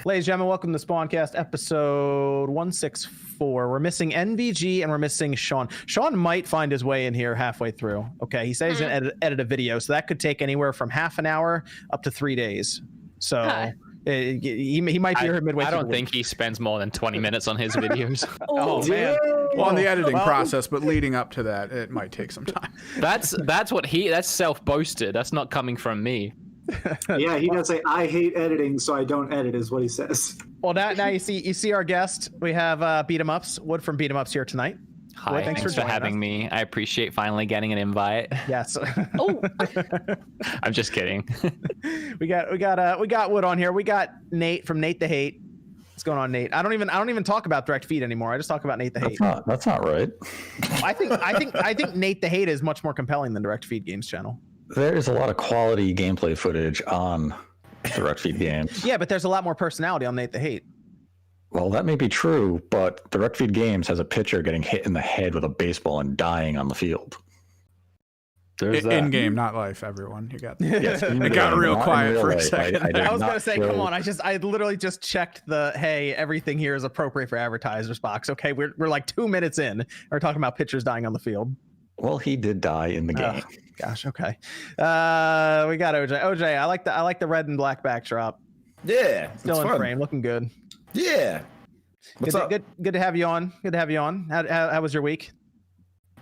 Ladies and gentlemen, welcome to SpawnCast episode 164. We're missing NVG and we're missing Sean. Sean might find his way in here halfway through. Okay, he said he's going to edit a video, so that could take anywhere from half an hour up to 3 days. So he might be here midway through. I don't think he spends more than 20 minutes on his videos. Oh, man. Well, on the editing process, but leading up to that, it might take some time. That's self-boasted. That's not coming from me. Yeah, he does say, I hate editing, so I don't edit, is what he says. Well, now you see our guest. We have Beat 'em Ups, Wood from Beat 'em Ups here tonight. Hi, Wood, thanks for having me. I appreciate finally getting an invite. Yes. I'm just kidding. we got Wood on here. We got Nate from Nate the Hate. What's going on, Nate? I don't even talk about direct feed anymore. I just talk about Nate the Hate. That's not right. I think Nate the Hate is much more compelling than direct feed games channel. There's a lot of quality gameplay footage on direct feed games. Yeah, but there's a lot more personality on Nate the Hate. Well, that may be true, but direct feed games has a pitcher getting hit in the head with a baseball and dying on the field. There's in game, not life. Everyone, you got. Yes, it got real quiet for a second. I was gonna say, come on. I literally just checked the hey, everything here is appropriate for advertisers box. Okay, we're like 2 minutes in. We're talking about pitchers dying on the field. Well, he did die in the game. Gosh, okay. We got OJ. OJ, I like the red and black backdrop. Yeah, Still in frame, looking good. Yeah. What's up? Good to have you on. Good to have you on. How was your week?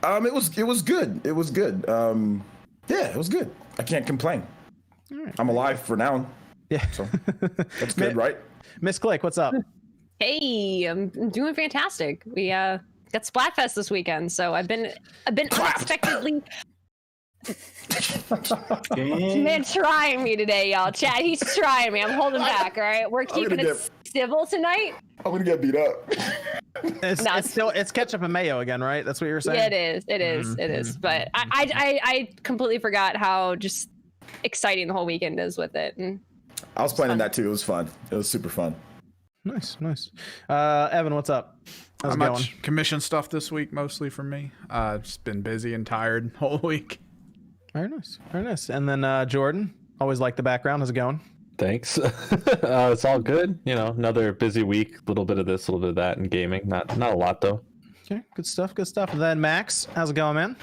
It was good. It was good. Yeah, it was good. I can't complain. All right. I'm alive for now. Yeah. So that's good, right? Miss Click, what's up? Hey, I'm doing fantastic. We got Splatfest this weekend, so I've been unexpectedly man trying me today, y'all. Chad, he's trying me. I'm holding back. All right, we're keeping it civil tonight. I'm gonna get beat up. It's ketchup and mayo again, right? That's what you were saying. Yeah, it is. But I completely forgot how just exciting the whole weekend is with it. And I was planning that too. It was fun. It was super fun. Nice. Evan, what's up? How's it going? Much commission stuff this week, mostly from me. Just been busy and tired whole week. Very nice. And then Jordan, always like the background. How's it going? Thanks. It's all good. You know, another busy week. A little bit of this, a little bit of that in gaming. Not a lot though. Okay, good stuff. And then Max, how's it going, man?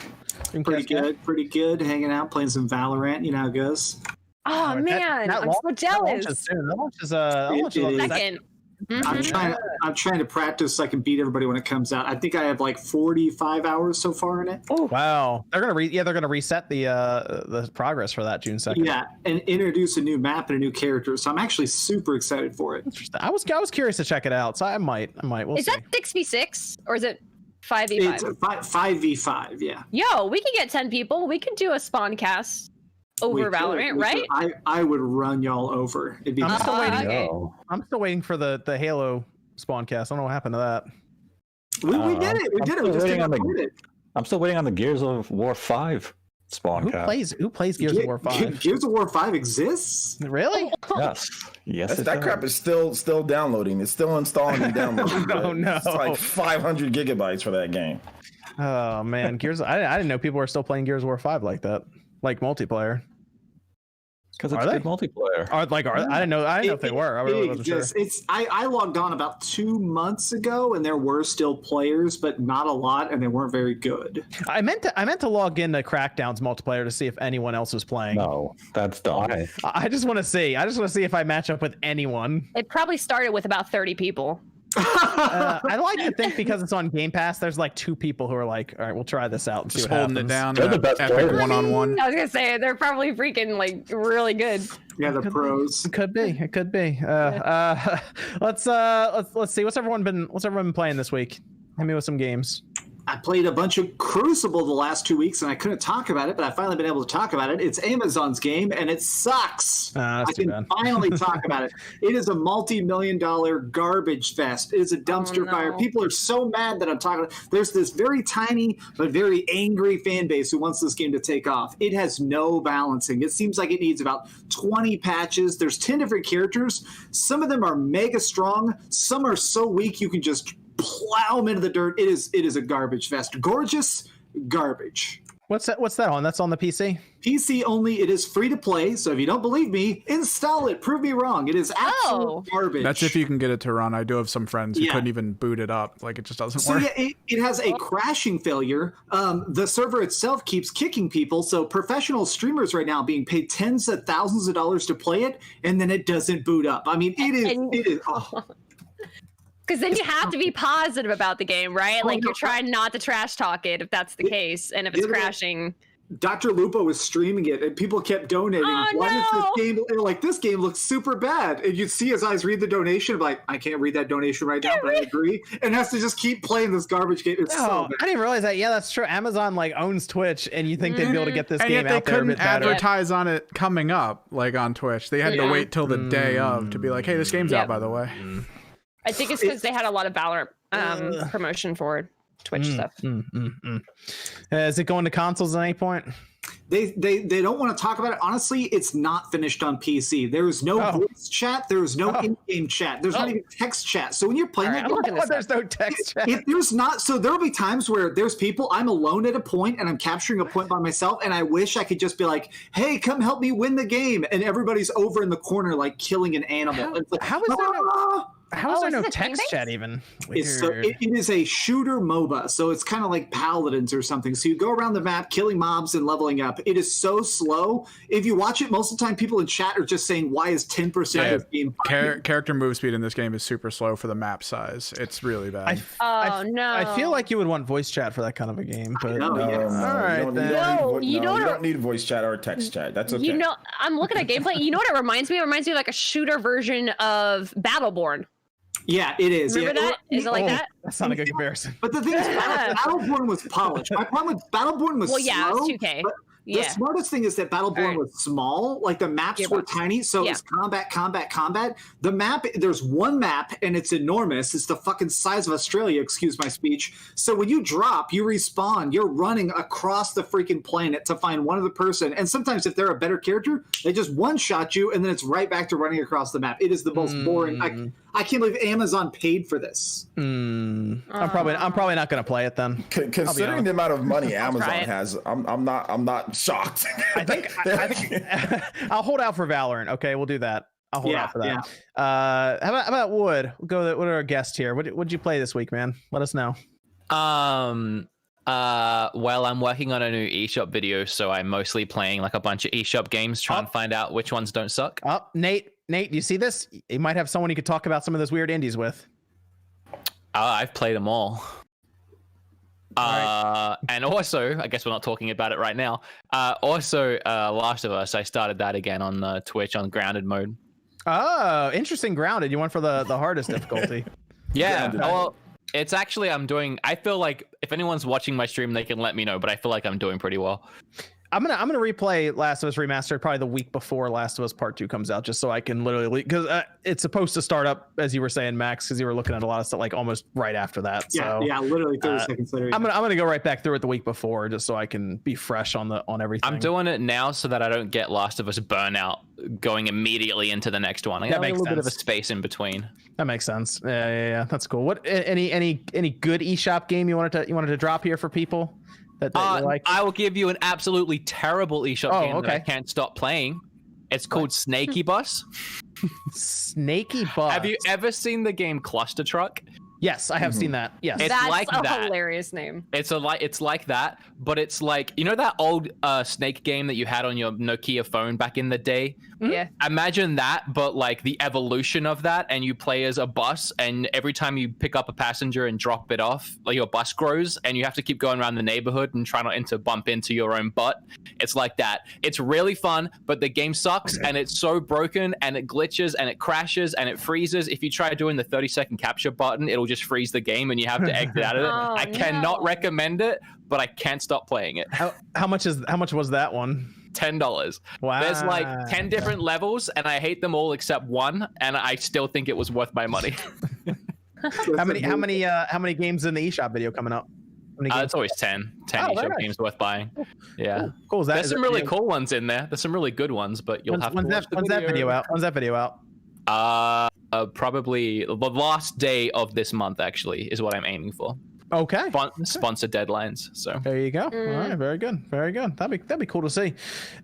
Pretty good. Hanging out, playing some Valorant. You know how it goes. Oh man, I'm so jealous. That launches Second. I'm trying to practice so I can beat everybody when it comes out. I think I have like 45 hours so far in it. Oh wow! They're gonna reset the progress for that June 2nd. Yeah, and introduce a new map and a new character. So I'm actually super excited for it. Interesting. I was curious to check it out, so I might. We'll Is see. that 6v6 or is it 5v5? It's 5v5. Yeah. Yo, we could get 10 people. We could do a SpawnCast over Valorant, right? I would run y'all over. It'd be I'm still waiting. Okay. I'm still waiting for the Halo SpawnCast. I don't know what happened to that. We did it. We did it. We just didn't upload it. I'm still waiting on the Gears of War 5 SpawnCast. Who plays Gears of War 5? Gears of War 5 exists? Really? Yes. That crap is still downloading. It's still installing and downloading. Oh no! It's like 500 gigabytes for that game. Oh man, Gears! I didn't know people were still playing Gears of War 5 like that, like multiplayer. Because it's good multiplayer. I didn't know if they were. I really wasn't sure. I logged on about 2 months ago, and there were still players, but not a lot, and they weren't very good. I meant to log into Crackdown's multiplayer to see if anyone else was playing. No, that's dumb. I just want to see. If I match up with anyone. It probably started with about 30 people. I like to think because it's on Game Pass, there's like 2 people who are like, all right, we'll try this out and see Just what holding happens. it down. They're the best epic players. one-on-one. I was gonna say they're probably freaking like really good. Yeah, the pros. It could be. Let's see. What's everyone been playing this week? Hit me with some games. I played a bunch of Crucible the last 2 weeks, and I couldn't talk about it, but I've finally been able to talk about it. It's Amazon's game, and it sucks. I can finally talk about it. It is a multi-million-dollar garbage fest. It is a dumpster fire. People are so mad that I'm talking about it. There's this very tiny but very angry fan base who wants this game to take off. It has no balancing. It seems like it needs about 20 patches. There's 10 different characters. Some of them are mega strong. Some are so weak you can just plow them into the dirt. It is a garbage fest. Gorgeous garbage. What's that on? That's on the PC? PC only. It is free to play. So if you don't believe me, install it. Prove me wrong. It is absolute garbage. That's if you can get it to run. I do have some friends who couldn't even boot it up. Like, it just doesn't work. So yeah, it has a crashing failure. The server itself keeps kicking people. So professional streamers right now being paid tens of thousands of dollars to play it, and then it doesn't boot up. I mean, it is. Oh. Because then you have to be positive about the game, right? Like, you're trying not to trash talk it if that's the case, and if it's crashing. Dr. Lupo was streaming it, and people kept donating. This game looks super bad. And you'd see his eyes read the donation, like, I can't read that donation right now, but I agree. And has to just keep playing this garbage game. It's so bad. I didn't realize that. Yeah, that's true. Amazon owns Twitch, and you think they'd be able to get this game out there a bit better. They couldn't advertise on it coming up, like on Twitch. They had to wait till the day of to be like, hey, this game's out, by the way. I think it's because they had a lot of Valorant promotion for Twitch stuff. Is it going to consoles at any point? They don't want to talk about it. Honestly, it's not finished on PC. There is no voice chat. There is no in-game chat. There's not even text chat. So when you're playing there's no text chat. There's not. So there'll be times where there's people, I'm alone at a point and I'm capturing a point by myself, and I wish I could just be like, hey, come help me win the game. And everybody's over in the corner like killing an animal. How is there no text chat even? It is a shooter MOBA, so it's kind of like Paladins or something. So you go around the map killing mobs and leveling up. It is so slow. If you watch it, most of the time people in chat are just saying, why is 10% of this game character move speed in this game is super slow for the map size. It's really bad. I feel like you would want voice chat for that kind of a game, but you don't need voice chat or text chat. That's okay. You know, I'm looking at gameplay. You know what it reminds me? It reminds me of like a shooter version of Battleborn. Yeah, it is. Remember that? Is it like that? That's not a good comparison. But the thing is, Battleborn was polished. My problem with Battleborn was slow. It's 2K. The smartest thing is that Battleborn was small. Like, the maps were tiny, so it's combat. The map, there's one map, and it's enormous. It's the fucking size of Australia, excuse my speech. So when you drop, you respawn. You're running across the freaking planet to find one other person. And sometimes if they're a better character, they just one-shot you, and then it's right back to running across the map. It is the most boring. I can't believe Amazon paid for this. I'm probably not going to play it then. Considering the amount of money Amazon has, I'm not shocked. I think I'll hold out for Valorant. Okay, we'll do that. I'll hold out for that. How about Wood? We'll go with our guest here. What'd you play this week, man? Let us know. Well, I'm working on a new eShop video, so I'm mostly playing like a bunch of eShop games, trying to find out which ones don't suck. Nate, do you see this? You might have someone you could talk about some of those weird indies with. I've played them all. And also, I guess we're not talking about it right now. Last of Us, I started that again on Twitch on grounded mode. Oh, interesting. Grounded. You went for the hardest difficulty. Yeah. Well, it's actually I feel like if anyone's watching my stream, they can let me know, but I feel like I'm doing pretty well. I'm gonna replay Last of Us Remastered probably the week before Last of Us Part 2 comes out, just so I can literally, because it's supposed to start up, as you were saying, Max, because you were looking at a lot of stuff like almost right after that. Yeah, literally 30 seconds later. I'm gonna go right back through it the week before, just so I can be fresh on everything. I'm doing it now so that I don't get Last of Us burnout going immediately into the next one. I got a little bit of a space in between. That makes sense. Yeah. That's cool. What any good eShop game you wanted to drop here for people? That you like? I will give you an absolutely terrible eShop game that I can't stop playing. It's called Snaky Bus. Snaky Bus. Have you ever seen the game Cluster Truck? Yes, I have seen that. Yes, it's that's like a hilarious name. It's like that, but it's like, you know that old snake game that you had on your Nokia phone back in the day? Yeah. Imagine that, but like the evolution of that, and you play as a bus, and every time you pick up a passenger and drop it off, like your bus grows, and you have to keep going around the neighborhood and try not to bump into your own butt. It's like that. It's really fun, but the game sucks, and it's so broken, and it glitches, and it crashes, and it freezes. If you try doing the 30-second capture button, it'll just freeze the game, and you have to exit out of it. I cannot recommend it, but I can't stop playing it. How much was that one? $10. Wow. There's like 10 different levels, and I hate them all except one, and I still think it was worth my money. How many games in the eShop video coming up? It's always 10 eShop games worth buying. Yeah. Cool. There's some really cool ones in there. There's some really good ones, but you'll have to watch When's that video out? When's that video out? Probably the last day of this month, actually, is what I'm aiming for. Okay. Sponsor deadlines. So there you go. All right, very good, very good. That'd be cool to see.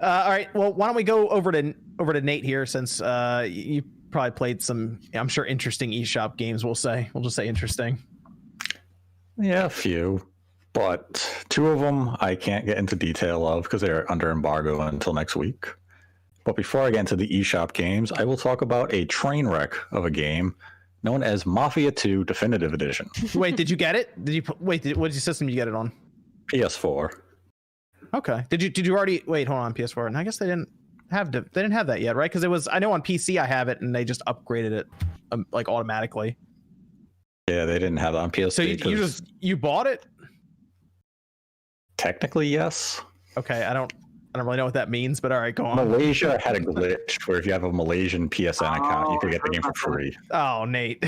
All right, well, why don't we go over to Nate here, since you probably played some, I'm sure, interesting eShop games. We'll just say interesting. Yeah, a few, but 2 of them I can't get into detail of because they're under embargo until next week. But before I get into the eShop games, I will talk about a train wreck of a game known as Mafia II Definitive Edition. Wait, did you get it? What system did you get it on? PS4. Okay. Did you already hold on, PS4? And I guess they didn't have that yet, right? Because it was, I know on PC I have it, and they just upgraded it like automatically. Yeah, they didn't have it on PS3. So you bought it? Technically, yes. Okay, I don't really know what that means, but all right, go on. Malaysia had a glitch where if you have a Malaysian PSN account, you could get the game for free. Oh, Nate.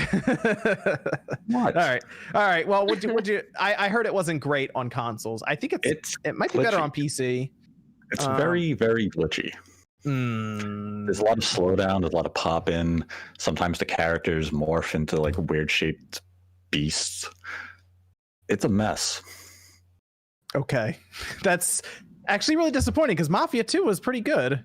What? All right. Well, would you? I heard it wasn't great on consoles. I think it might be better on PC. It's very, very glitchy. There's a lot of slowdown. There's a lot of pop in. Sometimes the characters morph into like weird shaped beasts. It's a mess. Okay, that's actually really disappointing because Mafia 2 was pretty good.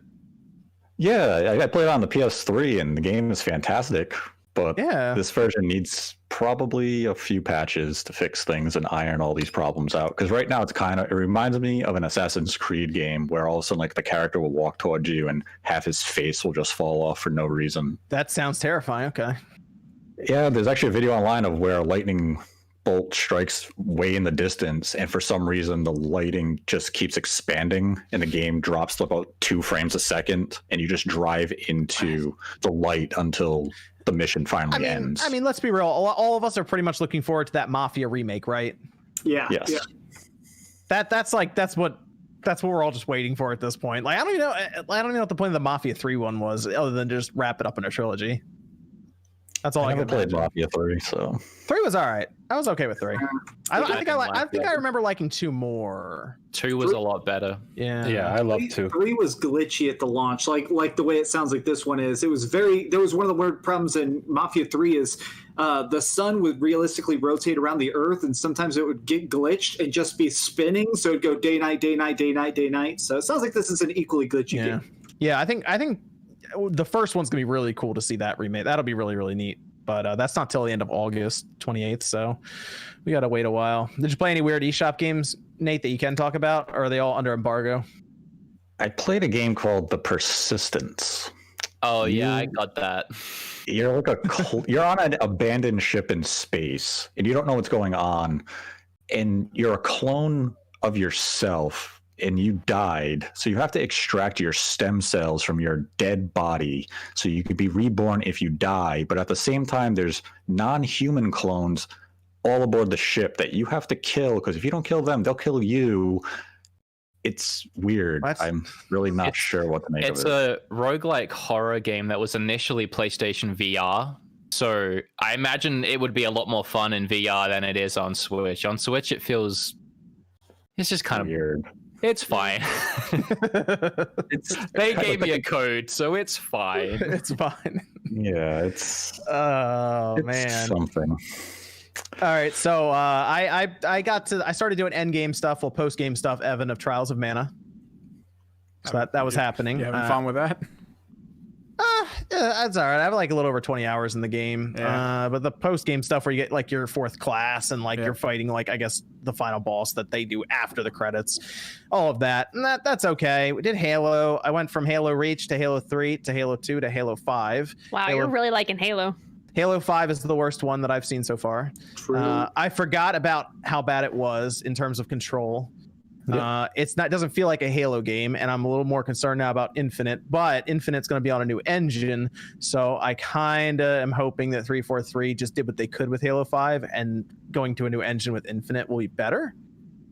Yeah, I played it on the PS3 and the game is fantastic, but this version needs probably a few patches to fix things and iron all these problems out. Because right now it reminds me of an Assassin's Creed game where all of a sudden like the character will walk towards you and half his face will just fall off for no reason. That sounds terrifying. Okay. Yeah, there's actually a video online of where a lightning bolt strikes way in the distance, and for some reason the lighting just keeps expanding and the game drops to about 2 frames a second, and you just drive into the light until the mission finally ends. I mean, let's be real. All of us are pretty much looking forward to that Mafia remake, right? Yeah. Yes. Yeah. That's what we're all just waiting for at this point. Like, I don't even know what the point of the Mafia 3 one was, other than just wrap it up in a trilogy. That's all I never played Mafia 3, so 3 was all right. I was okay with 3. I think I remember liking 2 more. 2 was a lot better. Yeah, I love 2. 3 was glitchy at the launch, like the way it sounds like this one is. There was one of the weird problems in Mafia 3 is the sun would realistically rotate around the Earth, and sometimes it would get glitched and just be spinning, so it'd go day night, day night, day night, day night. So it sounds like this is an equally glitchy game. Yeah, I think the first one's gonna be really cool to see that remake. That'll be really, really neat. But that's not till the end of August 28th, so we gotta wait a while. Did you play any weird eShop games, Nate, that you can talk about, or are they all under embargo? I played a game called The Persistence. Oh yeah, I got that. You're like you're on an abandoned ship in space, and you don't know what's going on, and you're a clone of yourself. And you died, so you have to extract your stem cells from your dead body so you could be reborn if you die. But at the same time, there's non-human clones all aboard the ship that you have to kill, because if you don't kill them, they'll kill you. It's weird. I'm really not sure what to make of it. It's a roguelike horror game that was initially PlayStation VR. So I imagine it would be a lot more fun in VR than it is on Switch. On Switch, it's just kind of weird. It's fine. They gave me a code, so it's fine. It's fine. Yeah, it's man, something. All right, so I started doing end game stuff, post game stuff, Evan, of Trials of Mana. So that was happening. You having fun with that? Yeah, that's all right. I have like a little over 20 hours in the game. Yeah. But the post game stuff where you get like your 4th class and like you're fighting like, I guess, the final boss that they do after the credits, all of that. And that's okay. We did Halo. I went from Halo Reach to Halo 3 to Halo 2 to Halo 5. Wow, you're really liking Halo. Halo 5 is the worst one that I've seen so far. I forgot about how bad it was in terms of control. It doesn't feel like a Halo game, and I'm a little more concerned now about Infinite, but Infinite's going to be on a new engine, so I kind of am hoping that 343 just did what they could with Halo 5, and going to a new engine with Infinite will be better.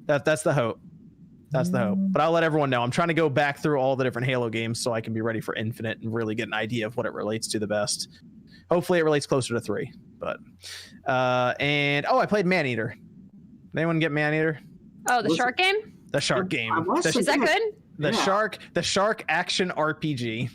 That's the hope. That's the hope. But I'll let everyone know. I'm trying to go back through all the different Halo games so I can be ready for Infinite and really get an idea of what it relates to the best. Hopefully it relates closer to 3. But I played Maneater. Anyone get Maneater? Oh, the shark game? The shark game. Is that good? The shark action RPG.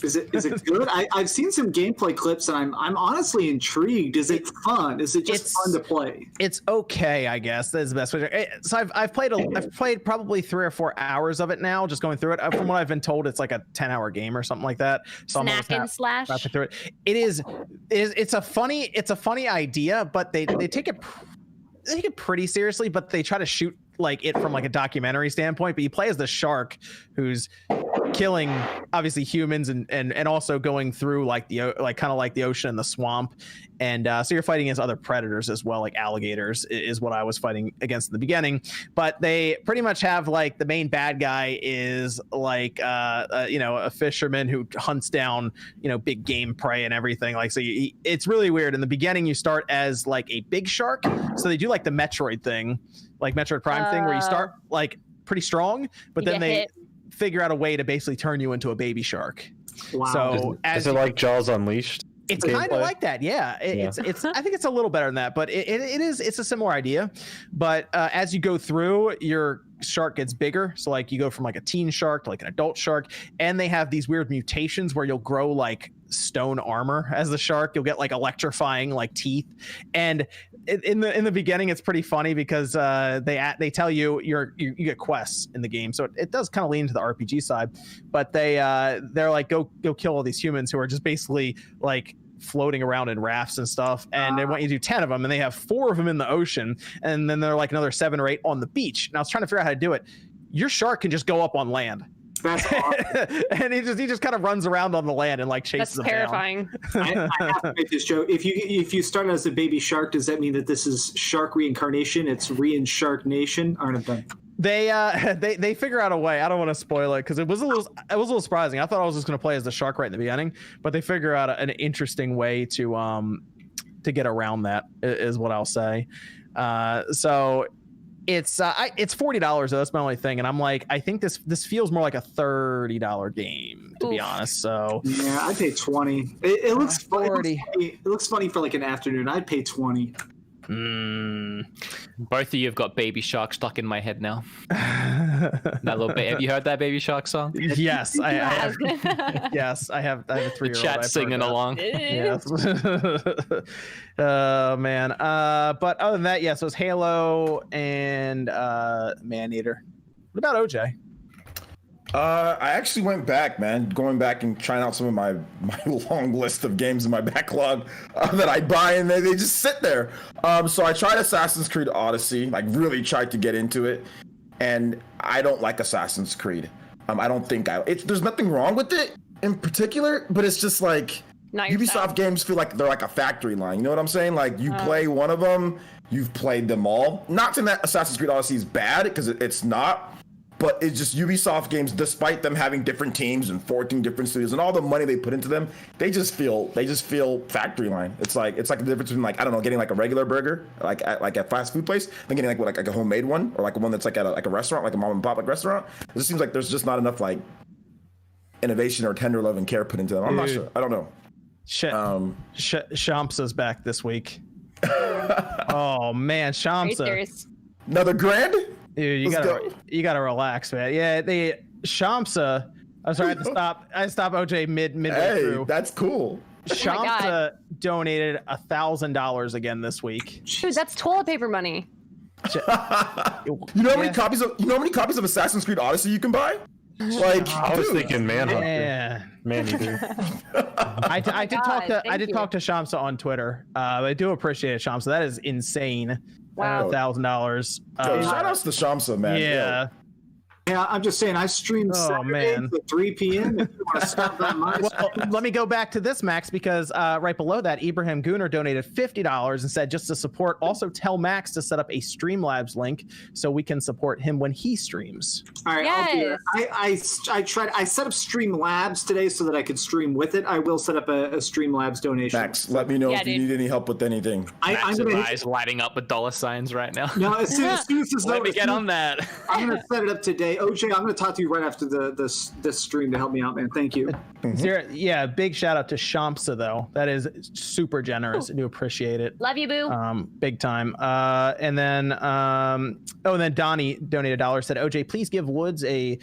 Is it good? I've seen some gameplay clips and I'm honestly intrigued. Is it fun? Is it just fun to play? It's okay, I guess. That's the best way. So I've played probably 3 or 4 hours of it now, just going through it. From what I've been told, it's like a 10-hour game or something like that. So Snack and slash. Through it. It's a funny idea, but they take it pretty seriously, but they try to shoot like it from like a documentary standpoint. But you play as the shark who's killing obviously humans and also going through like kind of like the ocean and the swamp, and so you're fighting against other predators as well, like alligators is what I was fighting against in the beginning. But they pretty much have like the main bad guy is like a fisherman who hunts down big game prey and everything. Like, so it's really weird. In the beginning you start as like a big shark, so they do like the Metroid thing, like Metroid Prime thing, where you start like pretty strong, but then they figure out a way to basically turn you into a baby shark. Wow. So is it like Jaws Unleashed? It's kind of like that, yeah. It's I think it's a little better than that, but it's a similar idea. But as you go through, your shark gets bigger. So like you go from like a teen shark to like an adult shark, and they have these weird mutations where you'll grow like stone armor as the shark. You'll get like electrifying like teeth, and in the beginning it's pretty funny because they tell you you get quests in the game, so it does kind of lean to the RPG side. But they're like go kill all these humans who are just basically like floating around in rafts and stuff, and they want you to do 10 of them, and they have 4 of them in the ocean, and then they're like another 7 or 8 on the beach. And I was trying to figure out how to do it. Your shark can just go up on land. That's awesome. And he just kind of runs around on the land and like chases them. That's terrifying. I have to make this joke. If you start as a baby shark, does that mean that this is shark reincarnation? It's Shark Nation, aren't it? They figure out a way. I don't want to spoil it because it was a little surprising. I thought I was just going to play as the shark right in the beginning, but they figure out an interesting way to get around that is what I'll say. So it's $40 though. That's my only thing, and I'm like, I think this feels more like a $30 game to be honest. So yeah, I'd pay $20. It looks funny. It looks funny for like an afternoon. I'd pay $20. Both of you have got Baby Shark stuck in my head now. That little bit. Have you heard that Baby Shark song? Yes, I have. Yes, I have a 3-year-old. Chat singing along. Yes. Oh man. But other than that, yes, it was Halo and Maneater. What about OJ? I actually went back, man, going back and trying out some of my long list of games in my backlog that I buy, and they just sit there. So I tried Assassin's Creed Odyssey, like really tried to get into it, and I don't like Assassin's Creed. I don't think there's nothing wrong with it in particular, but it's just like Ubisoft games feel like they're like a factory line. You know what I'm saying? Like you play one of them, you've played them all. Not saying that Assassin's Creed Odyssey is bad, because it's not. But it's just Ubisoft games, despite them having different teams and 14 different studios and all the money they put into them, they just feel factory line. It's like the difference between, like, I don't know, getting like a regular burger like at a fast food place and getting like a homemade one, or like one that's like at a restaurant, like a mom and pop restaurant. It just seems like there's just not enough like innovation or tender love and care put into them. I'm not sure. I don't know. Shamsa's back this week. Oh man, Shamsa. Another grand? Dude, you gotta relax, man. Yeah, Shamsa. I'm sorry, I had to stop OJ midway through. That's cool. Shamsa donated $1,000 again this week. Dude, that's toilet paper money. You know how many copies of Assassin's Creed Odyssey you can buy? Like, I was thinking Manhunter. Yeah. Maneater. I did talk to Shamsa on Twitter. I do appreciate it, Shamsa. That is insane. Wow. $1,000. Shout outs to Shamsa, man. Yeah. Yeah, I'm just saying, I streamed Saturday at 3 p.m. If you want to stop that, well, let me go back to this, Max, because right below that, Ibrahim Gunnar donated $50 and said, just to support, also tell Max to set up a Streamlabs link so we can support him when he streams. All right, yes. I tried. I set up Streamlabs today so that I could stream with it. I will set up a Streamlabs donation. Max, let me know if you need any help with anything. Max's eyes lighting up with dollar signs right now. No, as soon as this let me get on that. I'm going to set it up today. OJ, I'm going to talk to you right after this stream to help me out, man. Thank you. Yeah, big shout out to Shamsa though. That is super generous. I do appreciate it. Love you, boo. Big time. And then Donnie donated $1. Said, OJ, please give Woods a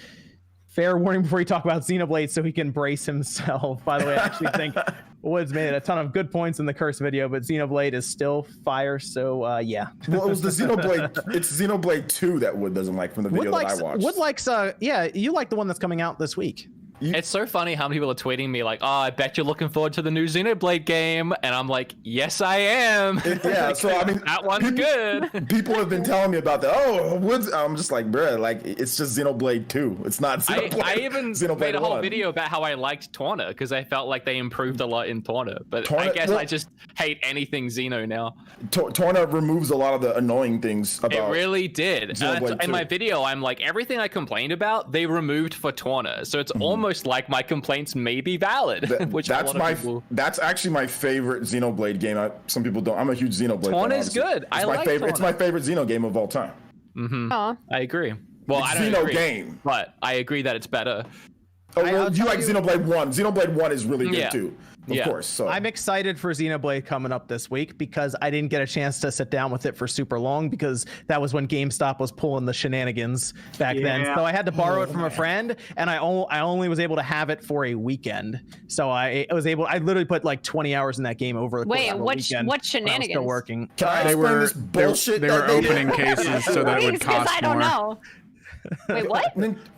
fair warning before you talk about Xenoblade so he can brace himself. By the way, I actually think Woods made a ton of good points in the curse video, but Xenoblade is still fire, so yeah. Well, it was the Xenoblade. It's Xenoblade 2 that Wood doesn't like from the video that I watched. Wood likes, yeah, you like the one that's coming out this week. It's so funny how many people are tweeting me like, "Oh, I bet you're looking forward to the new Xenoblade game," and I'm like, "Yes, I am." Yeah, so I mean, that one's good. People have been telling me about that. Oh, Woods. I'm just like, bruh, like it's just Xenoblade 2. It's not Xenoblade. I even Xenoblade made a whole 1. video about how I liked Torna because I felt like they improved a lot in Torna. But Torna, I guess I just hate anything Xeno now. Torna removes a lot of the annoying things about it. Really did. In my 2. video, I'm like, everything I complained about, they removed for Torna. So it's almost like my complaints may be valid. That's actually my favorite Xenoblade game. Some people don't. I'm a huge Xenoblade. Torna is good. I like Torna. It's my favorite Xeno game of all time. Mm-hmm. I agree. Well, it's I don't Xeno agree, game, but I agree that it's better. Oh, well, you like Xenoblade 1. Xenoblade 1 is really good too. Of course. So I'm excited for Xenoblade coming up this week because I didn't get a chance to sit down with it for super long because that was when GameStop was pulling the shenanigans back then. So I had to borrow it from a friend, and I only was able to have it for a weekend. So I literally put like 20 hours in that game over the course of a weekend. What shenanigans? Still working. Can I explain this bullshit? They were opening cases so that it would cost more. I don't know. Wait, what?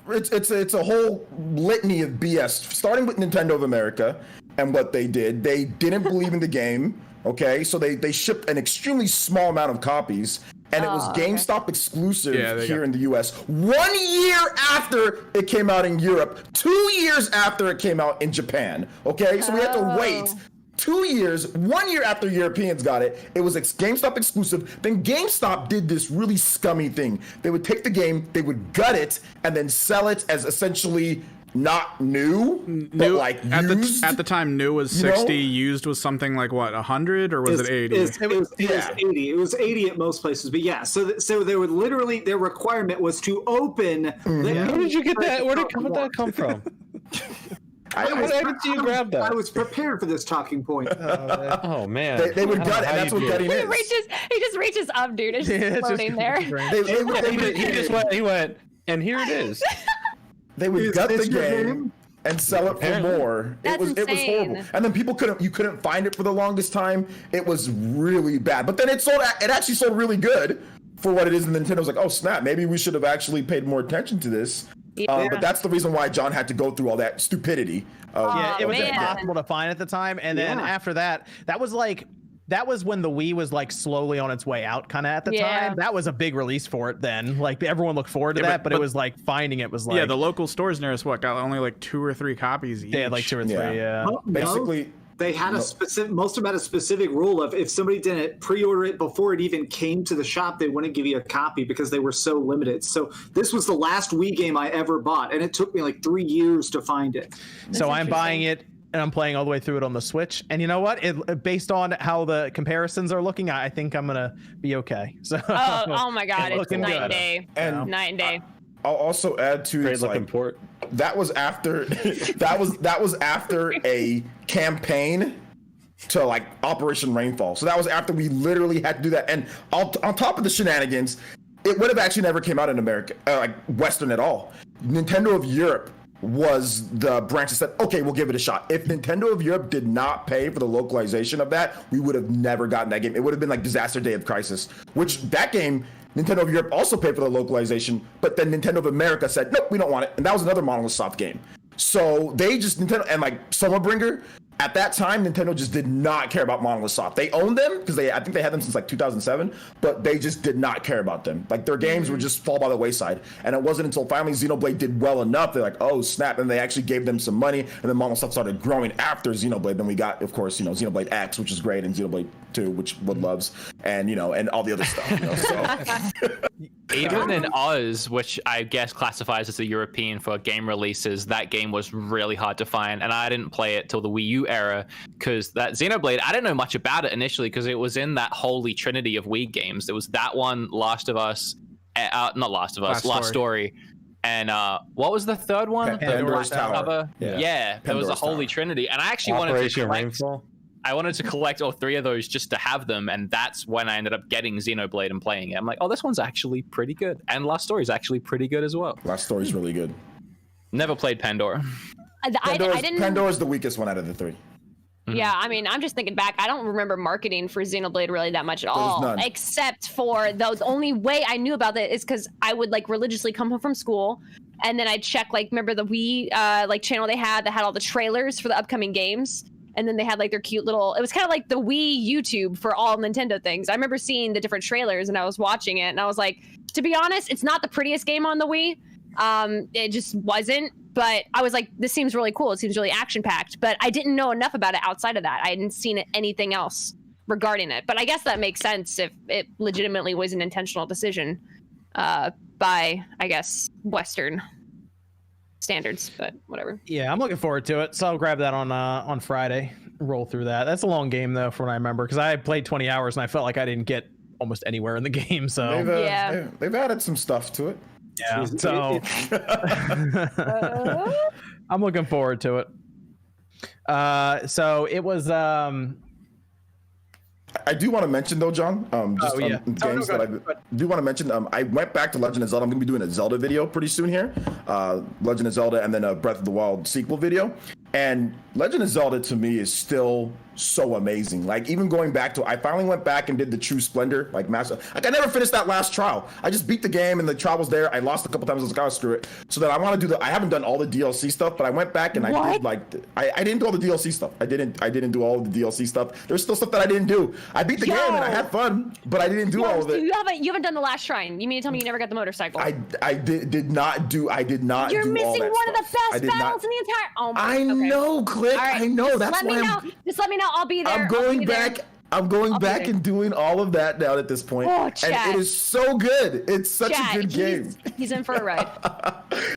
It's a whole litany of BS, starting with Nintendo of America and what they did. They didn't believe in the game, okay? So they shipped an extremely small amount of copies, and it was GameStop exclusive here in the US. 1 year after it came out in Europe, 2 years after it came out in Japan, okay? So we had to wait 2 years, 1 year after Europeans got it. It was GameStop exclusive. Then GameStop did this really scummy thing. They would take the game, they would gut it, and then sell it as essentially not new, but like used. At the time, new was 60, used was something like what, 100, or was it 80? It was 80. It was 80 at most places, but yeah. So they would literally, their requirement was to open. Where did you get that? Where did that come from? Why did you grab that? I was prepared for this talking point. Oh man, they would gut it. That's what gutting is. He just reaches up, dude. It's just floating there. He went, and here it is. They would gut the game and sell it for more. It was horrible. And then you couldn't find it for the longest time. It was really bad. But then it actually sold really good for what it is. And Nintendo's like, oh snap, maybe we should have actually paid more attention to this. But that's the reason why John had to go through all that stupidity. It was impossible to find at the time. And then after that was when the Wii was like slowly on its way out kind of at the time. That was a big release for it then. Like everyone looked forward to that, but it was like finding it was like... Yeah, the local stores near us, got only like 2 or 3 copies each. They had like 2 or 3, Basically... They had most of them had a specific rule of if somebody didn't pre-order it before it even came to the shop, they wouldn't give you a copy because they were so limited. So this was the last Wii game I ever bought, and it took me like 3 years to find it. So I'm buying it, and I'm playing all the way through it on the Switch. And you know what? Based on how the comparisons are looking, I think I'm gonna be okay. So oh my god, it's night and day. Night and day. I'll also add to it, like, that was after that was after a campaign to like Operation Rainfall. So that was after we literally had to do that. And on top of the shenanigans, it would have actually never came out in America, like Western at all. Nintendo of Europe was the branch that said, okay, we'll give it a shot. If Nintendo of Europe did not pay for the localization of that, we would have never gotten that game. It would have been like Disaster Day of Crisis, which that game, Nintendo of Europe also paid for the localization, but then Nintendo of America said, nope, we don't want it. And that was another Monolith Soft game. So they just, Nintendo, and like Summerbringer, at that time, Nintendo just did not care about Monolith Soft. They owned them because I think they had them since like 2007, but they just did not care about them. Like their games would just fall by the wayside. And it wasn't until finally Xenoblade did well enough, they're like, oh snap, and they actually gave them some money, and then Monolith Soft started growing after Xenoblade. Then we got, of course, Xenoblade X, which is great, and Xenoblade 2, which Wood loves, and and all the other stuff. So even in Oz, which I guess classifies as a European for game releases, that game was really hard to find, and I didn't play it till the Wii U era because that Xenoblade, I didn't know much about it initially because it was in that holy trinity of Wii games. There was that one, Last of Us, not Last of Us, Last Story. And what was the third one? Pandora's Tower. Yeah, there was a holy trinity, and I actually wanted to collect all 3 of those just to have them, and that's when I ended up getting Xenoblade and playing it. I'm like, oh, this one's actually pretty good, and Last Story is actually pretty good as well. Last Story's really good. Never played Pandora. I didn't. Pandora's the weakest one out of the three. Yeah, I mean, I'm just thinking back. I don't remember marketing for Xenoblade really that much at all, except for the only way I knew about it is because I would like religiously come home from school, and then I'd check like remember the Wii like channel they had that had all the trailers for the upcoming games, and then they had like their cute little. It was kind of like the Wii YouTube for all Nintendo things. I remember seeing the different trailers, and I was watching it, and I was like, to be honest, it's not the prettiest game on the Wii. It just wasn't. But I was like, this seems really cool. It seems really action-packed. But I didn't know enough about it outside of that. I hadn't seen anything else regarding it. But I guess that makes sense if it legitimately was an intentional decision by, I guess, Western standards. But whatever. Yeah, I'm looking forward to it. So I'll grab that on Friday. Roll through that. That's a long game, though, from what I remember. Because I played 20 hours, and I felt like I didn't get almost anywhere in the game. So they've added some stuff to it. Yeah, so I'm looking forward to it. So it was. I do want to mention though, John. Games that I do want to mention. I went back to Legend of Zelda. I'm going to be doing a Zelda video pretty soon here. Legend of Zelda, and then a Breath of the Wild sequel video. And Legend of Zelda to me is still so amazing. Like even going back to, I finally went back and did the True Splendor, like master. Like I never finished that last trial. I just beat the game and the trial was there. I lost a couple times. I was like, oh, screw it. So then I want to do I haven't done all the DLC stuff, but I went back and I did like, I didn't do all the DLC stuff. I didn't do all the DLC stuff. There's still stuff that I didn't do. I beat the game and I had fun, but I didn't do all of it. You haven't done the last shrine. You mean to tell me you never got the motorcycle? I did not do You're do all missing that one stuff. of the best battles in the entire. Oh my. I know, Click. All right. I know. That's Just let me know. I'll be there. I'm going back. I'm going back and doing all of that now at this point. Oh, and it is so good. It's such a good game. He's in for a ride.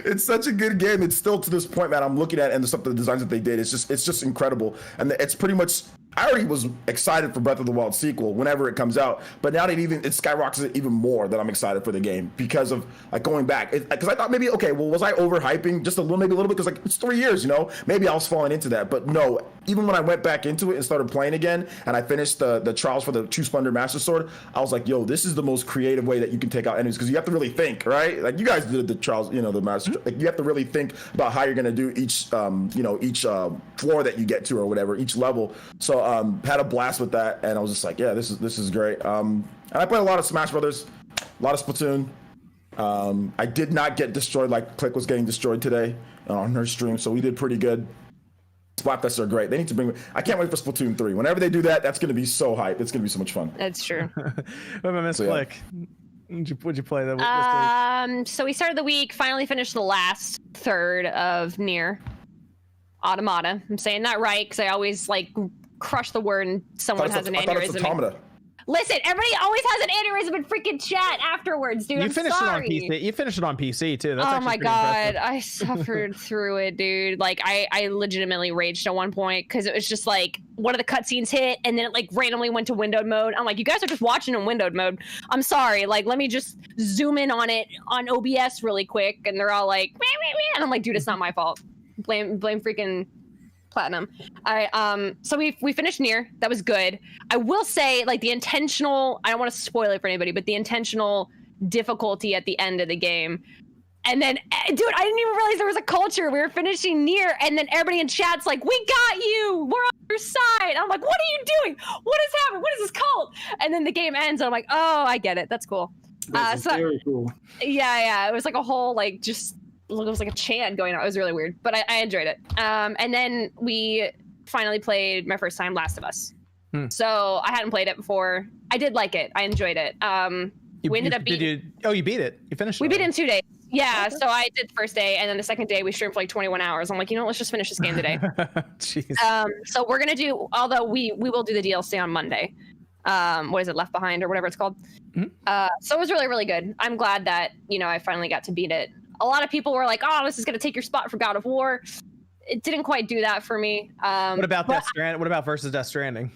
It's such a good game. It's still to this point, man. I'm looking at it and the designs that they did. It's just incredible. And it's pretty much. I already was excited for Breath of the Wild sequel whenever it comes out, but now it skyrockets it even more that I'm excited for the game because of like going back. Because I thought maybe was I overhyping just maybe a little bit because like it's 3 years, maybe I was falling into that. But no, even when I went back into it and started playing again, and I finished the trials for the True Splendor Master Sword, I was like, yo, this is the most creative way that you can take out enemies because you have to really think, right? Like you guys did the trials, the Master. Like you have to really think about how you're gonna do each floor that you get to or whatever, each level. So had a blast with that, and I was just like, yeah, this is great. And I played a lot of Smash Brothers, a lot of Splatoon. I did not get destroyed like Click was getting destroyed today on her stream, so we did pretty good. Splatfests are great. They need to bring. I can't wait for Splatoon 3. Whenever they do that, that's going to be so hype. It's going to be so much fun. That's true. What about Miss Click? What'd you play this week? So we started the week, finally finished the last third of Nier Automata. I'm saying that right because I always like crush the word and someone has an aneurysm. Listen, everybody always has an aneurysm in freaking chat afterwards, dude. You I'm finished sorry. it on PC. You finished it on PC too. That's oh my god, impressive. I suffered through it, dude. Like I legitimately raged at one point because it was just like one of the cutscenes hit and then it like randomly went to windowed mode. I'm like, you guys are just watching in windowed mode. I'm sorry. Like, let me just zoom in on it on OBS really quick, and they're all like, meh, meh, meh. And I'm like, dude, it's not my fault. Blame freaking Platinum. So we finished Nier. That was good. I will say, like, the intentional, I don't want to spoil it for anybody, but the intentional difficulty at the end of the game. And then, dude, I didn't even realize there was a culture. We were finishing Nier, and then everybody in chat's like, we got you! We're on your side! I'm like, what are you doing? What is happening? What is this cult? And then the game ends, and I'm like, oh, I get it. That's cool. That's very cool. Yeah. It was like a whole, like, just... It was like a chant going on. It was really weird, but I enjoyed it. And then we finally played my first time Last of Us. So I hadn't played it before. I did like it. I enjoyed it. We ended up beating. You beat it. You finished it. We beat it in 2 days. Yeah. Okay. So I did the first day, and then the second day we streamed for like 21 hours. I'm like, let's just finish this game today. Jeez. So we're gonna do. Although we will do the DLC on Monday. What is it, Left Behind or whatever it's called? So it was really, really good. I'm glad that I finally got to beat it. A lot of people were like, oh, this is going to take your spot for God of War. It didn't quite do that for me. What about Death Stranding? What about versus Death Stranding?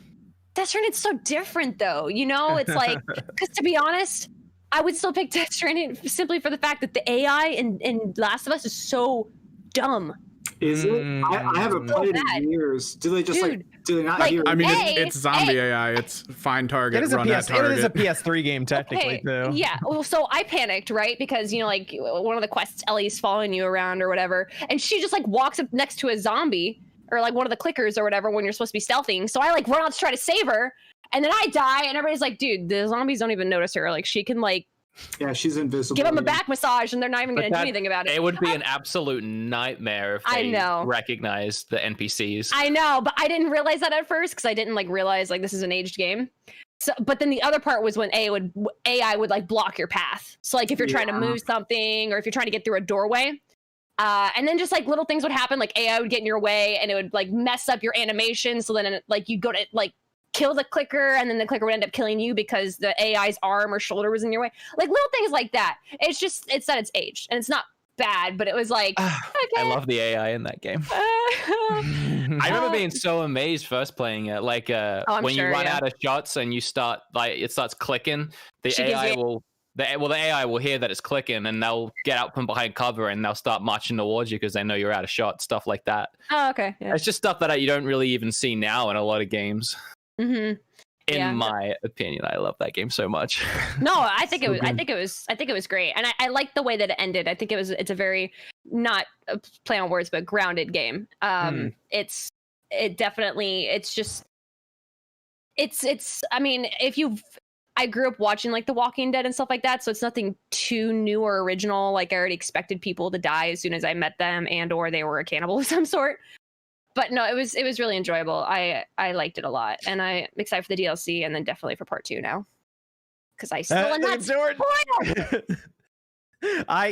Death Stranding's so different, though. It's like, because to be honest, I would still pick Death Stranding simply for the fact that the AI in Last of Us is so dumb. Is it? I haven't played it in years. Do they just do they not hear? I mean, it's zombie AI. It's find target, run at target. It is a PS3 game technically too. Yeah. Well, so I panicked, right? Because like one of the quests, Ellie's following you around or whatever, and she just like walks up next to a zombie or like one of the clickers or whatever when you're supposed to be stealthing. So I like run out to try to save her, and then I die, and everybody's like, "Dude, the zombies don't even notice her. Like she can like." Yeah, she's invisible. Give them a back massage, and they're not even going to do anything about it. It would be an absolute nightmare if they recognized the NPCs. I know, but I didn't realize that at first because I didn't like realize like this is an aged game. So, but then the other part was when AI would like block your path. So like if you're trying to move something or if you're trying to get through a doorway, and then just like little things would happen, like AI would get in your way and it would like mess up your animation. So then like you go to like kill the clicker and then the clicker would end up killing you because the AI's arm or shoulder was in your way. Like little things like that. It's that it's aged and it's not bad, but it was like, okay. I love the AI in that game. I remember being so amazed first playing it. Like when you run out of shots and you start like it starts clicking, the AI will hear that it's clicking and they'll get out from behind cover and they'll start marching towards you because they know you're out of shot, stuff like that. Oh, okay. Yeah. It's just stuff that you don't really even see now in a lot of games. Mm-hmm. In my opinion, I love that game so much. No, I think it was great, and I like the way that it ended. I think it's a very not a play on words, but grounded game. It's just I mean, I grew up watching like The Walking Dead and stuff like that, so it's nothing too new or original. Like I already expected people to die as soon as I met them, and or they were a cannibal of some sort. But no, it was really enjoyable. I liked it a lot, and I'm excited for the DLC, and then definitely for part 2 now, because I still am not spoiled.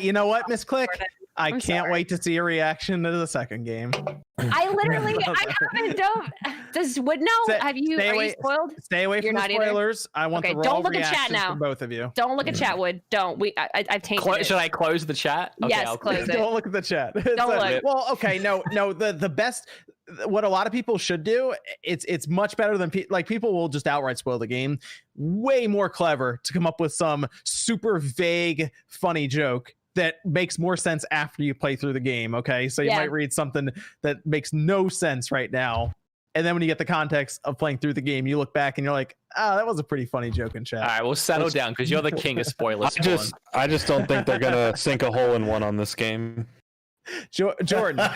You know what, Miss Click? I can't wait to see your reaction to the second game. I haven't. Does Wood know? Are you spoiled? Stay away from the spoilers. I want the raw reactions from both of you. Don't look at chat, Wood. Don't. I've tainted it. Should I close the chat? Okay, yes, I'll close it. Don't look at the chat. Don't look. Well, okay, no. The best. What a lot of people should do, it's much better than people will just outright spoil the game. Way more clever to come up with some super vague, funny joke that makes more sense after you play through the game. Okay, so you might read something that makes no sense right now, and then when you get the context of playing through the game, you look back and you're like, "Oh, that was a pretty funny joke in chat." All right, we'll settle down because you're the king of spoilers. I just don't think they're gonna sink a hole in one on this game. Jordan. I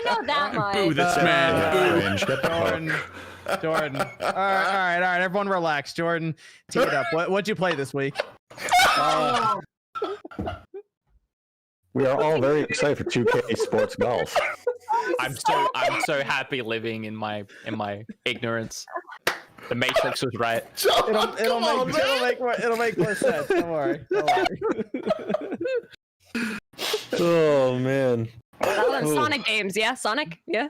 know that much. Boo this man. Jordan. All right. Everyone relax. Jordan, tee it up. What'd you play this week? We are all very excited for 2K Sports Golf. I'm so happy living in my ignorance. The Matrix was right. It'll make more sense. Don't worry. Oh man. Sonic games, yeah. Sonic, yeah.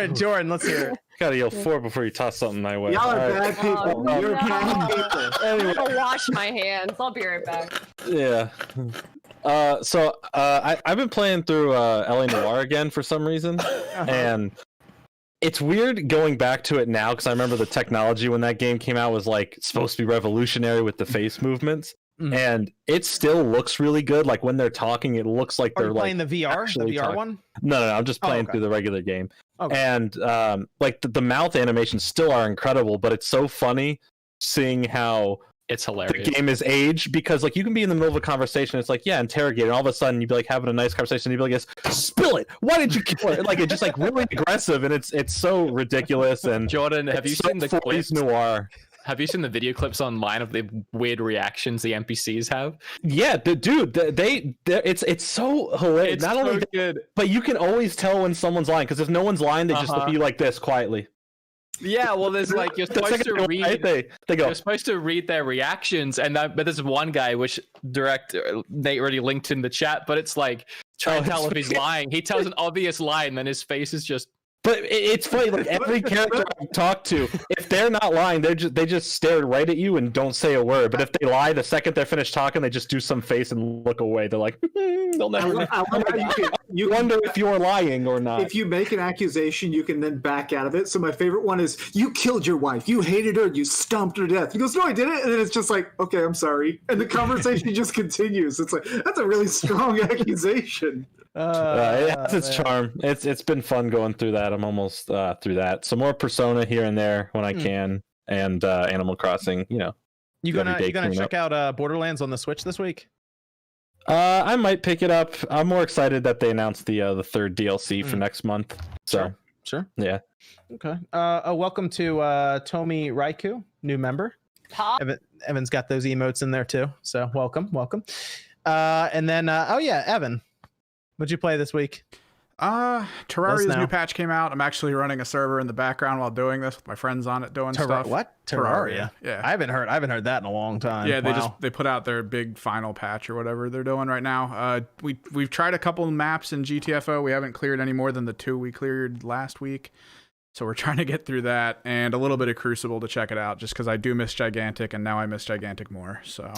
Jordan, let's hear it. Gotta yell 4 before you toss something my way. Y'all are bad people. You're bad people. I'm gonna wash my hands. I'll be right back. Yeah. So I've been playing through LA Noire again for some reason, and it's weird going back to it now because I remember the technology when that game came out was like supposed to be revolutionary with the face movements, and it still looks really good. Like when they're talking, it looks like they're playing the VR one. No, I'm just playing through the regular game. Okay. And like the mouth animations still are incredible, but it's so funny seeing how it's hilarious. The game is aged because like you can be in the middle of a conversation, it's like interrogate, and all of a sudden you'd be like having a nice conversation, and you'd be like, yes, spill it. Why did you kill her? Like it's just like really aggressive, and it's so ridiculous. And Jordan, have you seen the clips? Noir. Have you seen the video clips online of the weird reactions the NPCs have? Yeah, dude, it's so hilarious. It's not so only good, but you can always tell when someone's lying because if no one's lying, they just look at you like this quietly. Yeah, well, there's like you're supposed to read. They go. You're supposed to read their reactions, but there's one guy which Nate already linked in the chat, but it's like trying to tell if he's lying. He tells an obvious lie, and then his face is just. But it's funny. Like every character I talk to, if they're not lying, they just stare right at you and don't say a word. But if they lie, the second they're finished talking, they just do some face and look away. They're like, they'll never. you wonder if you're lying or not. If you make an accusation, you can then back out of it. So my favorite one is, you killed your wife, you hated her, you stomped her to death. He goes, no, I didn't. And then it's just like, okay, I'm sorry. And the conversation just continues. It's like, that's a really strong accusation. It has its charm. It's been fun going through that. I'm almost through that. Some more Persona here and there when I can, and Animal Crossing. You gonna check out Borderlands on the Switch this week? I might pick it up. I'm more excited that they announced the third DLC for next month. So sure. Yeah. Okay. Welcome to Tomi Raiku, new member. Evan's got those emotes in there too. So welcome. And then Evan, what'd you play this week? Terraria's new patch came out. I'm actually running a server in the background while doing this with my friends on it doing stuff. What? Terraria? Yeah. I haven't heard that in a long time. Yeah, they put out their big final patch or whatever they're doing right now. We've tried a couple of maps in GTFO. We haven't cleared any more than the 2 we cleared last week. So we're trying to get through that, and a little bit of Crucible to check it out, just because I do miss Gigantic, and now I miss Gigantic more. So,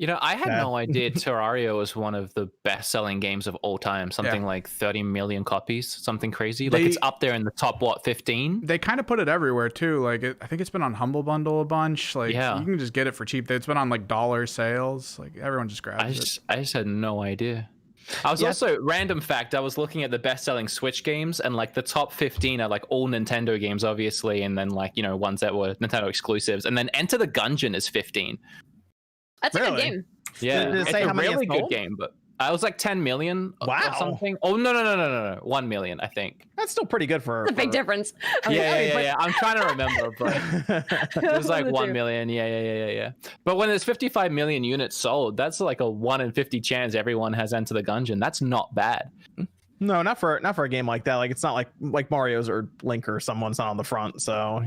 I had no idea Terraria was one of the best-selling games of all time. Something like 30 million copies, something crazy. It's up there in the top 15. They kind of put it everywhere too. I think it's been on Humble Bundle a bunch. You can just get it for cheap. It's been on dollar sales. Everyone just grabs it. I just had no idea. I was also, random fact, I was looking at the best-selling Switch games, and the top 15 are all Nintendo games, obviously, and then ones that were Nintendo exclusives, and then Enter the Gungeon is 15. That's a good game. Yeah, Did it say it's how a many really it's good sold? game, but I was 10 million or something. Oh, no. 1 million, I think. That's still pretty good for. That's a big difference. Yeah. I'm trying to remember, but it was 1 million. Yeah. But when there's 55 million units sold, that's a 1 in 50 chance everyone has Enter the Gungeon. That's not bad. No, not for a game like that. It's not like Mario's or Link or someone's not on the front. So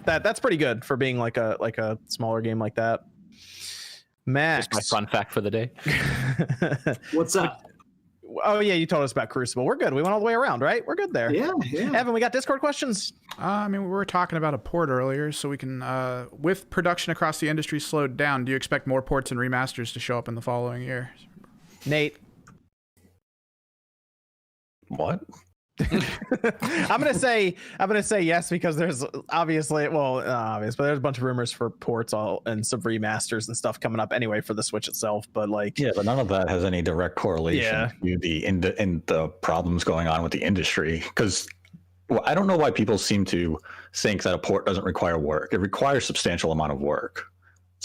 that's pretty good for being like a smaller game like that. Max, that's my fun fact for the day. What's up? Oh yeah, you told us about Crucible. We're good. We went all the way around, right? We're good there. Yeah. Evan, we got Discord questions. We were talking about a port earlier, so we can, with production across the industry slowed down, do you expect more ports and remasters to show up in the following year? Nate. What? I'm gonna say yes, because there's obviously obvious, but there's a bunch of rumors for ports and some remasters and stuff coming up anyway for the Switch itself. But but none of that has any direct correlation to the problems going on with the industry. Because I don't know why people seem to think that a port doesn't require work. It requires substantial amount of work.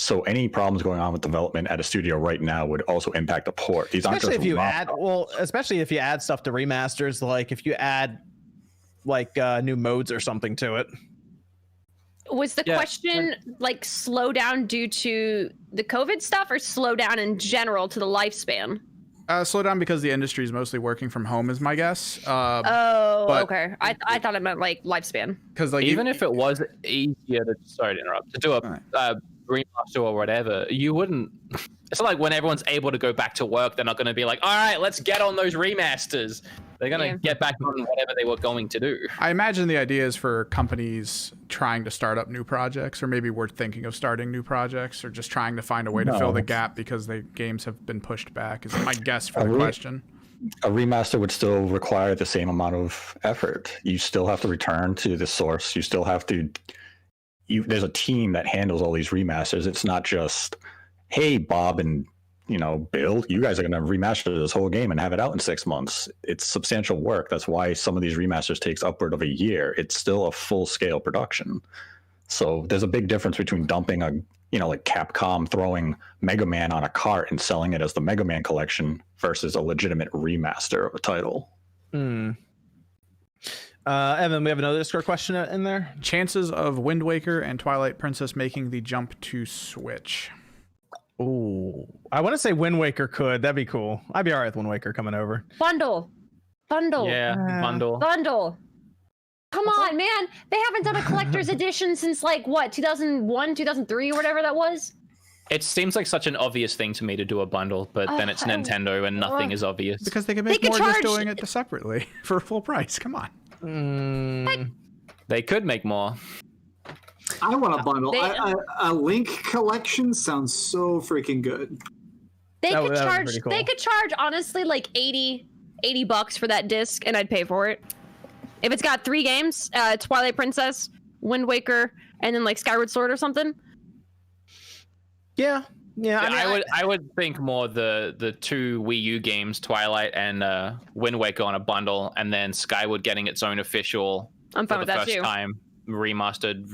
So any problems going on with development at a studio right now would also impact a port. These especially if you add stuff to remasters, if you add new modes or something to it. Was the question slow down due to the COVID stuff, or slow down in general to the lifespan? Slow down because the industry is mostly working from home, is my guess. Okay. I thought it meant lifespan. Because even if it was easier to do a remaster or whatever, you wouldn't. It's not like when everyone's able to go back to work, they're not going to be like, all right, let's get on those remasters. They're going to get back on whatever they were going to do. I imagine the idea is for companies trying to start up new projects, or maybe we're thinking of starting new projects, or just trying to find a way to fill the gap because the games have been pushed back, is my guess for the question. A remaster would still require the same amount of effort. You still have to return to the source. You still have to... there's a team that handles all these remasters. It's not just, hey, Bob and Bill, you guys are going to remaster this whole game and have it out in 6 months. It's substantial work. That's why some of these remasters takes upward of a year. It's still a full scale production. So there's a big difference between dumping like Capcom throwing Mega Man on a cart and selling it as the Mega Man collection versus a legitimate remaster of a title. And then we have another Discord question in there. Chances of Wind Waker and Twilight Princess making the jump to Switch. Ooh, I want to say Wind Waker could. That'd be cool. I'd be all right with Wind Waker coming over. Bundle. Yeah, bundle. Come on, man. They haven't done a collector's edition since 2001, 2003, or whatever that was. It seems like such an obvious thing to me to do a bundle, but then it's Nintendo and nothing is obvious. Because they can make more just doing it separately for full price. Come on. They could make more. I want a bundle. A Link collection sounds so freaking good. They That could would be charge. pretty cool. They could charge honestly like $80 for that disc, and I'd pay for it. If it's got 3 games, Twilight Princess, Wind Waker, and then like Skyward Sword or something. Yeah. I would think more the 2 Wii U games, Twilight and Wind Waker, on a bundle, and then Skyward getting its own official I'm fine for with the that first too. time remastered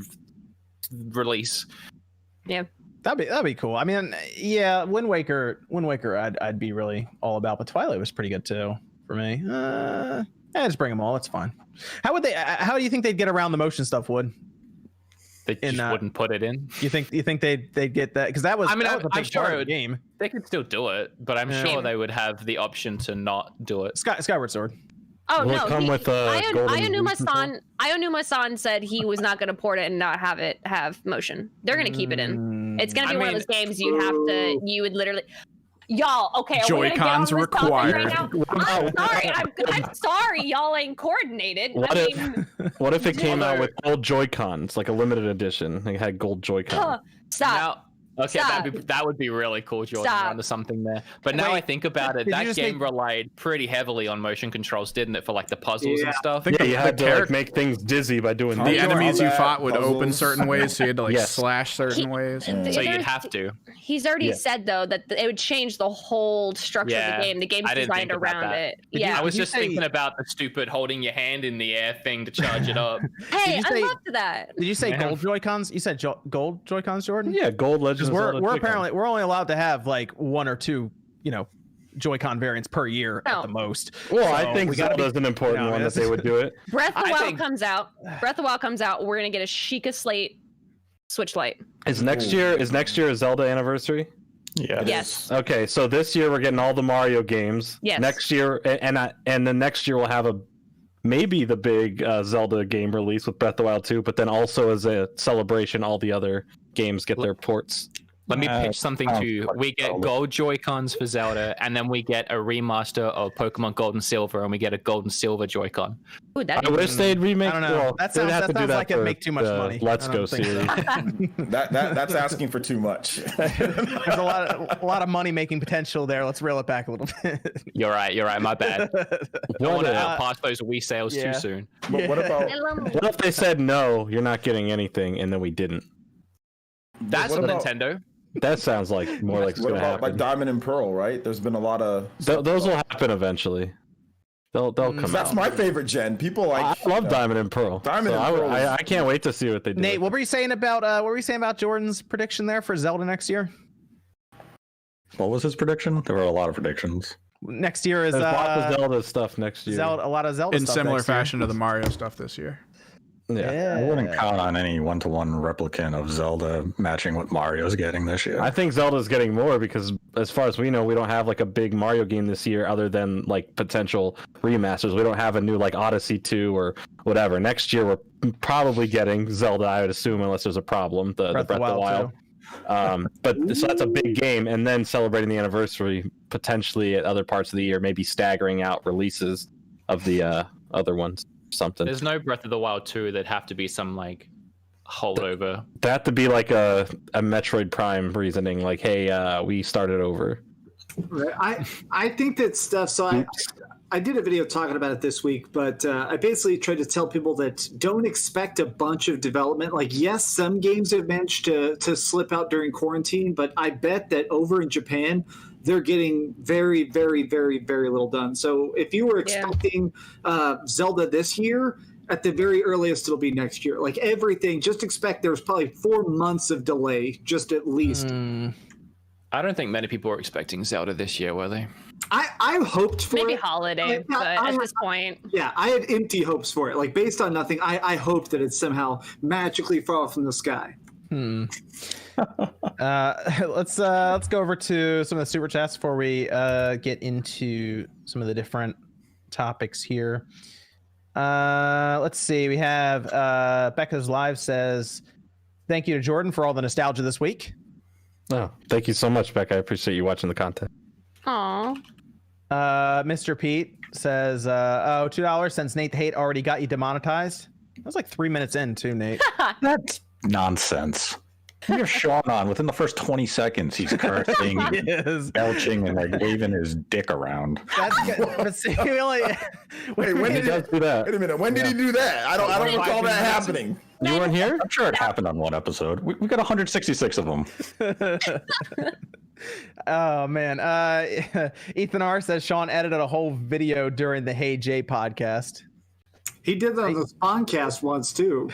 release. Yeah. That'd be cool. I mean, yeah, Wind Waker, I'd be really all about, but Twilight was pretty good too for me. Just bring them all. It's fine. How do you think they'd get around the motion stuff, Wood? They just wouldn't put it in. You think they'd get that? Because that was, I mean, that was a big I'm sure part it of would, the game. they could still do it, but I'm sure they would have the option to not do it. Skyward Sword. Oh Will it no! come with, golden Ionuma-san said he was not going to port it and not have motion. They're going to keep it in. It's going to be one of those games you would literally. Y'all, okay. Joy-Cons required. Right I'm sorry. I'm sorry. Y'all ain't coordinated. What if it came out with gold Joy-Cons, like a limited edition? They had gold Joy-Cons. Stop. Okay, Stop. that would be really cool, Jordan. You're onto something there. But now I think about it, that game relied pretty heavily on motion controls, didn't it, for like the puzzles and stuff? Yeah, you had to like, make things dizzy by doing the enemies you fought would puzzles. open certain ways, so you had to like slash certain ways. So you'd have to. He's already said though that it would change the whole structure of the game. The game's designed around it. I was just thinking about the stupid holding your hand in the air thing to charge it up. Hey, I loved that. Did you say gold Joy-Cons? You said gold Joy-Cons, Jordan? Yeah, gold Legends. We're only allowed to have like 1 or 2, Joy-Con variants per year at the most. Well, so I think Zelda's an important one that they would do it. Breath of the Wild comes out. We're gonna get a Sheikah Slate Switch Lite. Is next year a Zelda anniversary? Yes. Okay, so this year we're getting all the Mario games. Yes. Next year, and then next year we'll have maybe the big Zelda game release with Breath of the Wild 2, but then also as a celebration, all the other games get their ports. Let me pitch something to you. We get gold Joy-Cons for Zelda, and then we get a remaster of Pokemon Gold and Silver, and we get a Gold and Silver Joy-Con. Ooh, I wish they'd remake. I don't know. Well, that sounds like it'd make too much money. Let's Go series. That's asking for too much. There's a lot of money making potential there. Let's reel it back a little bit. You're right. My bad. Don't want to pass those Wii sales too soon. But what about? What if they said no, you're not getting anything, and then we didn't? That's Nintendo. That sounds like more like it's what gonna about happen. like Diamond and Pearl, right? There's been a lot of those will happen eventually. They'll come out. That's my favorite gen. People like. I love Diamond and Pearl. I can't wait to see what they do. Nate, what were you saying about Jordan's prediction there for Zelda next year? What was his prediction? There were a lot of predictions. Next year is There's lots of Zelda stuff next year. A lot of Zelda in stuff similar next year. fashion to the Mario stuff this year. Yeah. I wouldn't count on any one-to-one replicant of Zelda matching what Mario's getting this year. I think Zelda's getting more because, as far as we know, we don't have like a big Mario game this year other than like potential remasters. We don't have a new like Odyssey 2 or whatever. Next year, we're probably getting Zelda, I would assume, unless there's a problem. The Breath of the Wild. But so that's a big game, and then celebrating the anniversary potentially at other parts of the year, maybe staggering out releases of the other ones. Something. There's no Breath of the Wild 2 that'd have to be some like holdover. That to be like a Metroid Prime reasoning, like, hey, we started over. I think that stuff. So I did a video talking about it this week, but I basically tried to tell people that don't expect a bunch of development. Like, yes, some games have managed to slip out during quarantine, but I bet that over in Japan, they're getting very, very, very, very little done. So if you were expecting Zelda this year, at the very earliest, it'll be next year. Like everything, just expect there's probably 4 months of delay, just at least. I don't think many people were expecting Zelda this year, were they? I hoped for maybe it. holiday, but at this point, yeah, I had empty hopes for it. Like based on nothing, I hoped that it somehow magically fall from the sky. Let's go over to some of the super chats before we get into some of the different topics here. Let's see. We have Becca's Live says, "Thank you to Jordan for all the nostalgia this week." Oh, thank you so much, Becca. I appreciate you watching the content. Aw. Mr. Pete says, "Oh, $2 since Nate the Hate already got you demonetized." That was like 3 minutes in, too, Nate. That's nonsense. Here's Sean on. Within the first 20 seconds, he's cursing, belching, and like waving his dick around. That's good. But see, like, wait, when did he do that? Wait a minute. When did he do that? I don't recall that happening. You weren't here? I'm sure it happened on one episode. We got 166 of them. Oh man. Ethan R says Sean edited a whole video during the Hey Jay podcast. He did that on the SpawnCast once too.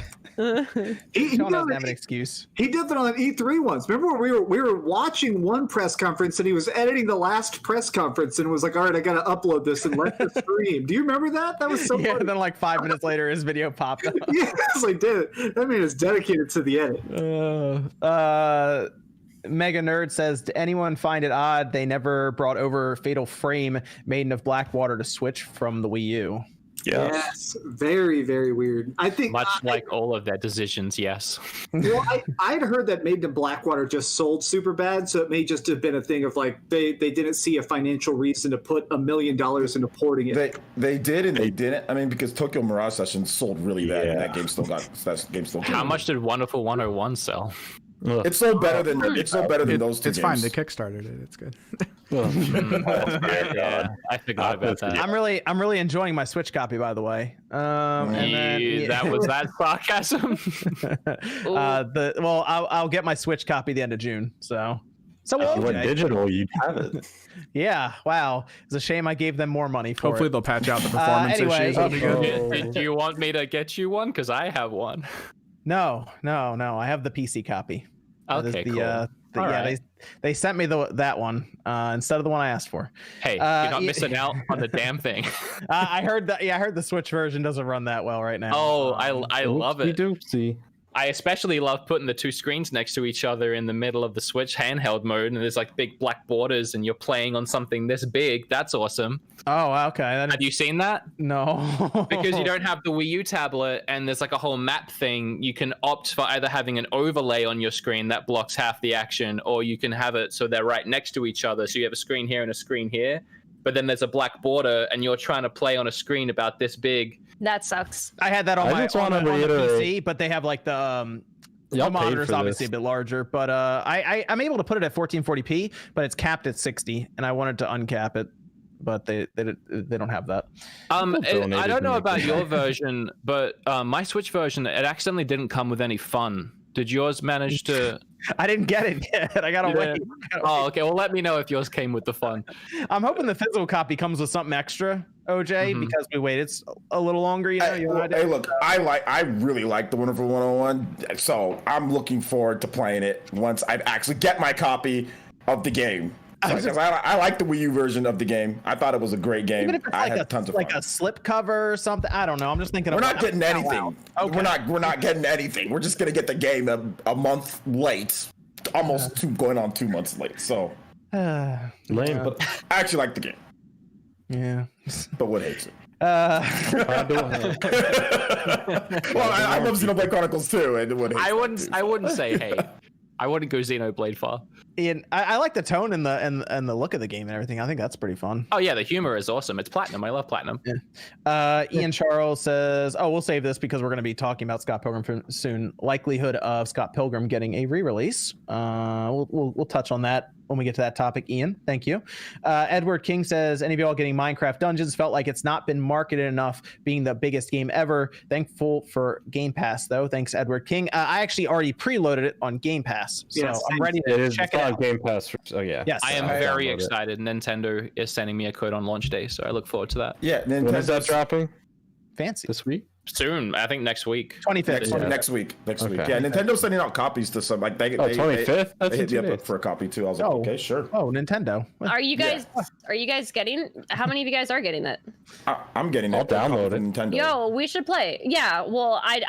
He Sean doesn't have an excuse. He did that on E3 once. Remember when we were watching one press conference and he was editing the last press conference and was like, "All right, I got to upload this and let the stream." Do you remember that? That was so funny. And then like 5 minutes later, his video popped up. Yes, I did. That man is dedicated to the edit. Mega Nerd says, "Did anyone find it odd they never brought over Fatal Frame, Maiden of Blackwater to Switch from the Wii U?" Yes, very, very weird. I think much like all of their decisions, yes. Well, I'd heard that Maiden of Blackwater just sold super bad, so it may just have been a thing of like they didn't see a financial reason to put $1 million into porting it. They did and they didn't. I mean, because Tokyo Mirage Sessions sold really bad, and that game still got How much did Wonderful 101 sell? It's so better than those two. It's games. fine. They kickstarted it. It's good. Yeah, I forgot about that. I'm really enjoying my Switch copy, by the way. And then, that was that sarcasm. I'll get my Switch copy the end of June. So if you went digital, you'd have it. Yeah. Wow. It's a shame I gave them more money for Hopefully it. they'll patch out the performance issues. It'll be good. Do you want me to get you one? Because I have one. No. I have the PC copy. Okay, cool. They sent me that one instead of the one I asked for. Hey, you're not missing out on the damn thing. I heard that. Yeah, I heard the Switch version doesn't run that well right now. Oh, I love it. We do see. I especially love putting the two screens next to each other in the middle of the Switch handheld mode, and there's like big black borders, and you're playing on something this big. That's awesome. Oh, okay. Have you seen that? No. Because you don't have the Wii U tablet, and there's like a whole map thing. You can opt for either having an overlay on your screen that blocks half the action, or you can have it so they're right next to each other. So you have a screen here and a screen here, but then there's a black border, and you're trying to play on a screen about this big. That sucks. I had that on my PC, but they have like the monitor's obviously a bit larger. But I'm able to put it at 1440p, but it's capped at 60, and I wanted to uncap it, but they don't have that. I don't know about your version, but my Switch version, it accidentally didn't come with any fun. Did yours manage to? I didn't get it yet. I gotta wait. Oh, okay. Well, let me know if yours came with the fun. I'm hoping the physical copy comes with something extra, OJ, because we waited a little longer. Hey, look, I really like the Wonderful 101, so I'm looking forward to playing it once I actually get my copy of the game. I like the Wii U version of the game. I thought it was a great game. Even if it's I had tons of fun. Like a slip cover or something. I don't know. I'm just thinking. We're not getting anything. Okay. We're not getting anything. We're just gonna get the game a month late, going on 2 months late. So lame, but I actually like the game. Yeah, but Wood hates it. Well, I love Xenoblade Chronicles too, and Wood hates I wouldn't say hate. I wouldn't go Xenoblade far. Ian, I like the tone and the look of the game and everything. I think that's pretty fun. Oh yeah, the humor is awesome. It's platinum. I love platinum. Yeah. Ian Charles says, "Oh, we'll save this because we're going to be talking about Scott Pilgrim soon. Likelihood of Scott Pilgrim getting a re-release. We'll touch on that when we get to that topic, Ian. Thank you." Edward King says, "Any of y'all getting Minecraft Dungeons? Felt like it's not been marketed enough, being the biggest game ever. Thankful for Game Pass though. Thanks, Edward King. I actually already preloaded it on Game Pass, so I'm ready to check it out. Game Pass. Oh yeah. Yes. I am very excited. Nintendo is sending me a code on launch day, so I look forward to that. Yeah. When is that dropping? Fancy. This week? Soon. I think next week. 25th. Next week. Yeah, Nintendo's sending out copies to some. Like they 25th. They hit me up for a copy too. I was like, okay, sure. Oh, Nintendo. Are you guys getting? How many of you guys are getting it? I'm getting it. I'll download it. Nintendo. Yo, we should play. Yeah. Well, I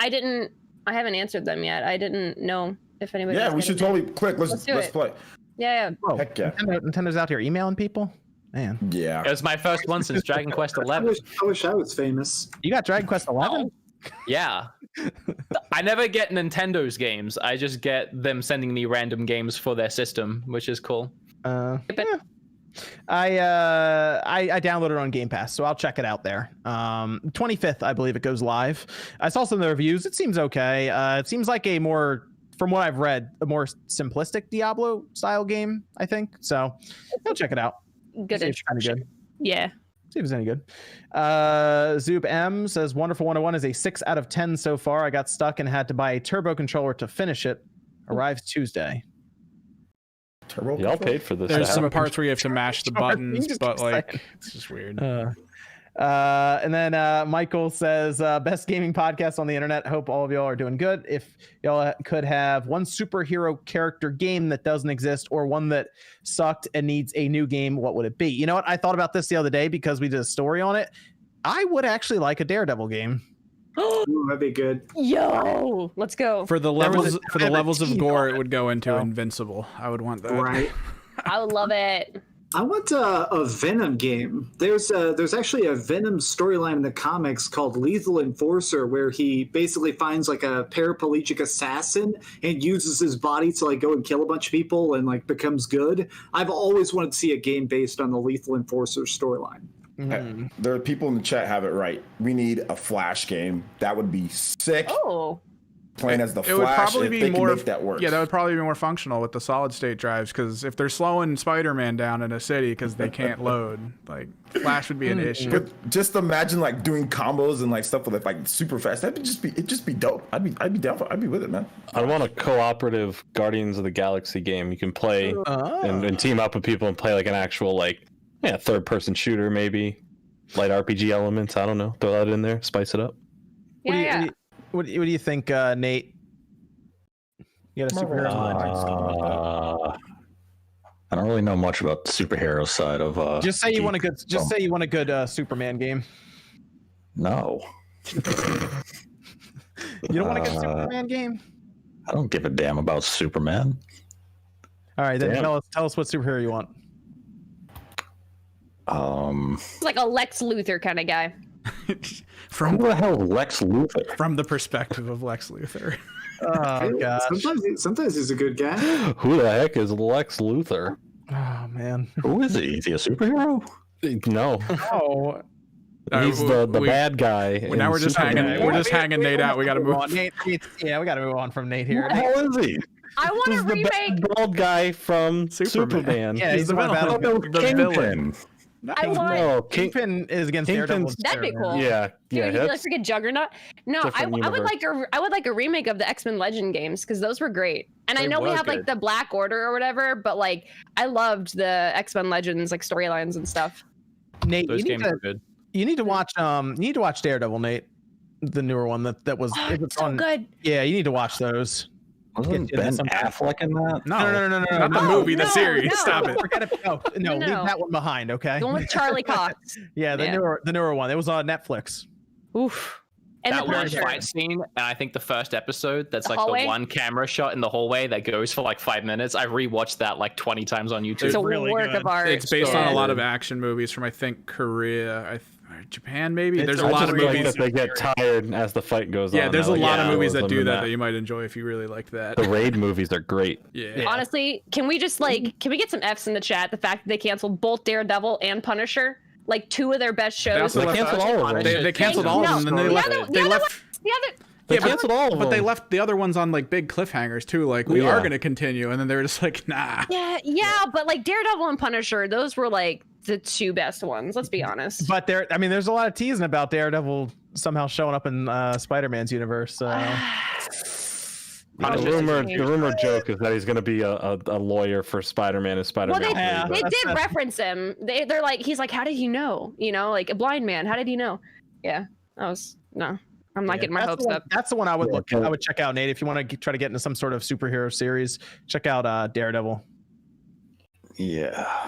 haven't answered them yet. I didn't know if anybody. Yeah, we should totally click. Let's play. Yeah. Oh, heck yeah. Nintendo's out here emailing people. Man. Yeah. It was my first one since Dragon Quest 11. I wish I was famous. You got Dragon Quest 11? Yeah. I never get Nintendo's games. I just get them sending me random games for their system, which is cool. Yeah. I downloaded it on Game Pass, so I'll check it out there. 25th, I believe it goes live. I saw some of the reviews. It seems okay. It seems like a more from what I've read, a more simplistic Diablo style game, I think. So go check it out. Good. It's kind of good. Yeah. See if it's any good. Zoob M says Wonderful 101 is a 6 out of 10 so far. I got stuck and had to buy a turbo controller to finish it. Arrives Tuesday. Turbo Y'all paid for this. There's some parts where you have to mash the buttons, but like it's just weird. And then Michael says best gaming podcast on the internet. Hope all of y'all are doing good. If y'all could have one superhero character game that doesn't exist or one that sucked and needs a new game, what would it be? You know what? I thought about this the other day because we did a story on it. I would actually like a Daredevil game. Ooh, that'd be good. Yo, let's go. For the levels of gore, it would go into Invincible. I would want that. Right. I would love it. I want a Venom game. There's actually a Venom storyline in the comics called Lethal Enforcer, where he basically finds like a paraplegic assassin and uses his body to like go and kill a bunch of people and like becomes good. I've always wanted to see a game based on the Lethal Enforcer storyline. Mm-hmm. There are people in the chat have it right. We need a Flash game. That would be sick. Oh. Playing as the It Flash, would probably be more. Make that work. Yeah, that would probably be more functional with the solid state drives, because if they're slowing Spider-Man down in a city because they can't load, like Flash would be an issue. But just imagine like doing combos and like stuff with it like super fast. That'd just be dope. I'd be down for. I'd be with it, man. I want a cooperative Guardians of the Galaxy game. You can play and team up with people and play like an actual third-person shooter, maybe light RPG elements. I don't know. Throw that in there, spice it up. What do you think, Nate? You got a superhero? I don't really know much about the superhero side of. Just say you want a good. Just say you want a good Superman game. No. You don't want a good Superman game? I don't give a damn about Superman. All right, then tell us what superhero you want. It's like a Lex Luthor kind of guy. Who the hell is Lex Luthor? From the perspective of Lex Luthor. Oh gosh. Sometimes he's a good guy. Who the heck is Lex Luthor? Oh man. Who is he? Is he a superhero? No. Oh. He's the bad guy. Now we're just hanging. We're just hanging Nate out. We got to move on. Nate, yeah, we got to move on from Nate here. Who the hell is he? I want a remake. The bald guy from Superman. Yeah, he's the one the villain. Kingpin is against Daredevil. That'd be cool. Yeah, Dude, like freaking Juggernaut. No, I would like a remake of the X-Men Legend games, because those were great. And I know we have like the Black Order or whatever, but like I loved the X-Men Legends like storylines and stuff. Nate, those games are good. You need to watch Daredevil, Nate. The newer one that was it's so good. Yeah, you need to watch those. Wasn't Ben Affleck in that? No, not the movie, the series. No. Stop it. Forget it. No, leave that one behind, okay? The one with Charlie Cox. Yeah, the newer one. It was on Netflix. Oof. And that one fight scene, and I think the first episode, that's like the one camera shot in the hallway that goes for like 5 minutes. I rewatched that like 20 times on YouTube. It's a work of art. It's based on a lot of action movies from I think Korea, Japan maybe. There's a lot of movies that they get tired as the fight goes on. Yeah, there's a lot of movies that do that you might enjoy if you really like that. The raid movies are great. Yeah. Honestly, can we just can we get some F's in the chat? The fact that they canceled both Daredevil and Punisher, like two of their best shows. They canceled all of them. They canceled all of them, and then they left. They canceled all of them. But they left the other ones on like big cliffhangers too. Like we are going to continue, and then they were just like, nah. Yeah, but like Daredevil and Punisher, those were like the two best ones. Let's be honest. But there's a lot of teasing about Daredevil somehow showing up in Spider-Man's universe. The rumor joke is that he's going to be a lawyer for Spider-Man and Spider-Man. Well, they did reference him. They're like, he's like, how did he know? You know, like a blind man. How did he know? Yeah, I'm not getting my hopes up. That's the one I would I would check out, Nate. If you want to try to get into some sort of superhero series, check out Daredevil. Yeah.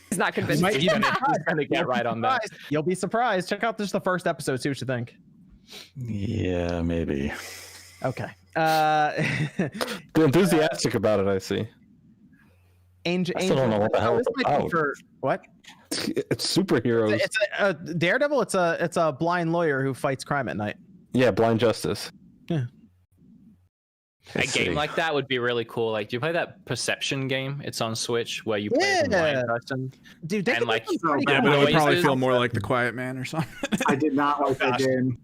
He's not convinced. He's gonna get right on that. You'll be surprised. Check out just the first episode. See what you think. Yeah, maybe. Okay. Enthusiastic about it, I see. Angel. I still don't know what the hell it's about. What? It's superheroes. It's a Daredevil. It's a blind lawyer who fights crime at night. Yeah, blind justice. Yeah. A game like that would be really cool. Like, do you play that Perception game? It's on Switch where you play as a blind person. Dude, and like, but it would probably feel more like The Quiet Man or something. I did not like that game.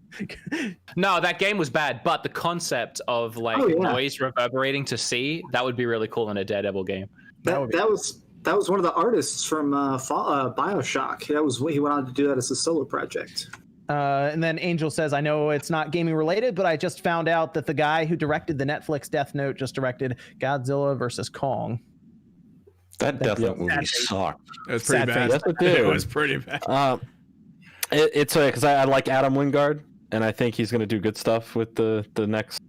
No, that game was bad, but the concept of like noise reverberating to see, that would be really cool in a Daredevil game. That was one of the artists from BioShock. He went on to do that as a solo project. And then Angel says, I know it's not gaming related, but I just found out that the guy who directed the Netflix Death Note just directed Godzilla vs. Kong. That Death Note movie sucked. It was pretty bad. Yes, it did. It was pretty bad. It's because I like Adam Wingard, and I think he's going to do good stuff with the next,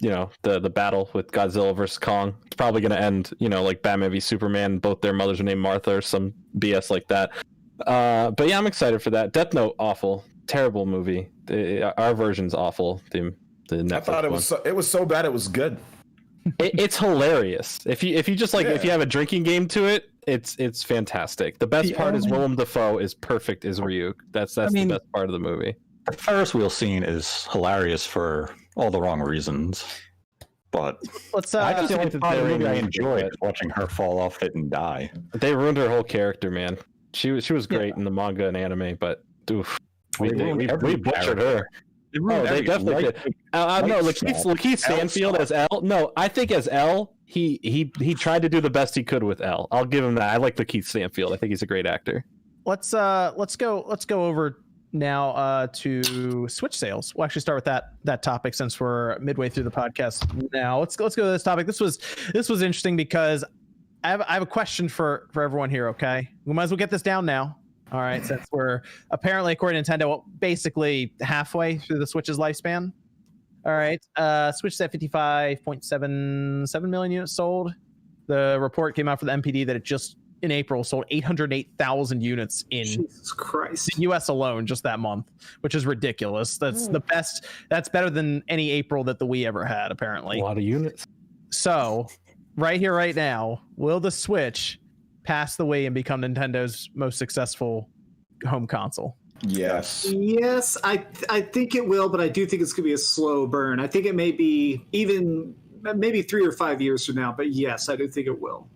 the battle with Godzilla versus Kong. It's probably going to end, like Batman v Superman. Both their mothers are named Martha or some BS like that. But yeah, I'm excited for that. Death Note, awful. Terrible movie. Our version's awful. The Netflix I thought it was so bad it was good. It's hilarious. If you just if you have a drinking game to it, it's fantastic. The best part is Willem Dafoe is perfect as Ryuk. That's the best part of the movie. The Ferris wheel scene is hilarious for all the wrong reasons. But I just feel like the movie I enjoyed watching her fall off it and die. They ruined her whole character, man. She was great in the manga and anime, but oof. We butchered her. They definitely did. No, Lakeith Stanfield as L. No, I think as L, he tried to do the best he could with L. I'll give him that. I like Lakeith Stanfield. I think he's a great actor. Let's go over now to Switch sales. We'll actually start with that topic since we're midway through the podcast now. Let's go to this topic. This was interesting because I have a question for everyone here. Okay, we might as well get this down now. All right, since we're apparently, according to Nintendo, basically halfway through the Switch's lifespan. All right, Switch is at 55.77 million units sold. The report came out for the MPD that it just in April sold 808,000 units in Jesus Christ. the US alone just that month, which is ridiculous. That's the best. That's better than any April that the Wii ever had, apparently. A lot of units. So, right here, right now, will the Switch pass the Wii and become Nintendo's most successful home console? Yes. Yes, I think it will, but I do think it's going to be a slow burn. I think it may be maybe 3 or 5 years from now, but yes, I do think it will.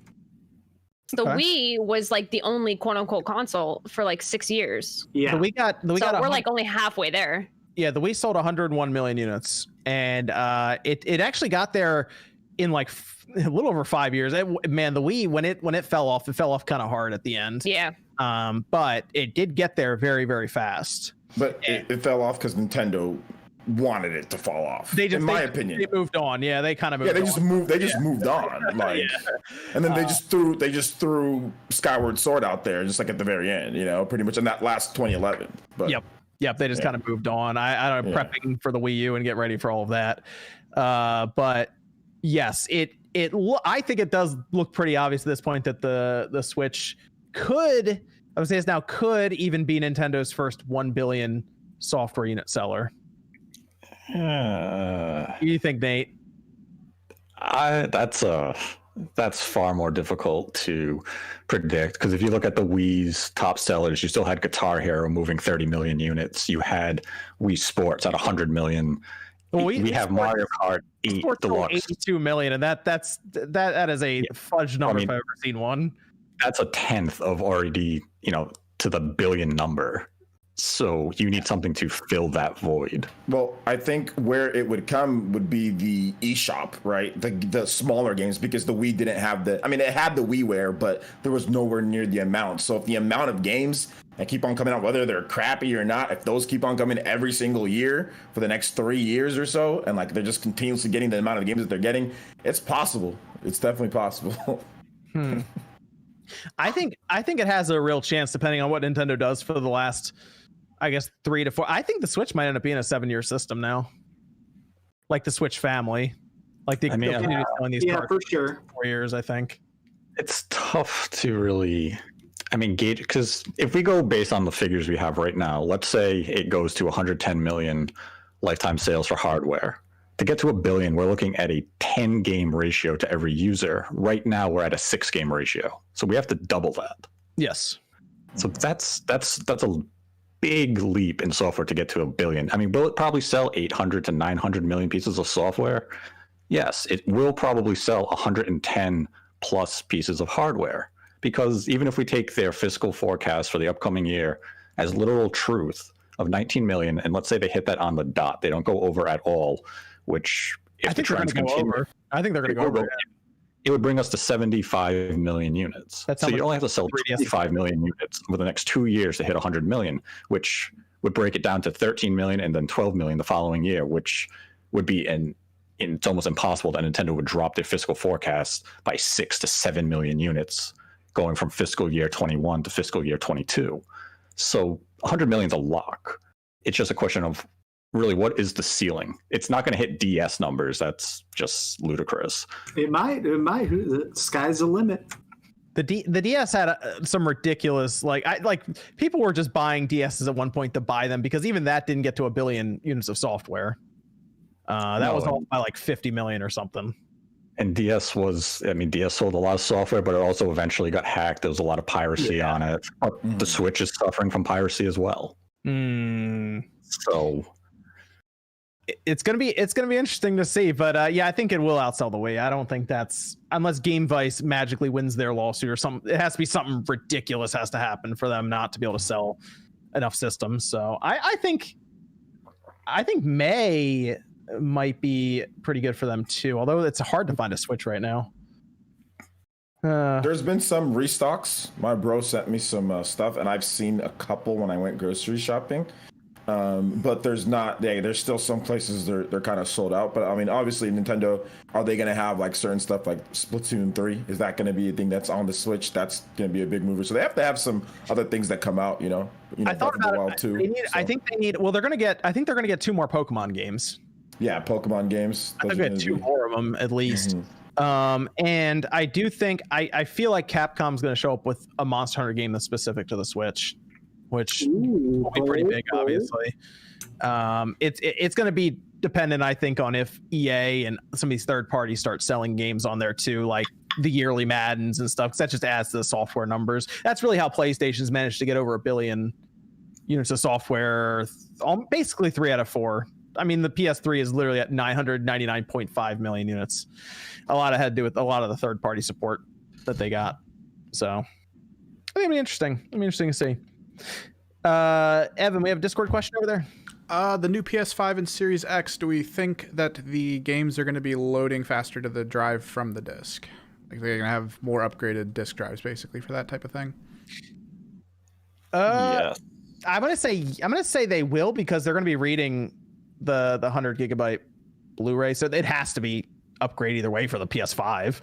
The Wii was like the only quote unquote we're for like 6 years. Yeah. We're like only halfway there. Yeah, the Wii sold 101 million units, and it actually got there in like a little over 5 years. The Wii, when it fell off kind of hard at the end. Yeah. But it did get there very, very fast. But it fell off because Nintendo wanted it to fall off. In my opinion, they moved on. Yeah, they kind of moved. They just moved on. Like, and then they just threw Skyward Sword out there, just like at the very end. Pretty much in that last 2011. But Yep. They just kind of moved on. I'm prepping for the Wii U and get ready for all of that. But yes, I think it does look pretty obvious at this point that the Switch could even be Nintendo's first 1 billion software unit seller. What do you think, Nate? That's far more difficult to predict because if you look at the Wii's top sellers, you still had Guitar Hero moving 30 million units. You had Wii Sports at 100 million. Well, we have Mario Kart 8 Deluxe 82 million, and that is a fudge number if I've ever seen one. That's a tenth of already to the billion number. So you need something to fill that void. Well, I think where it would come would be the eShop, right? The smaller games, because the Wii didn't have it had the WiiWare, but there was nowhere near the amount. So if the amount of games that keep on coming out, whether they're crappy or not, if those keep on coming every single year for the next 3 years or so, and like they're just continuously getting the amount of games that they're getting, it's possible. It's definitely possible. I think it has a real chance depending on what Nintendo does for the last, I guess, 3 to 4. I think the Switch might end up being a 7-year system now, like the Switch family. Like they'll continue selling these cards for sure. 4 years, I think. It's tough to really, gauge, because if we go based on the figures we have right now, let's say it goes to 110 million lifetime sales for hardware. To get to 1 billion, we're looking at a 10-game ratio to every user. Right now, we're at a 6-game ratio, so we have to double that. Yes. So that's a big leap in software to get to 1 billion. Will it probably sell 800 to 900 million pieces of software? yes, it will probably sell 110 plus pieces of hardware, because even if we take their fiscal forecast for the upcoming year as literal truth of 19 million, and let's say they hit that on the dot, they don't go over at all, which if the trends continue, I think they're going to go over. It would bring us to 75 million units. So you only have to sell 25 million units over the next 2 years to hit 100 million, which would break it down to 13 million and then 12 million the following year, which would be it's almost impossible that Nintendo would drop their fiscal forecast by 6 to 7 million units going from fiscal year 21 to fiscal year 22. So 100 million is a lock. It's just a question of really what is the ceiling. It's not going to hit DS numbers. That's just ludicrous. It might. The sky's the limit. The DS had some ridiculous, people were just buying DSs at one point to buy them, because even that didn't get to 1 billion units of software. That was all by 50 million or something. And DS sold a lot of software, but it also eventually got hacked. There was a lot of piracy on it. The Switch is suffering from piracy as well. So it's gonna be interesting to see, but I think it will outsell the Wii. I don't think that's, unless Game Vice magically wins their lawsuit or something. It has to be something ridiculous has to happen for them not to be able to sell enough systems. So I think May might be pretty good for them too, although it's hard to find a Switch right now. There's been some restocks. My bro sent me some stuff, and I've seen a couple when I went grocery shopping. But there's still some places they're kind of sold out. But I mean, obviously, Nintendo, are they going to have certain stuff like Splatoon 3? Is that going to be a thing that's on the Switch? That's going to be a big mover. So they have to have some other things that come out. I thought about it too. I think they need. Well, they're going to get. I think they're going to get 2 more Pokemon games. Yeah, Pokemon games. I think they get 2 more of them at least. And I do think I feel like Capcom's going to show up with a Monster Hunter game that's specific to the Switch, which will be pretty big, obviously. It's going to be dependent, I think, on if EA and some of these third parties start selling games on there too, like the yearly Maddens and stuff, because that just adds to the software numbers. That's really how PlayStation's managed to get over 1 billion units of software, basically 3 out of 4. I mean, the PS3 is literally at 999.5 million units. A lot had to do with a lot of the third-party support that they got. So I think it'll be interesting. It'll be interesting to see. Evan, we have a Discord question over there. The new PS5 and Series X, do we think that the games are going to be loading faster to the drive from the disc? Like they're going to have more upgraded disc drives, basically, for that type of thing? Yes. I'm gonna say they will, because they're going to be reading the 100 gigabyte Blu-ray, so it has to be upgrade either way for the PS5,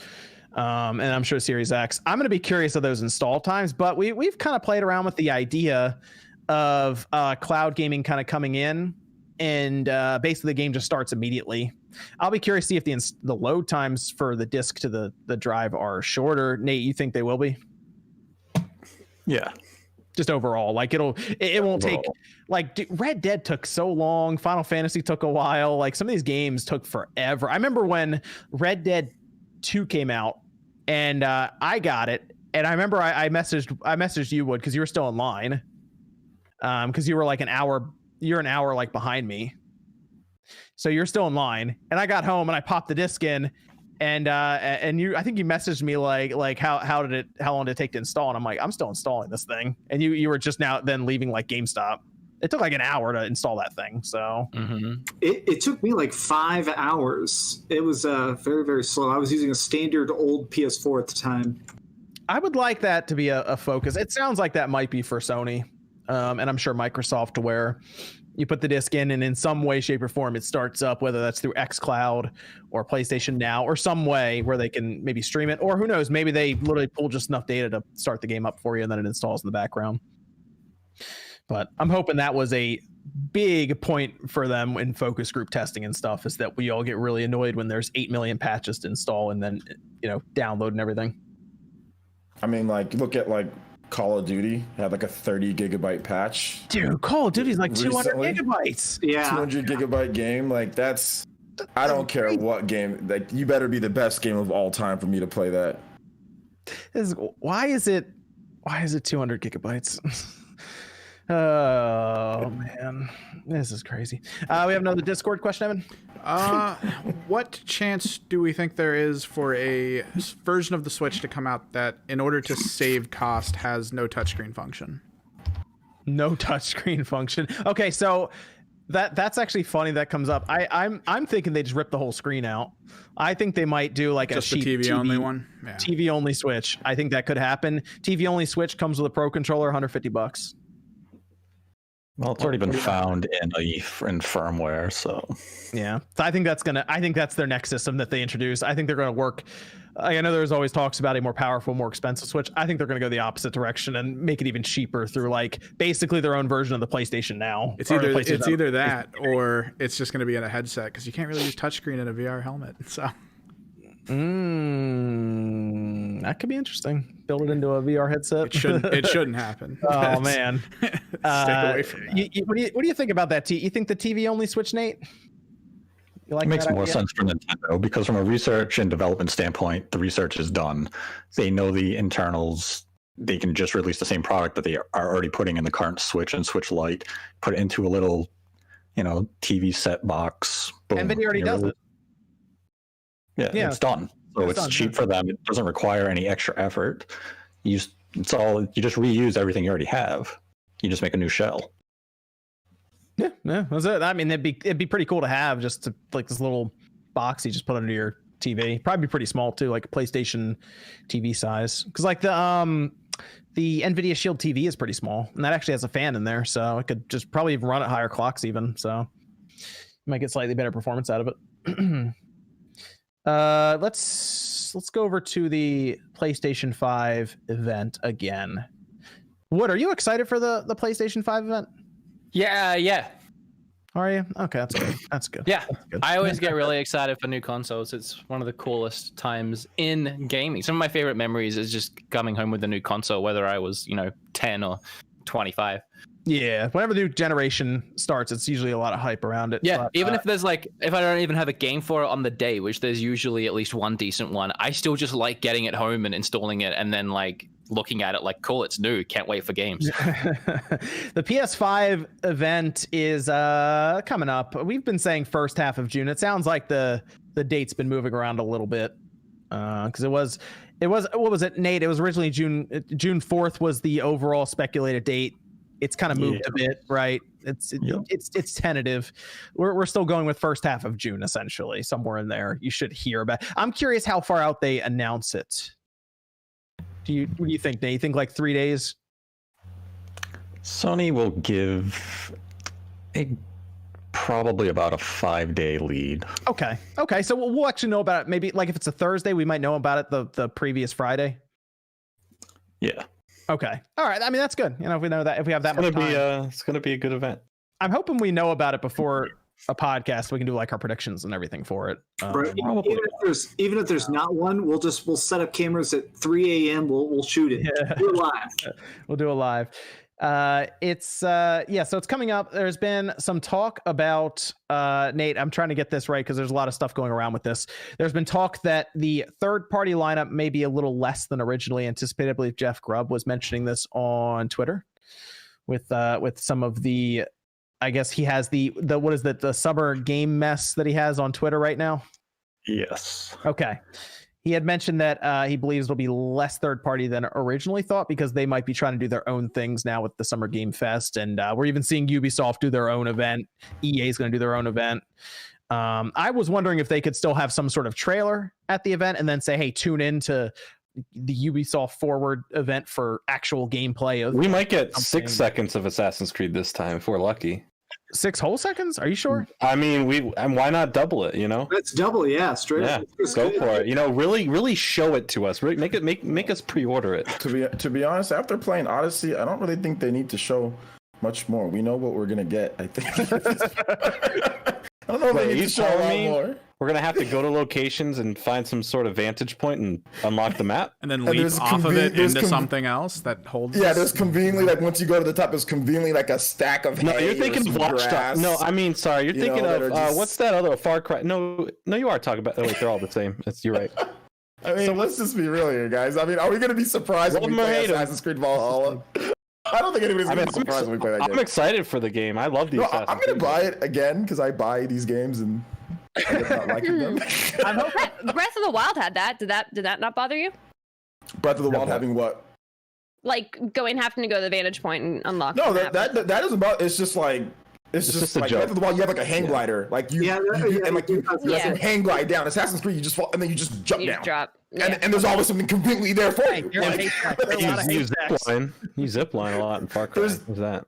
and I'm sure Series X. I'm going to be curious of those install times, but we've kind of played around with the idea of cloud gaming kind of coming in, and basically the game just starts immediately. I'll be curious to see if the load times for the disc to the drive are shorter. Nate, you think they will be? Yeah. Just overall, it won't take, Red Dead took so long. Final Fantasy took a while. Some of these games took forever. I remember when Red Dead 2 came out, and I got it, and I remember I messaged you, Wood, because you were still in line, because you were an hour behind me, so you're still in line, and I got home and I popped the disc in. And I think you messaged me how long did it take to install? And I'm like, I'm still installing this thing. And you were just now then leaving GameStop. It took an hour to install that thing. So it took me 5 hours. It was very, very slow. I was using a standard old PS4 at the time. I would like that to be a focus. It sounds like that might be for Sony, and I'm sure Microsoft, where you put the disc in, and in some way, shape, or form, it starts up, whether that's through xCloud or PlayStation Now or some way where they can maybe stream it, or who knows, maybe they literally pull just enough data to start the game up for you, and then it installs in the background. But I'm hoping that was a big point for them in focus group testing and stuff, is that we all get really annoyed when there's 8 million patches to install and then, download and everything. I mean, look at Call of Duty had a 30 gigabyte patch. Dude, Call of Duty's 200 gigabytes. Yeah. 200 gigabyte game. That's I don't care what game. You better be the best game of all time for me to play that. Why is it 200 gigabytes? Oh man, this is crazy. We have another Discord question, Evan. What chance do we think there is for a version of the Switch to come out that, in order to save cost, has no touchscreen function? No touchscreen function. Okay, so that's actually funny that comes up. I'm thinking they just rip the whole screen out. I think they might do like just a cheap TV only one. Yeah. TV only Switch. I think that could happen. TV only Switch comes with a Pro controller, $150. Well, it's already been found in firmware, so yeah. So I think that's their next system that they introduce. I think they're going to work. I know there's always talks about a more powerful, more expensive Switch. I think they're going to go the opposite direction and make it even cheaper through like basically their own version of the PlayStation Now. It's either that or it's just going to be in a headset because you can't really use touchscreen in a VR helmet. So. That could be interesting. Build it into a VR headset. It shouldn't happen. Oh man, stick away from that. What do you think about that? You think the TV only Switch, Nate? It makes more sense for Nintendo because from a research and development standpoint, the research is done. They know the internals. They can just release the same product that they are already putting in the current Switch and Switch Lite, put it into a little, TV set box. Boom, NVIDIA already does it. Yeah, it's done. So it's cheap for them. It doesn't require any extra effort. You just reuse everything you already have. You just make a new shell. Yeah, that's it. I mean, it'd be pretty cool to have just like this little box you just put under your TV. Probably pretty small too, like a PlayStation TV size. Because like the NVIDIA Shield TV is pretty small, and that actually has a fan in there, so it could just probably even run at higher clocks even. So you might get slightly better performance out of it. Let's go over to the PlayStation 5 event again. Wood, are you excited for the PlayStation 5 event? Yeah. Are you? Okay, that's good. That's good. Yeah, that's good. I always get really excited for new consoles. It's one of the coolest times in gaming. Some of my favorite memories is just coming home with a new console, whether I was 10 or 25. Yeah, whenever the new generation starts, it's usually a lot of hype around it. Yeah, but, even if there's if I don't even have a game for it on the day, which there's usually at least one decent one, I still just like getting it home and installing it and then looking at it like, cool, it's new, can't wait for games. The PS5 event is coming up. We've been saying first half of June. It sounds like the date's been moving around a little bit because it was what was it, Nate? It was originally June 4th was the overall speculated date. It's kind of moved a bit, right? It's tentative. We're still going with first half of June, essentially, somewhere in there. You should hear about. I'm curious how far out they announce it. What do you think, Nate? You think like 3 days? Sony will give probably about a 5-day lead. Okay. So we'll actually know about it. Maybe like if it's a Thursday, we might know about it the previous Friday. Yeah. Okay. All right. I mean, that's good. If we know that, if we have that much time. It's going to be a good event. I'm hoping we know about it before a podcast. So we can do like our predictions and everything for it. Even if there's not one, we'll set up cameras at 3 a.m. We'll shoot it. Yeah. We'll do it live. We'll do it live. So it's coming up. There's been some talk about Nate, I'm trying to get this right because there's a lot of stuff going around with this. There's been talk that the third-party lineup may be a little less than originally anticipated. I believe Jeff Grubb was mentioning this on Twitter with some of the, I guess he has the what is that, the summer game mess that he has on Twitter right now? Yes. Okay. He had mentioned that he believes it'll be less third party than originally thought because they might be trying to do their own things now with the Summer Game Fest. And we're even seeing Ubisoft do their own event. EA is going to do their own event. I was wondering if they could still have some sort of trailer at the event and then say, hey, tune in to the Ubisoft Forward event for actual gameplay. We might get 6 seconds of Assassin's Creed this time if we're lucky. 6 whole seconds? Are you sure? I mean, why not double it? Let's double, yeah, straight. Yeah, go for it. Really show it to us. Make us pre-order it. To be honest, after playing Odyssey, I don't really think they need to show much more. We know what we're gonna get. I think. I don't know if they need to show a lot more. We're gonna have to go to locations and find some sort of vantage point and unlock the map, and then leap off of it into something else that holds. Yeah, there's conveniently once you go to the top, there's conveniently a stack of. No, you're thinking of Watch Dogs. No, I mean, sorry, you're thinking of what's that other Far Cry? No, you are talking about. Oh, wait, they're all the same. You're right. I mean, let's just be real here, guys. I mean, are we gonna be surprised when we play Assassin's Creed Valhalla? I don't think anybody's gonna be surprised when we play that game. I'm excited for the game. I love these. I'm gonna buy it again because I buy these games and I end up not liking them. Breath of the Wild had that. Did that not bother you? Breath of the Wild having what? Like having to go to the vantage point and unlock. No, that isn't about. It's just like. It's just like Breath of the Wild. You have like a hang glider, like you hang glide down. Assassin's Creed, you just fall and then you just jump down. Drop. And there's always something completely there for you. You zip line a lot in Far Cry. What's that?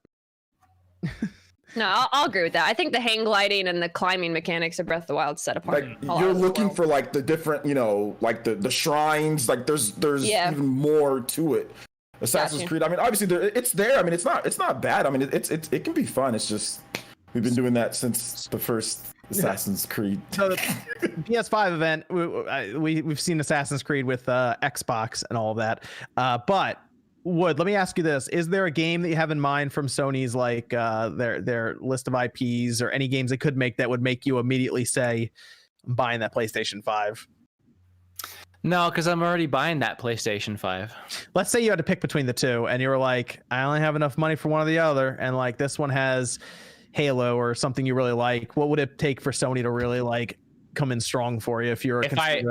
No, I'll agree with that. I think the hang gliding and the climbing mechanics of Breath of the Wild set apart. Like you're looking for like the different, like the shrines. Like there's even more to it. Assassin's Creed. I mean, obviously it's there. I mean, it's not bad. I mean, it can be fun. It's just we've been doing that since the first Assassin's Creed. So the PS5 event, we've seen Assassin's Creed with Xbox and all of that. But Wood, let me ask you this: is there a game that you have in mind from Sony's like their list of IPs or any games they could make that would make you immediately say, "I'm buying that PlayStation 5"? No, because I'm already buying that PlayStation 5. Let's say you had to pick between the two, and you were like, "I only have enough money for one or the other," and like this one has Halo or something you really like. What would it take for Sony to really like come in strong for you if you're if I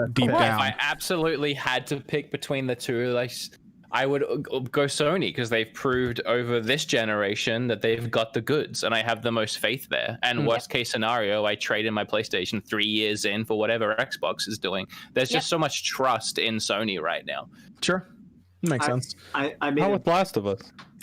absolutely had to pick between the two, like I would go Sony because they've proved over this generation that they've got the goods, and I have the most faith there. And worst case scenario, I trade in my PlayStation 3 years in for whatever Xbox is doing. There's just so much trust in Sony right now. Sure, makes sense. How with Last of Us?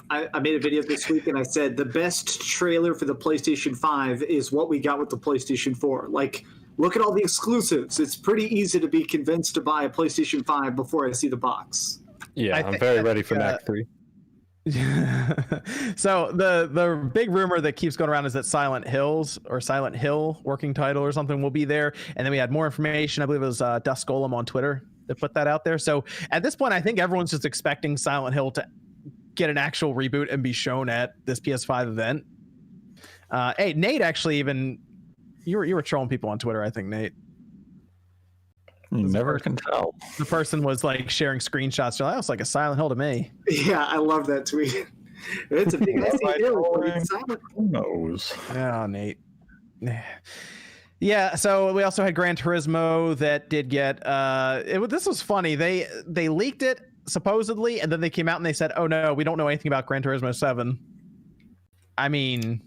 I made a video this week and I said the best trailer for the PlayStation 5 is what we got with the PlayStation 4. Like, look at all the exclusives. It's pretty easy to be convinced to buy a PlayStation 5 before I see the box. Yeah, I'm very ready for Knack 3. So the big rumor that keeps going around is that Silent Hill working title or something will be there. And then we had more information. I believe it was Dusk Golem on Twitter that put that out there. So at this point, I think everyone's just expecting Silent Hill to get an actual reboot and be shown at this PS5 event. Hey, Nate, actually, even you were trolling people on Twitter, I think, Nate. You never can tell. The person was like sharing screenshots. That was like a Silent Hill to me. Yeah, I love that tweet. It's a big Who knows? Oh, Nate. Yeah, so we also had Gran Turismo that did get this was funny. They leaked it supposedly, and then they came out and they said, "Oh no, we don't know anything about Gran Turismo 7." I mean,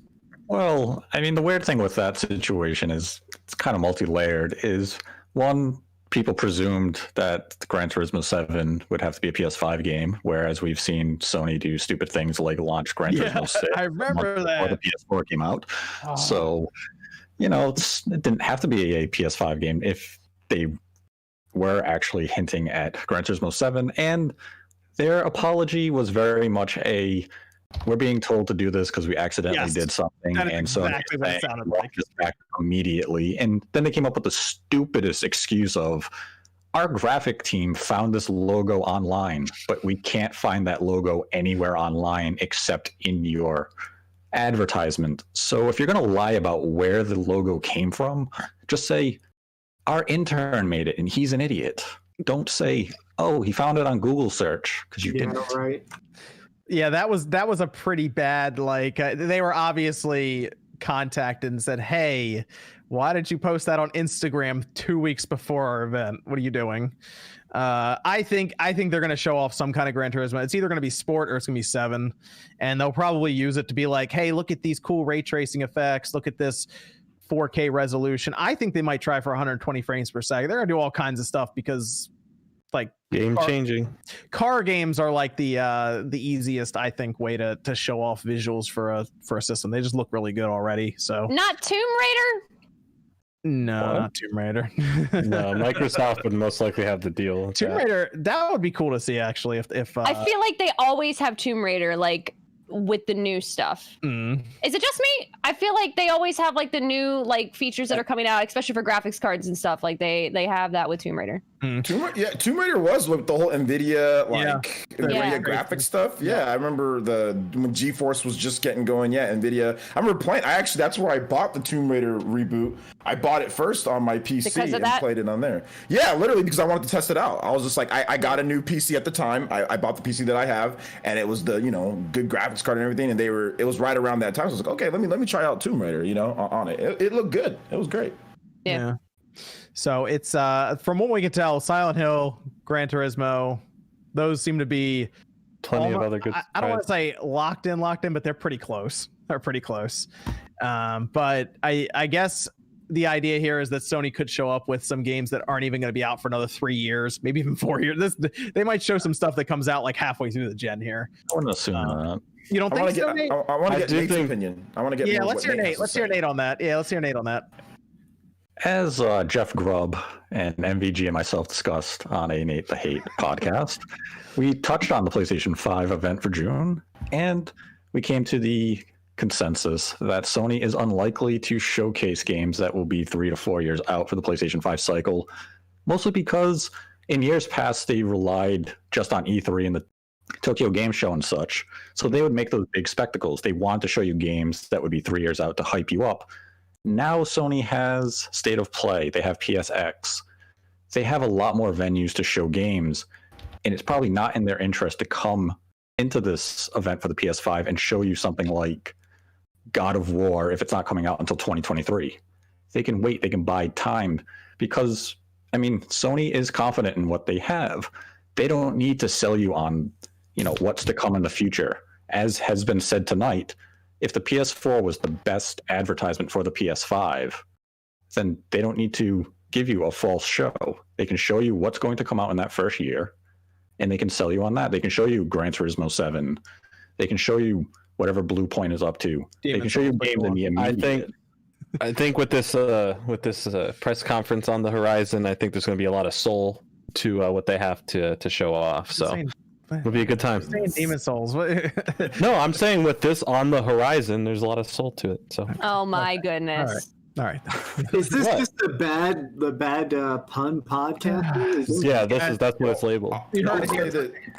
the weird thing with that situation is it's kind of multi-layered. Is one, people presumed that the Gran Turismo 7 would have to be a PS5 game, whereas we've seen Sony do stupid things like launch Gran Turismo 6 I remember that before the PS4 came out. So, it didn't have to be a PS5 game if they were actually hinting at Gran Turismo 7. And their apology was very much we're being told to do this because we accidentally did something, and so exactly what it sounded like. Just back immediately. And then they came up with the stupidest excuse of, our graphic team found this logo online, but we can't find that logo anywhere online except in your advertisement. So if you're going to lie about where the logo came from, just say, our intern made it and he's an idiot. Don't say, oh, he found it on Google search, because you didn't. Right. Yeah, that was a pretty bad, they were obviously contacted and said, "Hey, why did you post that on Instagram 2 weeks before our event? What are you doing?" I think they're going to show off some kind of Gran Turismo. It's either going to be Sport or it's going to be 7, and they'll probably use it to be like, "Hey, look at these cool ray tracing effects. Look at this 4K resolution." I think they might try for 120 frames per second. They're going to do all kinds of stuff because, like, game changing car games are like the easiest, I think, way to show off visuals for a system. They just look really good already. So not Tomb Raider. No, not Tomb Raider. No, Microsoft would most likely have the deal. Tomb Raider, that would be cool to see, actually. If I feel like they always have Tomb Raider, like, with the new stuff. Is it just me? I feel like they always have like the new like features that are coming out, especially for graphics cards and stuff. Like they have that with Tomb Raider. Tomb Raider was with the whole NVIDIA NVIDIA graphics stuff. I remember when GeForce was just getting going. NVIDIA. I remember playing. That's where I bought the Tomb Raider reboot. I bought it first on my PC and played it on there. Yeah, literally because I wanted to test it out. I was just like, I got a new PC at the time. I bought the PC that I have, and it was the good graphics card and everything, and it was right around that time. So I was like, okay, let me try out Tomb Raider, on it. It looked good. It was great. Yeah. So it's from what we can tell, Silent Hill, Gran Turismo, those seem to be plenty of other good. I don't want to say locked in, but they're pretty close. But I guess the idea here is that Sony could show up with some games that aren't even going to be out for another 3 years, maybe even 4 years. They might show some stuff that comes out like halfway through the gen here. I wouldn't assume that. You don't think so, Nate? I want to get Nate's opinion. I want to get. Yeah, let's hear Nate. Let's hear Nate on that. As Jeff Grubb and MVG and myself discussed on a Nate the Hate podcast, we touched on the PlayStation 5 event for June, and we came to the consensus that Sony is unlikely to showcase games that will be 3 to 4 years out for the PlayStation 5 cycle, mostly because in years past they relied just on E3 and the Tokyo Game Show and such, so they would make those big spectacles. They want to show you games that would be 3 years out to hype you up. Now Sony has State of Play, they have PSX, they have a lot more venues to show games, and it's probably not in their interest to come into this event for the PS5 and show you something like God of War if it's not coming out until 2023. They can wait, they can buy time, because Sony is confident in what they have. They don't need to sell you on what's to come in the future. As has been said tonight, if the PS4 was the best advertisement for the PS5, then they don't need to give you a false show. They can show you what's going to come out in that first year, and they can sell you on that. They can show you Gran Turismo 7. They can show you whatever Blue Point is up to. They can show you games in the immediate. I think with this press conference on the horizon, I think there's going to be a lot of soul to what they have to show off. So it'll be a good time. Demon Souls. No, I'm saying with this on the horizon, there's a lot of soul to it. So. Oh my goodness. All right. Is this just the bad pun podcast? Yeah, that's what it's labeled.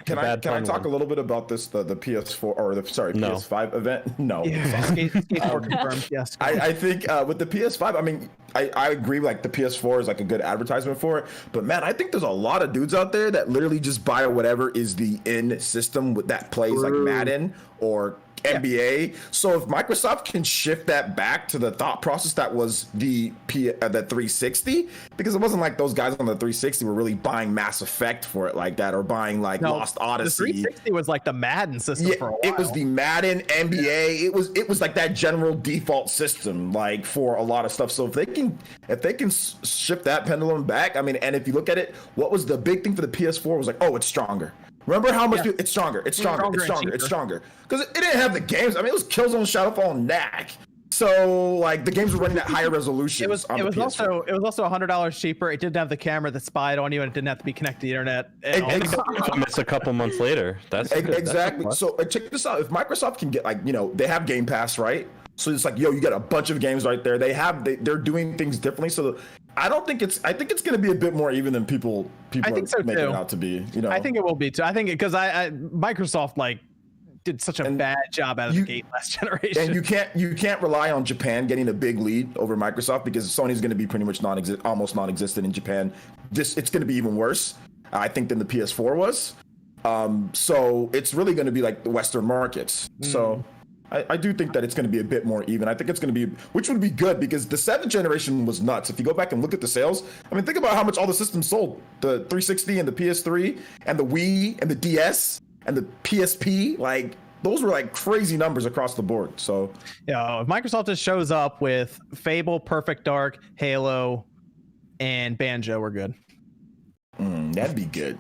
Can I talk a little bit about this the PS4 or PS5 event? No. Confirmed. Yes. I think with the PS5, I agree. Like the PS4 is like a good advertisement for it, but man, I think there's a lot of dudes out there that literally just buy whatever is the in system that plays like Madden or NBA. So if Microsoft can shift that back to the thought process that was the 360, because it wasn't like those guys on the 360 were really buying Mass Effect for it like that, or buying Lost Odyssey. The 360 was like the Madden system for a while. It was the Madden, NBA. It was like that general default system like for a lot of stuff. So if they can shift that pendulum back, and if you look at it, what was the big thing for the PS4 was like, oh, it's stronger. Remember how much it's stronger. Because it didn't have the games. It was Killzone, Shadowfall, and Knack. So the games were running at higher resolution. It was also $100 cheaper. It didn't have the camera that spied on you, and it didn't have to be connected to the internet. It's a couple months later. That's exactly. So check this out. If Microsoft can get they have Game Pass, right? So it's like, you got a bunch of games right there. They're doing things differently. So I think it's going to be a bit more even than people I think so making too. it out to be. I think it will be too. I think because Microsoft did such a bad job out of the gate last generation. And you can't rely on Japan getting a big lead over Microsoft, because Sony's going to be pretty much almost non-existent in Japan. It's going to be even worse, I think, than the PS4 was. So it's really going to be like the Western markets. So I do think that it's going to be a bit more even. I think it's going to be, which would be good, because the 7th generation was nuts. If you go back and look at the sales, think about how much all the systems sold. The 360 and the PS3 and the Wii and the DS and the PSP, those were crazy numbers across the board. So yeah, if Microsoft just shows up with Fable, Perfect Dark, Halo, and Banjo, we're good. That'd be good.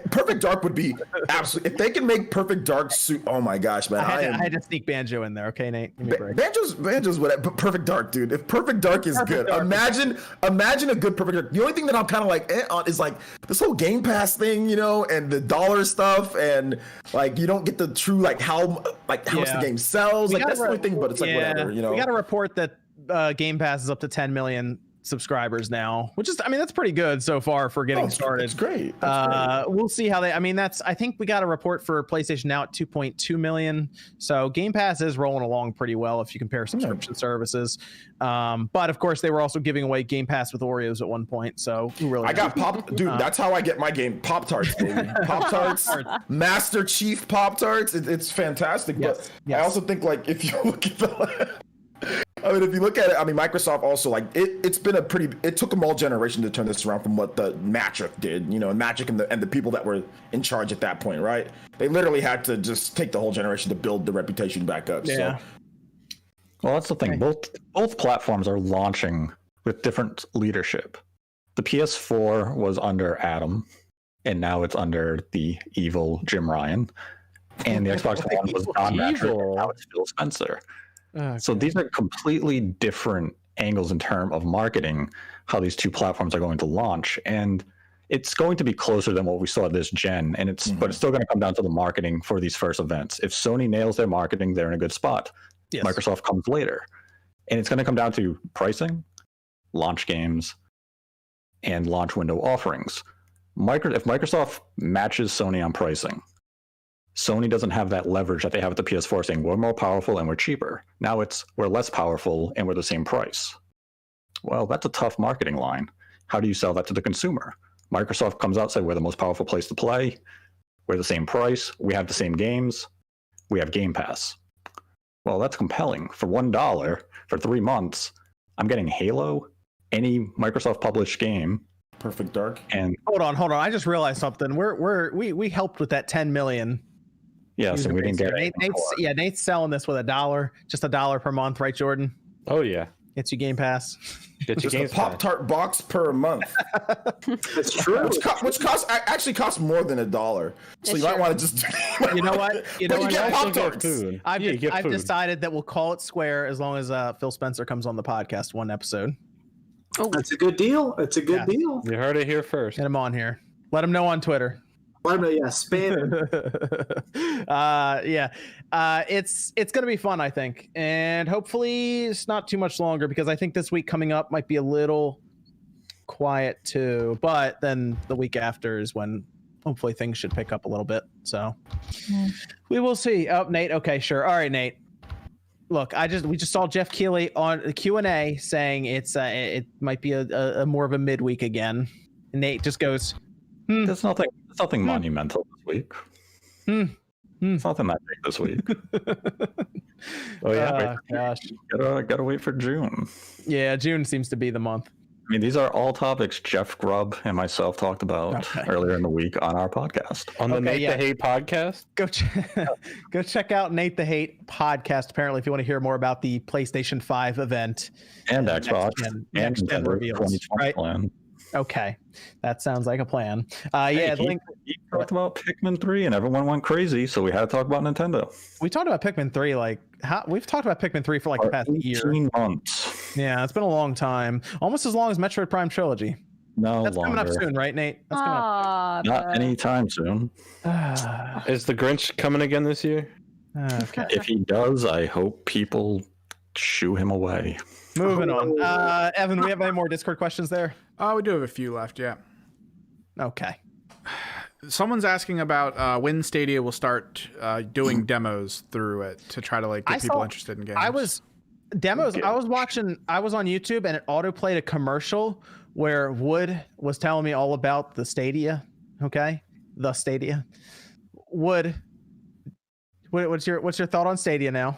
Perfect Dark would be absolutely, if they can make Perfect Dark suit. Oh my gosh, man! I had to sneak Banjo in there. Okay, Nate, give me a break. Banjo's whatever. But Perfect Dark, dude. If Perfect Dark is good, imagine a good Perfect Dark. The only thing that I'm kind of on is this whole Game Pass thing, and the dollar stuff, and you don't get the true how much the game sells. That's the only thing. But it's whatever, We got a report that Game Pass is up to 10 million subscribers now, which is, I mean, that's pretty good so far for getting started. It's great. That's great. We'll see how they, I mean, I think we got a report for PlayStation now at 2.2 million. So Game Pass is rolling along pretty well if you compare subscription services. But of course, they were also giving away Game Pass with Oreos at one point. So who really I got dude, that's how I get my game. Pop-Tarts, baby. Pop-Tarts, Master Chief Pop-Tarts. It's fantastic. But I also think, like, if you look at if you look at it, I mean, Microsoft also, like, it took them all generation to turn this around from what the Magic did, and Magic and the people that were in charge at that point, right? They literally had to just take the whole generation to build the reputation back up. Yeah. So. Well, that's the thing. Both platforms are launching with different leadership. The PS4 was under Adam, and now it's under the evil Jim Ryan. And the Xbox One was Don Patrick, and now it's Phil Spencer. Okay. So these are completely different angles in terms of marketing, how these two platforms are going to launch. And it's going to be closer than what we saw this gen. And but it's still going to come down to the marketing for these first events. If Sony nails their marketing, they're in a good spot. Yes. Microsoft comes later. And it's going to come down to pricing, launch games, and launch window offerings. If Microsoft matches Sony on pricing, Sony doesn't have that leverage that they have with the PS4 saying we're more powerful and we're cheaper. Now it's we're less powerful and we're the same price. Well, that's a tough marketing line. How do you sell that to the consumer? Microsoft comes out and says we're the most powerful place to play. We're the same price. We have the same games. We have Game Pass. Well, that's compelling. For $1 for 3 months, I'm getting Halo, any Microsoft published game. Perfect Dark. And hold on. I just realized something. We helped with that 10 million. Yes, and we didn't get it. Nate's selling this with $1, just $1 per month, right, Jordan? Oh yeah, gets you Game Pass. Get you a Pop-Tart box per month. That's true. Which actually costs more than $1. So you might want to just. You know what? You get Pop-Tarts. I've decided that we'll call it square as long as Phil Spencer comes on the podcast one episode. Oh, that's a good deal. It's a good deal. You heard it here first. Get him on here. Let him know on Twitter. Spam. It's gonna be fun, I think, and hopefully it's not too much longer because I think this week coming up might be a little quiet too. But then the week after is when hopefully things should pick up a little bit. So we will see. Oh, Nate. Okay, sure. All right, Nate. Look, we just saw Jeff Keighley on the Q&A saying it might be a more of a midweek again. And Nate just goes, There's nothing monumental this week. It's nothing that big this week. Oh yeah, gosh. Gotta wait for June. Yeah, June seems to be the month. I mean, these are all topics Jeff Grubb and myself talked about earlier in the week on our podcast. On the Nate the Hate podcast? Go check out Nate the Hate podcast, apparently, if you want to hear more about the PlayStation 5 event. And Xbox. And Nintendo reveals. Right? Plan. Okay. That sounds like a plan. He talked about Pikmin 3 and everyone went crazy, so we had to talk about Nintendo. We talked about Pikmin 3 we've talked about Pikmin 3 for like the past year. 18 months. Yeah, it's been a long time. Almost as long as Metroid Prime Trilogy. No, that's longer. Coming up soon, right, Nate? That's coming up. Not anytime soon. Is the Grinch coming again this year? Okay. If he does, I hope people shoo him away. Moving on. Evan, do we have any more Discord questions there? Oh, we do have a few left, yeah. Okay. Someone's asking about when Stadia will start doing demos through it to try to get people interested in games. I was on YouTube and it auto-played a commercial where Wood was telling me all about the Stadia. Okay? The Stadia. Wood, what's your thought on Stadia now?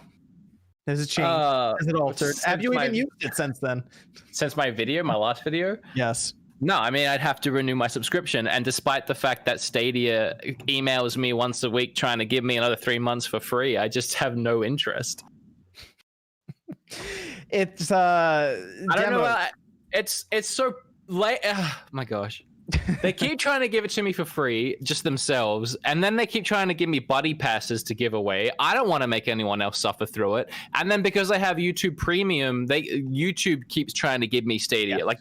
Has it changed? Has it altered? Have you even used it since then? Since my last video? Yes. No, I mean, I'd have to renew my subscription. And despite the fact that Stadia emails me once a week trying to give me another 3 months for free, I just have no interest. It's I don't know. It's so late. My gosh. They keep trying to give it to me for free, just themselves, and then they keep trying to give me buddy passes to give away. I don't want to make anyone else suffer through it. And then because I have YouTube Premium, YouTube keeps trying to give me Stadia. Yeah. Like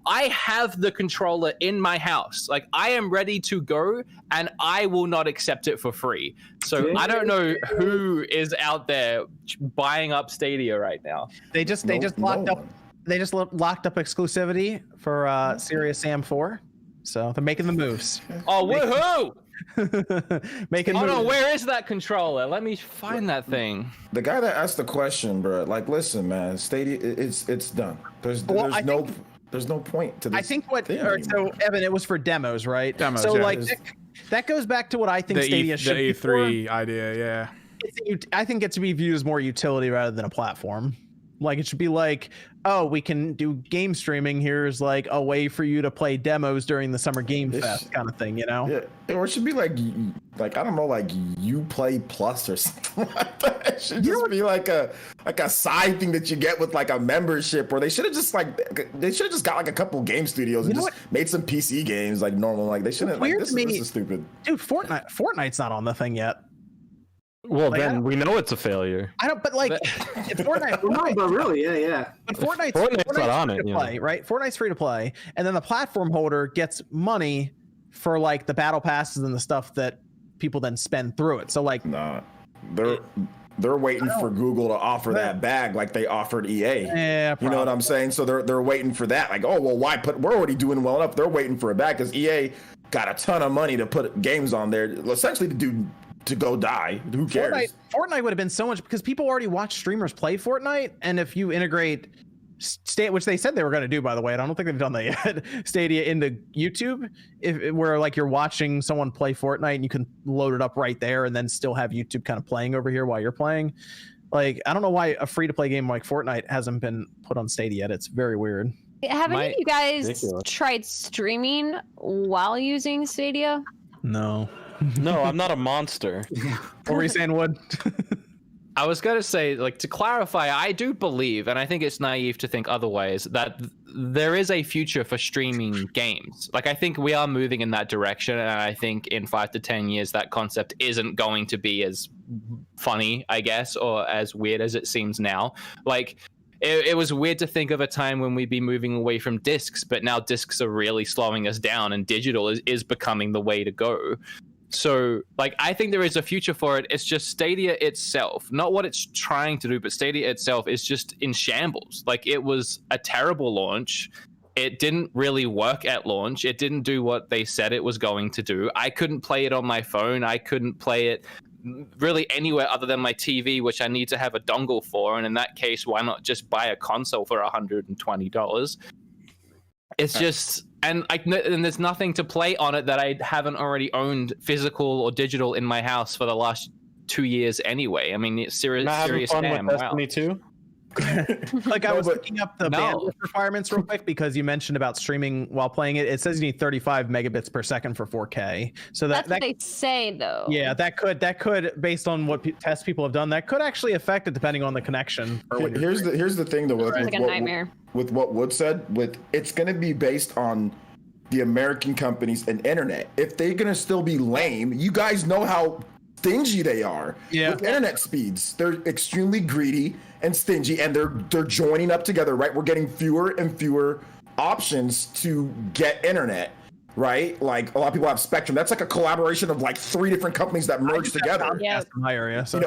I have the controller in my house. Like I am ready to go, and I will not accept it for free. So I don't know who is out there buying up Stadia right now. They just locked up. They just locked up exclusivity for Serious Sam 4, so they're making the moves. Oh, woohoo! Making Oh moves. no, where is that controller? Let me find that thing. The guy that asked the question, bro, like, listen, man, Stadia, it's done. There's no point to this. I think so Evan, it was for demos, right? Demos, so yeah. like that goes back to what I think Stadia should be the for. E3 idea, yeah. I think it should be viewed as more utility rather than a platform. Like it should be like, oh, we can do game streaming. Here's like a way for you to play demos during the Summer Game Fest kind of thing, you know? Yeah, or it should be like I don't know, like Uplay Plus or something like that. It should just be like a side thing that you get with like a membership. Or they should have just got like a couple game studios and just made some PC games like normal. Like they shouldn't. Like, this is stupid. Dude, Fortnite's not on the thing yet. Well, like, then we know it's a failure. I don't, but like, Fortnite, no, but really, yeah. But Fortnite's not on it, free to play, right? Fortnite's free to play, and then the platform holder gets money for like the battle passes and the stuff that people then spend through it. So like, nah, they're waiting for Google to offer that bag like they offered EA. Yeah, you know what I'm saying? So they're waiting for that. Like, oh well, why put? We're already doing well enough. They're waiting for a bag because EA got a ton of money to put games on there, essentially to go die. Who cares? Fortnite would have been so much because people already watch streamers play Fortnite, and if you integrate which they said they were going to do, by the way, and I don't think they've done that yet, Stadia into YouTube, where like you're watching someone play Fortnite and you can load it up right there and then still have YouTube kind of playing over here while you're playing. Like, I don't know why a free-to-play game like Fortnite hasn't been put on Stadia yet. It's very weird. Have any of you guys tried streaming while using Stadia? No. No, I'm not a monster. What were you saying, Wood? I was going to say, like, to clarify, I do believe, and I think it's naive to think otherwise, that there is a future for streaming games. Like, I think we are moving in that direction, and I think in 5 to 10 years, that concept isn't going to be as funny, I guess, or as weird as it seems now. Like, it was weird to think of a time when we'd be moving away from discs, but now discs are really slowing us down, and digital is becoming the way to go. So, like, I think there is a future for it. It's just Stadia itself, not what it's trying to do, but Stadia itself is just in shambles. Like, it was a terrible launch. It didn't really work at launch. It didn't do what they said it was going to do. I couldn't play it on my phone. I couldn't play it really anywhere other than my TV, which I need to have a dongle for. And in that case, why not just buy a console for $120? It's just... And there's nothing to play on it that I haven't already owned physical or digital in my house for the last 2 years anyway. I mean, it's serious scam. With Destiny 2? Like, I was looking up the bandwidth requirements real quick because you mentioned about streaming while playing it. It says you need 35 megabits per second for 4K. So that's what they say, though. Yeah, that could, based on what tests people have done, that could actually affect it depending on the connection. Here's the thing, though. It's like a nightmare. With what Wood said, it's going to be based on the American companies and internet. If they're going to still be lame, you guys know how stingy they are with internet speeds. They're extremely greedy and stingy, and they're joining up together, right? We're getting fewer and fewer options to get internet, right? Like, a lot of people have Spectrum. That's like a collaboration of like 3 different companies that merged together. Comcast in my area, so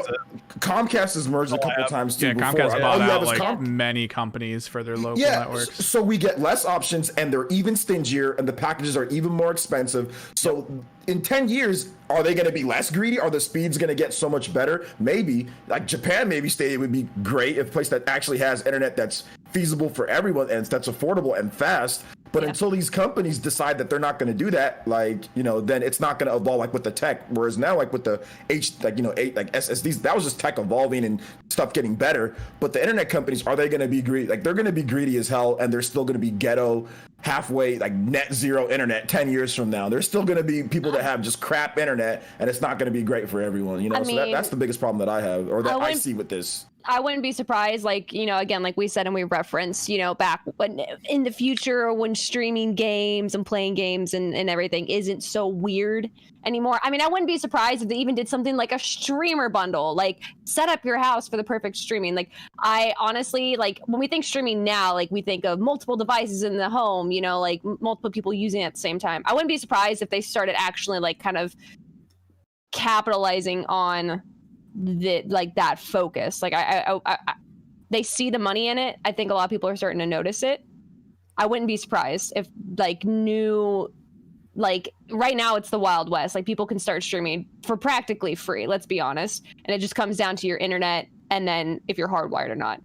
Comcast has merged a couple times too. Yeah, Comcast bought out like many companies for their local networks. So we get less options, and they're even stingier, and the packages are even more expensive. So in 10 years, are they going to be less greedy? Are the speeds going to get so much better? Maybe. Like Japan, maybe Stadia would be great if a place that actually has internet that's feasible for everyone and that's affordable and fast. But until these companies decide that they're not going to do that, like, you know, then it's not going to evolve like with the tech. Whereas now, like with the SSDs, that was just tech evolving and stuff getting better. But the internet companies, are they going to be greedy? Like, they're going to be greedy as hell, and they're still going to be ghetto, halfway, like net zero internet 10 years from now. There's still going to be people that have just crap internet, and it's not going to be great for everyone. You know, that's the biggest problem that I have, or that I see with this. I wouldn't be surprised, like, you know, again, like we said and we referenced, you know, back when in the future when streaming games and playing games and everything isn't so weird anymore. I mean, I wouldn't be surprised if they even did something like a streamer bundle, like set up your house for the perfect streaming. Like, I honestly, like, when we think streaming now, like, we think of multiple devices in the home, you know, like multiple people using it at the same time. I wouldn't be surprised if they started actually like kind of capitalizing on that focus. Like, they see the money in it. I think a lot of people are starting to notice it. I wouldn't be surprised if like right now it's the Wild West. Like people can start streaming for practically free, let's be honest. And it just comes down to your internet and then if you're hardwired or not.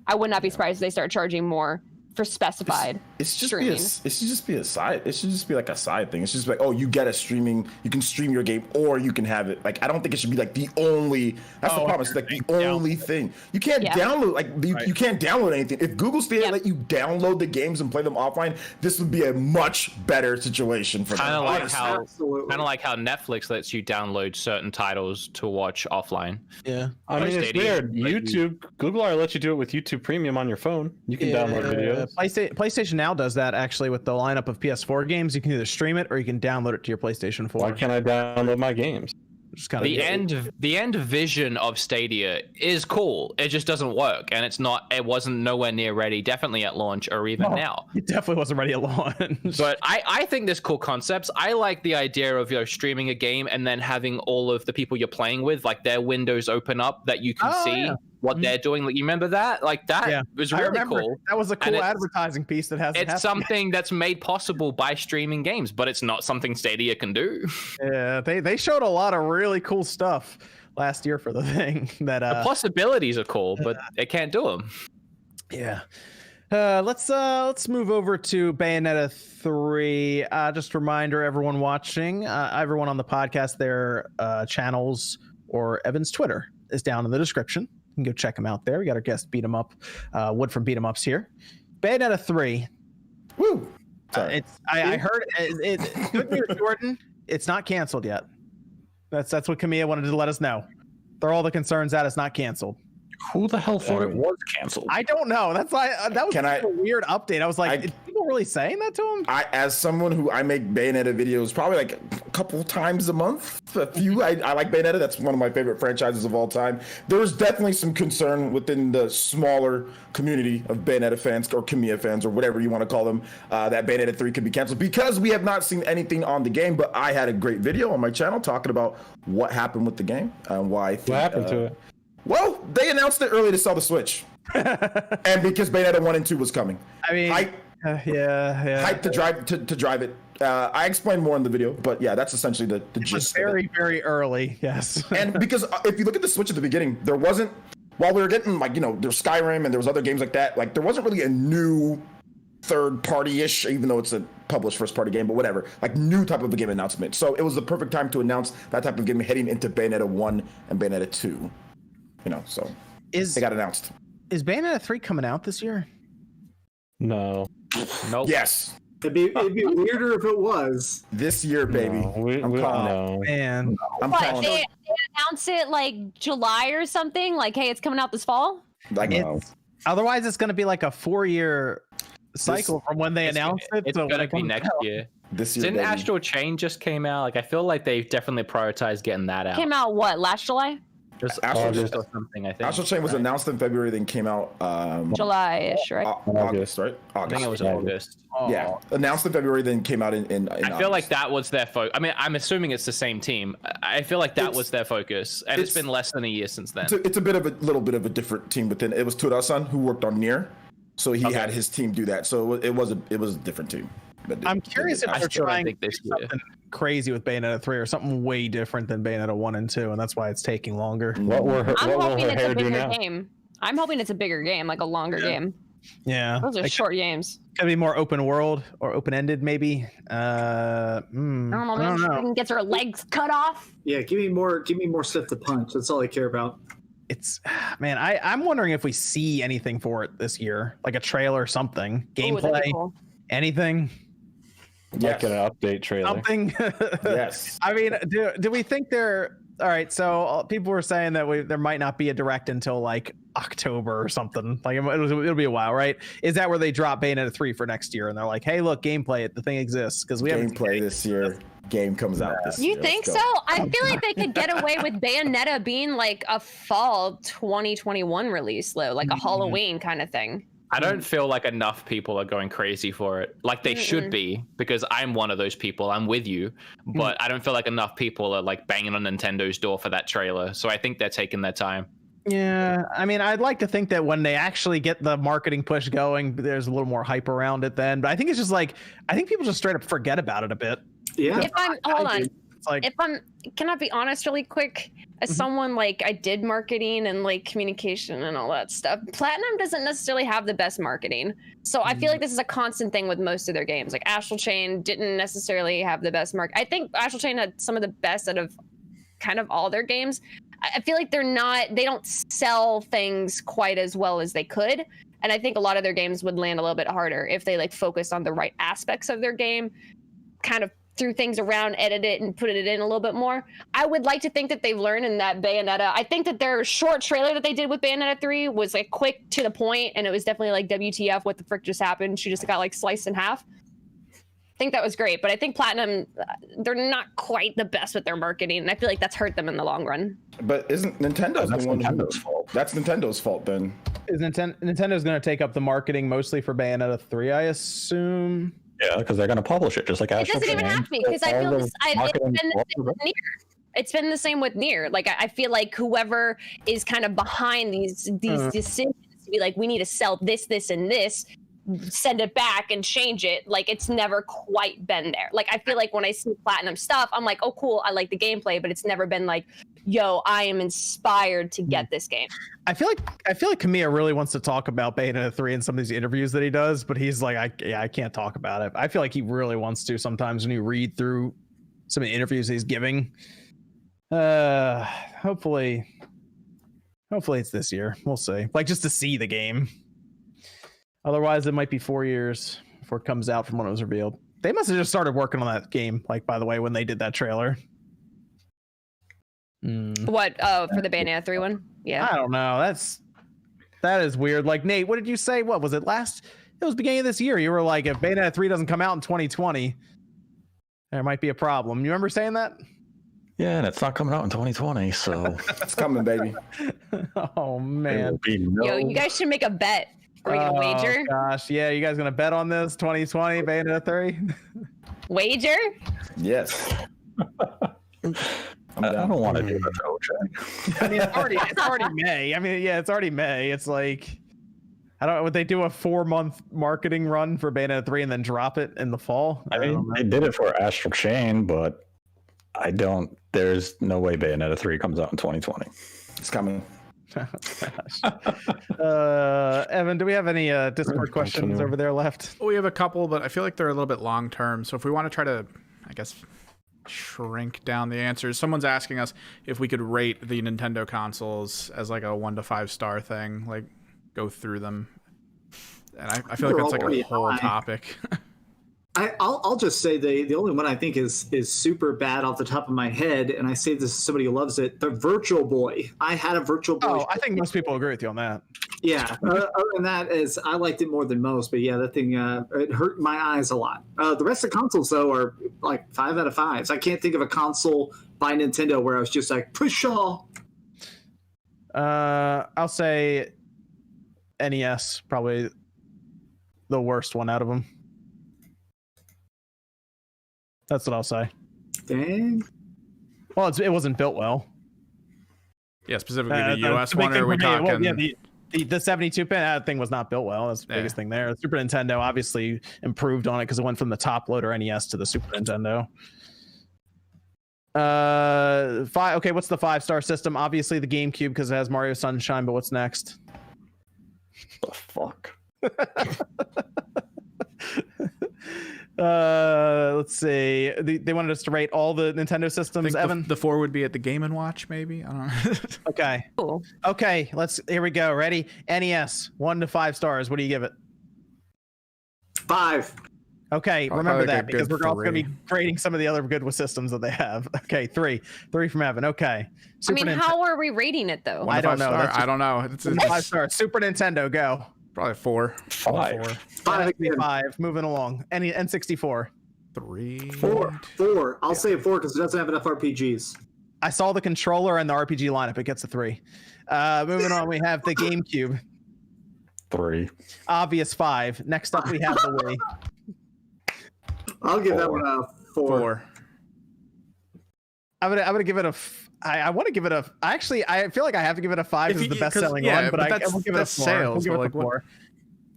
I would not be surprised if they start charging more for specified streaming. It should just be a side. It should just be like a side thing. It's just like, oh, you get a streaming, you can stream your game, or you can have it. Like, I don't think it should be like the only. That's the problem. It's like the only thing. You can't download you can't download anything. If Google Stadia let you download the games and play them offline, this would be a much better situation for them. Kind of like how Netflix lets you download certain titles to watch offline. Yeah, I mean it's weird. YouTube, Google lets you do it with YouTube Premium on your phone. You can download videos. PlayStation Now does that actually with the lineup of PS4 games. You can either stream it or you can download it to your PlayStation 4. Why can't I download my games? The end vision of Stadia is cool. It just doesn't work, and it wasn't nowhere near ready. Definitely at launch or even now. It definitely wasn't ready at launch. But I think there's cool concepts. I like the idea of streaming a game and then having all of the people you're playing with, like their windows open up that you can see what they're doing. Like, you remember that? Like that was really cool. That was a cool advertising piece that hasn't happened. It's something that's made possible by streaming games, but it's not something Stadia can do. Yeah, they showed a lot of really cool stuff last year for the thing. That the possibilities are cool, but it can't do them. Yeah. Let's move over to Bayonetta 3. Just a reminder, everyone watching, everyone on the podcast, their channels or Evan's Twitter is down in the description. You can go check him out there. We got our guest Beat 'em Up, Wood from Beat 'em Ups here. Bayonetta 3. Woo! I heard it. Good news, Jordan. It's not canceled yet. That's what Camilla wanted to let us know. Throw all the concerns out. It's not canceled. Who the hell thought it was canceled? I don't know. That's why that was a weird update. I was like, is people really saying that to him? As someone who I make Bayonetta videos probably like a couple times a month. A few. I like Bayonetta. That's one of my favorite franchises of all time. There's definitely some concern within the smaller community of Bayonetta fans or Camilla fans or whatever you want to call them, that Bayonetta 3 could be canceled because we have not seen anything on the game. But I had a great video on my channel talking about what happened with the game and why I think, what happened to it. Well, they announced it early to sell the Switch, and because Bayonetta 1 and 2 was coming. I mean, hype to drive it. I explained more in the video, but yeah, that's essentially the gist. Very, very early, yes. And because if you look at the Switch at the beginning, there wasn't. While we were getting there's Skyrim and there was other games like that. Like there wasn't really a new third-party-ish, even though it's a published first-party game, but whatever. Like new type of a game announcement. So it was the perfect time to announce that type of game heading into Bayonetta 1 and Bayonetta 2. So they got announced. Is Bayonetta 3 coming out this year? No. Nope. Yes. It'd be weirder if it was. This year, baby. No, man. What, they announce it like July or something? Like, hey, it's coming out this fall? Otherwise, it's going to be like a 4-year cycle from when they announced it. It's going to be next year. This year, Didn't Astral Chain just came out? Like, I feel like they definitely prioritized getting that out. Came out what, last July? Just or something, I think. Astral Chain was announced in February, then came out July-ish, right? August, right? I think it was August. Yeah, announced in February, then came out in I feel like that was their focus. I mean, I'm assuming it's the same team. I feel like that was their focus, and it's been less than a year since then. It's a little bit of a different team within. It was Turasan who worked on Nier, so he had his team do that. So it was a different team. I'm curious if they're trying something crazy with Bayonetta 3 or something way different than Bayonetta 1 and 2, and that's why it's taking longer. I'm hoping it's a bigger game. I'm hoping it's a bigger game, like a longer game. Yeah. Those are short games. Could be more open world or open ended, maybe. I don't know. Maybe gets her legs cut off. Yeah, give me more stuff to punch. That's all I care about. I'm wondering if we see anything for it this year, like a trailer or something, gameplay, anything. Like an update trailer. Something. Yes. I mean, do we think they're all right? So people were saying that there might not be a direct until like October or something. Like it'll be a while, right? Is that where they drop Bayonetta 3 for next year? And they're like, hey, look, gameplay, the thing exists because we have gameplay this year. Game comes out this year. You think so? I feel like they could get away with Bayonetta being like a fall 2021 release, though, like a Halloween kind of thing. I don't feel like enough people are going crazy for it. Like they should be, because I'm one of those people. I'm with you, but I don't feel like enough people are like banging on Nintendo's door for that trailer. So I think they're taking their time. Yeah, I mean, I'd like to think that when they actually get the marketing push going, there's a little more hype around it then. But I think it's just like, I think people just straight up forget about it a bit. Yeah. Hold on. It's like, Can I be honest really quick? As someone like I did marketing and like communication and all that stuff, Platinum doesn't necessarily have the best marketing. So I feel like this is a constant thing with most of their games. Like Astral Chain didn't necessarily have the best I think Astral Chain had some of the best out of kind of all their games. I feel like they don't sell things quite as well as they could. And I think a lot of their games would land a little bit harder if they like focused on the right aspects of their game, kind of threw things around, edit it, and put it in a little bit more. I would like to think that they've learned in that Bayonetta. I think that their short trailer that they did with Bayonetta 3 was like quick to the point, and it was definitely like WTF, what the frick just happened? She just got like sliced in half. I think that was great, but I think Platinum, they're not quite the best with their marketing, and I feel like that's hurt them in the long run. But isn't Nintendo's the one Nintendo's fault? That's Nintendo's fault then. Is Nintendo's going to take up the marketing mostly for Bayonetta 3, I assume? Yeah, because they're going to publish it just like It Astral doesn't even Chain. have to be, because I feel it's been the same with Nier. Like I feel like whoever is kind of behind these decisions to be like, we need to sell this, and this, send it back and change it. Like it's never quite been there. Like I feel like when I see Platinum stuff, I'm like, oh cool, I like the gameplay, but it's never been like, yo, I am inspired to get this game. I feel like Kamiya really wants to talk about Bayonetta 3 in some of these interviews that he does, but he's like, I can't talk about it. I feel like he really wants to sometimes when you read through some of the interviews he's giving. Hopefully it's this year. We'll see. Like just to see the game. Otherwise, it might be 4 years before it comes out from when it was revealed. They must have just started working on that game, like, by the way, when they did that trailer. What? Oh, for the Bayonetta 3 one? Yeah. I don't know. That is weird. Like, Nate, what did you say? What was it it was beginning of this year. You were like, if Bayonetta 3 doesn't come out in 2020, there might be a problem. You remember saying that? Yeah, and it's not coming out in 2020, so it's coming, baby. Oh, man. Yo, you guys should make a bet. Are we gonna wager? Gosh, yeah, you guys gonna bet on this 2020 Bayonetta 3? Wager? Yes. I don't want to do that, OJ. I mean, it's already May. I mean, yeah, it's already May. It's like, I don't know. Would they do a 4-month marketing run for Bayonetta 3 and then drop it in the fall? I mean, they did it for Astral Chain, but there's no way Bayonetta 3 comes out in 2020. It's coming. Evan, do we have any Discord questions over there left? We have a couple, but I feel like they're a little bit long term. So if we want to try to, I guess, shrink down the answers, someone's asking us if we could rate the Nintendo consoles as like a 1 to 5 star thing, like go through them. And I feel like that's like a whole topic. I'll just say the only one I think is super bad off the top of my head, and I say this as somebody who loves it, the Virtual Boy. I had a Virtual Boy. Oh, I think most people agree with you on that. Yeah, other than that, I liked it more than most, but yeah, that thing, it hurt my eyes a lot. The rest of the consoles, though, are like 5 out of 5s. I can't think of a console by Nintendo where I was just like, push all. I'll say NES, probably the worst one out of them. That's what I'll say. Dang. Well, it wasn't built well. Yeah, specifically the US one, or are we talking? Well, yeah, the 72-pin thing was not built well. That's the biggest thing there. The Super Nintendo obviously improved on it because it went from the top loader NES to the Super Nintendo. Okay, what's the 5-star system? Obviously the GameCube because it has Mario Sunshine, but what's next? The fuck? Let's see. They wanted us to rate all the Nintendo systems. Evan, the 4 would be at the Game & Watch, maybe. I don't know. Okay. Cool. Okay. Here we go. Ready? NES, 1 to 5 stars. What do you give it? 5. Okay. Remember that because we're also going to be grading some of the other good systems that they have. Okay. 3 from Evan. Okay. How are we rating it though? I don't know. I don't know. It's 5 stars. Super Nintendo. Go. Probably 4. 5. 5. Moving along. N64. 3. 4. I'll say 4 because it doesn't have enough RPGs. I saw the controller and the RPG lineup. It gets a 3. Moving on, we have the GameCube. 3. Obvious 5. Next up, we have the Wii. I'll give that one a 4. I'm gonna give it a I want to give it a. Actually, I feel like I have to give it a 5 as the best-selling one, but I will give it a 4. Sales, we'll give it a 4.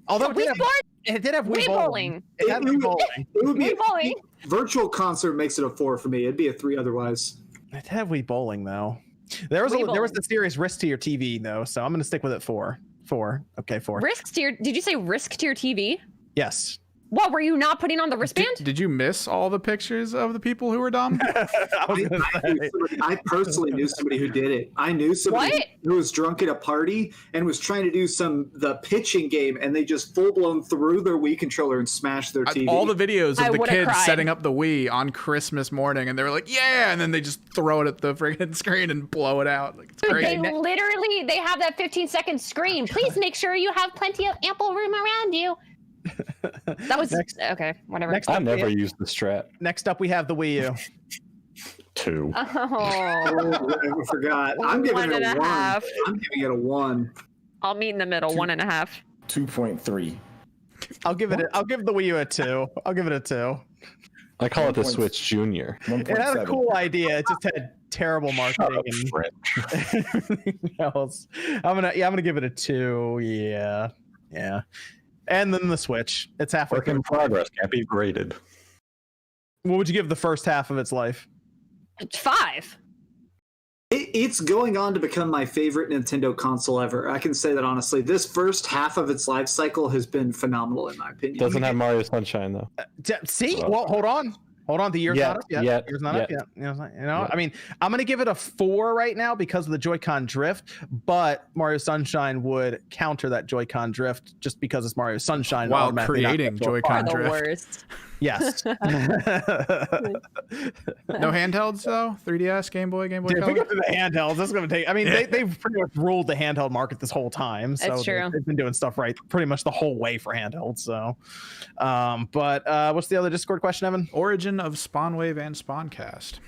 Although it did have Wii Bowling. It had Wii Bowling. It would be Wii Bowling. Virtual Concert makes it a 4 for me. It'd be a 3 otherwise. It had Wii Bowling though. There was the serious risk to your TV though, so I'm gonna stick with it 4. 4. Okay, 4. Did you say risk to your TV? Yes. What, were you not putting on the wristband? Did you miss all the pictures of the people who were dumb? I personally knew somebody who did it. I knew somebody who was drunk at a party and was trying to do the pitching game, and they just full-blown threw their Wii controller and smashed their TV. All the videos of the kids setting up the Wii on Christmas morning, and they were like, yeah, and then they just throw it at the friggin' screen and blow it out. Like, it's crazy. They have that 15-second screen. Please make sure you have plenty of ample room around you. That was okay. Whatever. I never used the Strat. Next up, we have the Wii U. 2. I forgot. I'm giving it a 1. I'm giving it a 1. I'll meet in the middle. 1.5. 2.3. I'll give the Wii U a 2. I'll give it a 2. I call it the Switch Junior. It had a cool idea. It just had terrible marketing and everything else. I'm gonna give it a 2. Yeah. And then the Switch. It's halfway Work in progress. Can't be graded. What would you give the first half of its life? 5. It's going on to become my favorite Nintendo console ever. I can say that honestly. This first half of its life cycle has been phenomenal in my opinion. Doesn't have Mario Sunshine though. See? Well, hold on. The year's not up yet. Year's not up yet. I mean, I'm going to give it a 4 right now because of the Joy-Con drift, but Mario Sunshine would counter that Joy-Con drift just because it's Mario Sunshine. While creating Joy-Con drift. Worst. Yes. No handhelds though? 3DS, Game Boy Color? If we go to the handhelds, that's going to take... I mean, they've pretty much ruled the handheld market this whole time. So that's true. They've been doing stuff right pretty much the whole way for handhelds. So, but what's the other Discord question, Evan? Origin of SpawnWave and SpawnCast.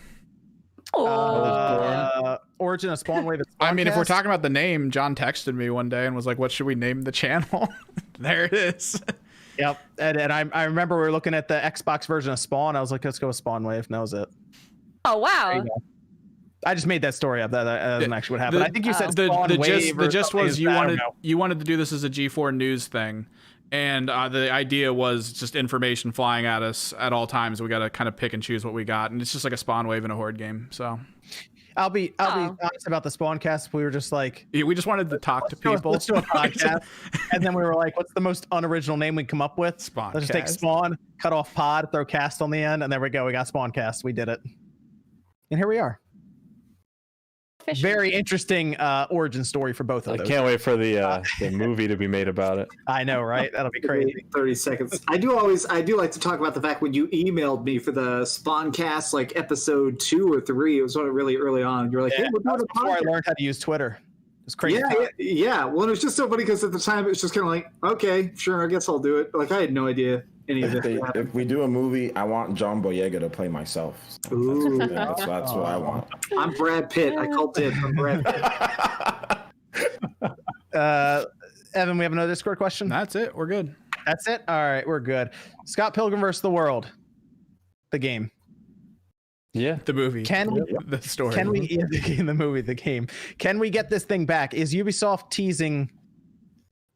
Origin of SpawnWave and SpawnCast? I mean, if we're talking about the name, John texted me one day and was like, what should we name the channel? There it is. Yep. And I remember we were looking at the Xbox version of Spawn. I was like, let's go with SpawnWave. And that was it. Oh, wow. I just made that story up. That doesn't actually what happened. I think you said the gist was you wanted to do this as a G4 news thing. And the idea was just information flying at us at all times. We got to kind of pick and choose what we got. And it's just like a SpawnWave and a Horde game. So I'll be honest about the SpawnCast. We were just like, we just wanted to talk to people. Let's do a podcast. And then we were like, what's the most unoriginal name we come up with? SpawnCast. Let's just take Spawn, cut off pod, throw cast on the end, and there we go. We got SpawnCast. We did it. And here we are. Very interesting origin story for both of those. I can't wait for the movie to be made about it. I know, right? That'll be crazy. 30 seconds. I do like to talk about the fact when you emailed me for the SpawnCast, like episode 2 or 3, it was really early on. You're like, hey, we're doing a before I learned how to use Twitter. It's crazy. Yeah. Well, it was just so funny because at the time it was just kind of like, okay, sure, I guess I'll do it. Like I had no idea any of this. If we do a movie, I want John Boyega to play myself. So ooh, that's what I want. I'm Brad Pitt. I called it. I'm Brad Pitt. Evan, we have another Discord question. That's it. We're good. That's it. All right, we're good. Scott Pilgrim vs. the World, the game. Yeah, the movie. The story? Can we the game? Can we get this thing back? Is Ubisoft teasing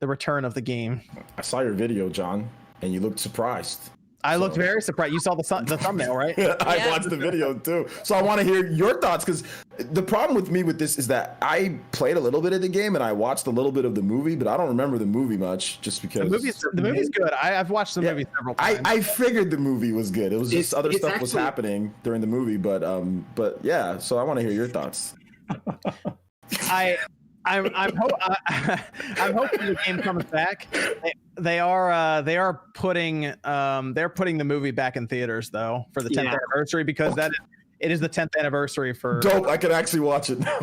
the return of the game? I saw your video, John, and you looked surprised. I looked very surprised. You saw the thumbnail, right? I watched the video too. So I want to hear your thoughts because the problem with me with this is that I played a little bit of the game and I watched a little bit of the movie, but I don't remember the movie much just because the movie's good. I've watched the movie several times. I figured the movie was good. It was just other stuff was happening during the movie, but yeah. So I want to hear your thoughts. I'm hoping the game comes back. They are putting the movie back in theaters though for the 10th anniversary because it is the 10th anniversary for. Dope! I could actually watch it now.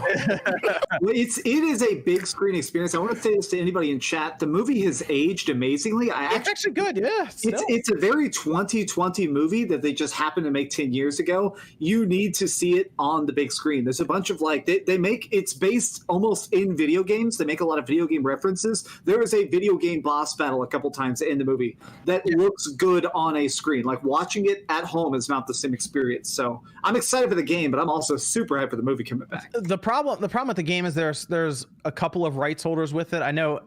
Well, it is a big screen experience. I want to say this to anybody in chat. The movie has aged amazingly. It's actually good. Yeah, it's a very 2020 movie that they just happened to make 10 years ago. You need to see it on the big screen. There's a bunch of it's based almost in video games. They make a lot of video game references. There is a video game boss battle a couple times in the movie that looks good on a screen. Like watching it at home is not the same experience. So I'm excited excited for the game, but I'm also super hyped for the movie coming back. The problem with the game is there's a couple of rights holders with it. I know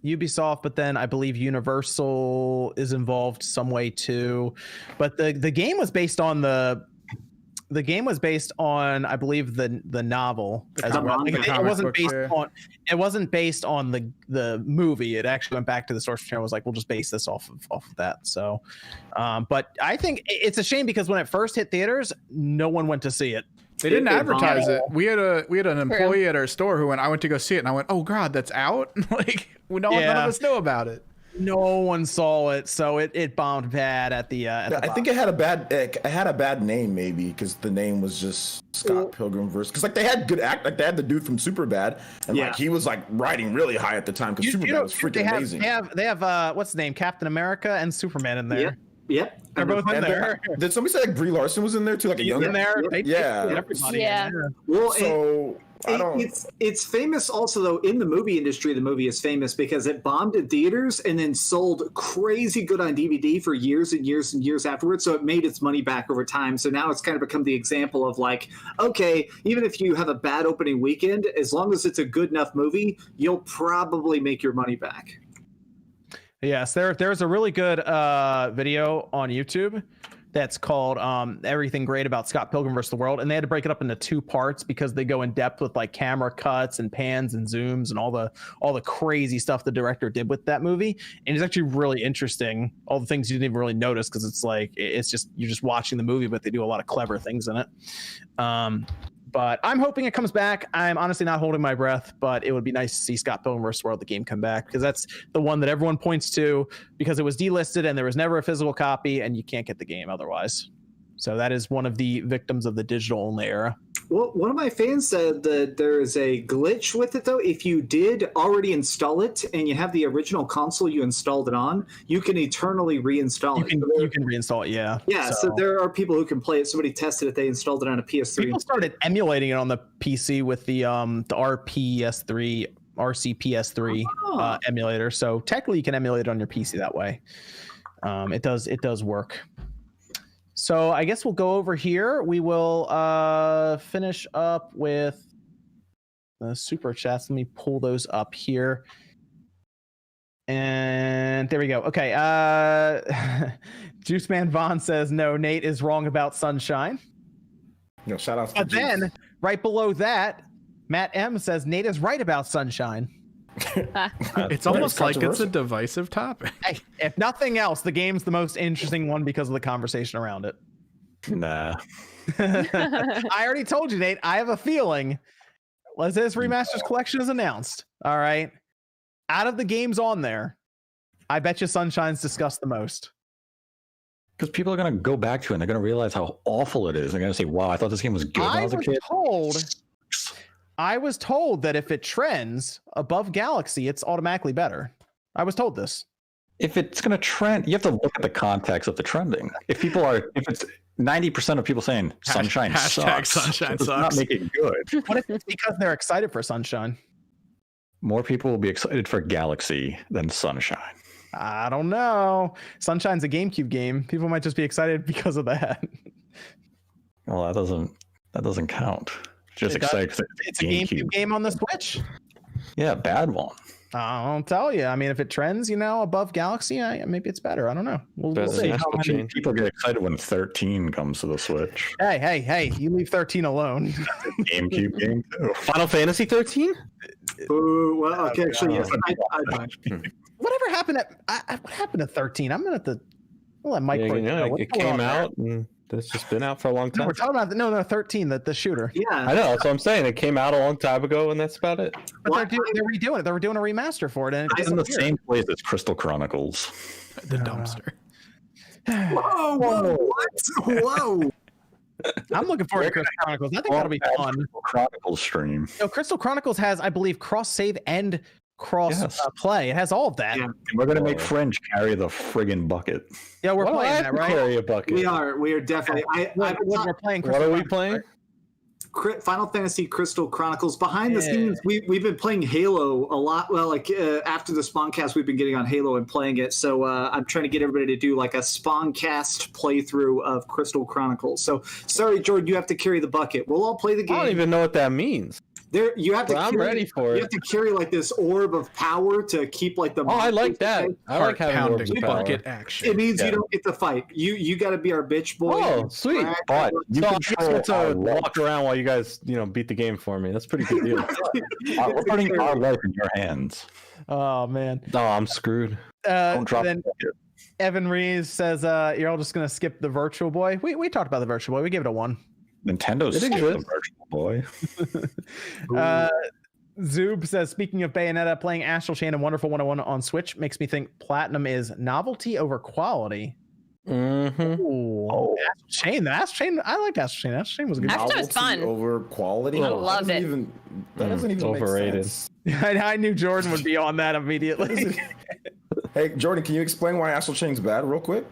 Ubisoft, but then I believe Universal is involved some way too. But the game was based on I believe the novel as well. It wasn't based on the movie. It actually went back to the source material. Was like, we'll just base this off of that. So, but I think it's a shame because when it first hit theaters, no one went to see it. They didn't advertise it. We had an employee at our store who I went to go see it, and I went, "Oh God, that's out!" Like none of us knew about it. No one saw it, so it bombed bad at the. I think it had a bad name maybe because the name was just Scott Pilgrim versus. Because like they had good act, like they had the dude from Superbad, and like he was like riding really high at the time because Superbad was freaking amazing. They have what's the name, Captain America and Superman in there. Yep. They're both in there. Did somebody say like Brie Larson was in there too, like a younger? In there. Yeah. Yeah. Well, so it's famous also though in the movie industry. The movie is famous because it bombed in theaters and then sold crazy good on DVD for years and years and years afterwards. So it made its money back over time. So now it's kind of become the example of like, okay, even if you have a bad opening weekend, as long as it's a good enough movie, you'll probably make your money back. Yes, there's a really good video on YouTube that's called Everything Great About Scott Pilgrim vs. the World, and they had to break it up into 2 parts because they go in depth with like camera cuts and pans and zooms and all the crazy stuff the director did with that movie. And it's actually really interesting, all the things you didn't even really notice because it's like it's just you're just watching the movie, but they do a lot of clever things in it. But I'm hoping it comes back. I'm honestly not holding my breath, but it would be nice to see Scott Pilgrim vs. World, the game, come back because that's the one that everyone points to because it was delisted and there was never a physical copy and you can't get the game otherwise. So that is one of the victims of the digital-only era. Well, one of my fans said that there is a glitch with it, though. If you did already install it and you have the original console you installed it on, you can eternally reinstall it. You can reinstall it, yeah. Yeah, so there are people who can play it. Somebody tested it. They installed it on a PS3. People started emulating it on the PC with the RCPS3 emulator. So technically you can emulate it on your PC that way. It does work. So I guess we'll go over here. We will finish up with the super chats. Let me pull those up here. And there we go. Okay. Juice Man Vaughn says, no, Nate is wrong about Sunshine. No, shout out to But then right below that, Matt M says, Nate is right about Sunshine. It's almost like it's a divisive topic. Hey, if nothing else, the game's the most interesting one because of the conversation around it. Nah. I already told you, Nate. I have a feeling as this Remasters Collection is announced, all right, out of the games on there, I bet you Sunshine's discussed the most. Because people are going to go back to it and they're going to realize how awful it is. They're going to say, wow, I thought this game was good when I was a kid. I was told that if it trends above Galaxy, it's automatically better. I was told this. If it's going to trend, you have to look at the context of the trending. If it's 90% of people saying Sunshine sucks, Sunshine does not make it good. What if it's because they're excited for Sunshine? More people will be excited for Galaxy than Sunshine. I don't know. Sunshine's a GameCube game. People might just be excited because of that. Well, that doesn't count. Just excited. It's a GameCube game on the Switch. Yeah, bad one. I'll tell you. I mean, if it trends, above Galaxy, maybe it's better. I don't know. We'll see. How many people get excited when 13 comes to the Switch? Hey! You leave 13 alone. GameCube game too. Final Fantasy 13? Well, okay, actually, yes. Whatever happened what happened to 13? I'm gonna have to. I'll let Mike. It came out. And it's just been out for a long time. We're talking about 13, the shooter. Yeah, I know. That's what I'm saying. It came out a long time ago, and that's about it. But they're redoing it. They were doing a remaster for it, and it's in the same place as Crystal Chronicles. The dumpster. Whoa! What? Whoa! I'm looking forward to Crystal Chronicles. I think that'll be fun. Crystal Chronicles stream. Crystal Chronicles has, I believe, cross save and cross play. It has all of that. Yeah. And we're gonna make Fringe carry the friggin' bucket. Yeah, we're playing that, right? Carry a bucket. We are definitely. We're playing. What are we playing? Final Fantasy Crystal Chronicles. Behind the scenes, we've been playing Halo a lot. Well, like after the SpawnCast, we've been getting on Halo and playing it. So I'm trying to get everybody to do like a SpawnCast playthrough of Crystal Chronicles. So sorry, Jordan, you have to carry the bucket. We'll all play the game. I don't even know what that means. There, you have to. I'm ready for it. You have to carry like this orb of power to keep like the. Oh, I like that. I like having orbs of power. Bucket action. It means you don't get to fight. You got to be our bitch boy. Oh, sweet! But you So I control just get to walk around while you guys, beat the game for me. That's a pretty good deal. we're putting our life in your hands. Oh man. Oh, I'm screwed. Don't drop Then Evan Reeves says, "You're all just gonna skip the Virtual Boy." We talked about the Virtual Boy. We gave it a 1. Nintendo's It still exists. the Virtual Boy. Zoob says, speaking of Bayonetta, playing Astral Chain and Wonderful 101 on Switch makes me think Platinum is novelty over quality. Mm-hmm. Ooh. Astral Chain. The Astral Chain. I liked Astral Chain. Astral Chain was a good. Astral Chain was fun. Over quality. I love it. That doesn't even Overrated. make sense. I knew Jordan would be on that immediately. Hey, Jordan, can you explain why Astral Chain's bad, real quick?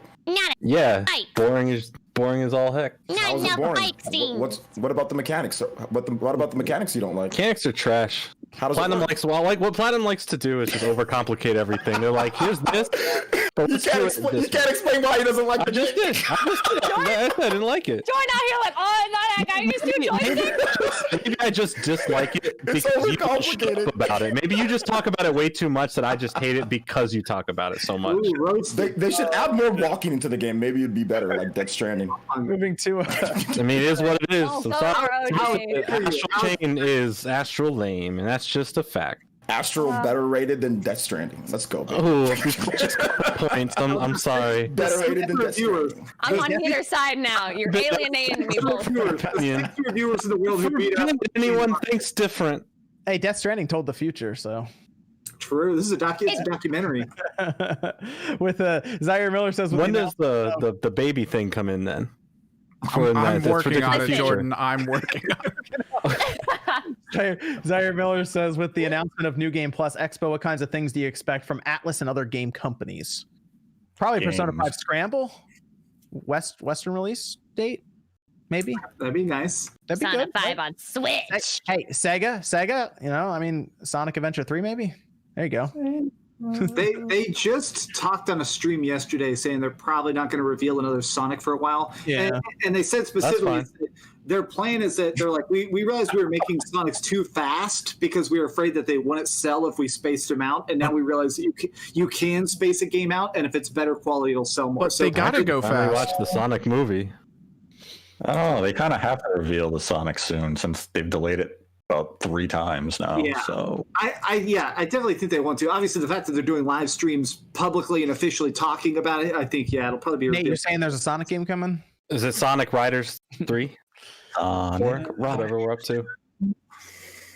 Yeah, Fight. boring as all heck. How is it boring? What about the mechanics? What about the mechanics you don't like? Mechanics are trash. How does Platinum it work? what Platinum likes to do is just overcomplicate everything. They're like, here's this. But You can't explain why he doesn't like I the just game. did. I didn't like it. Join out here like, oh, not that guy used to join. Maybe I just dislike it because you don't shut up about it. Maybe you just talk about it way too much that I just hate it because you talk about it so much. Ooh, They should add more walking into the game. Maybe it'd be better, like Death Stranding. Moving to. I mean, it is what it is. Oh, I'm go sorry. Rosie. Astral Chain is Astral lame, and that's just a fact. Astral better rated than Death Stranding. Let's go, baby. Oh, just points. I'm sorry. Better rated than Death Stranding. I'm on either side now. You're alienating me. Opinion. Reviewers in the world who beat up. Anyone thinks different. Hey, Death Stranding told the future, so. True. This is it's a documentary. With Zaire Miller says, When does the baby thing come in then? I'm That's working on it, ridiculous. Jordan. I'm working on it. Zaire Miller says, with the announcement of New Game Plus Expo, what kinds of things do you expect from Atlas and other game companies? Probably Persona 5 Scramble, Western release date, maybe. That'd be nice. That'd be Persona good. 5 on Switch. Hey, Sega. Sonic Adventure 3, maybe. There you go. They just talked on a stream yesterday saying they're probably not going to reveal another Sonic for a while. Yeah. And they said specifically that their plan is that they're like, we realized we were making Sonics too fast because we were afraid that they wouldn't sell if we spaced them out. And now we realize that you can space a game out, and if it's better quality, it'll sell more. But they gotta go Finally fast. watch the Sonic movie. Oh, they kind of have to reveal the Sonic soon since they've delayed it about 3 times now. Yeah. So I definitely think they want to. Obviously, the fact that they're doing live streams publicly and officially talking about it, I think, it'll probably be. Nate, you're saying there's a Sonic game coming? Is it Sonic Riders 3? 4? Whatever we're up to.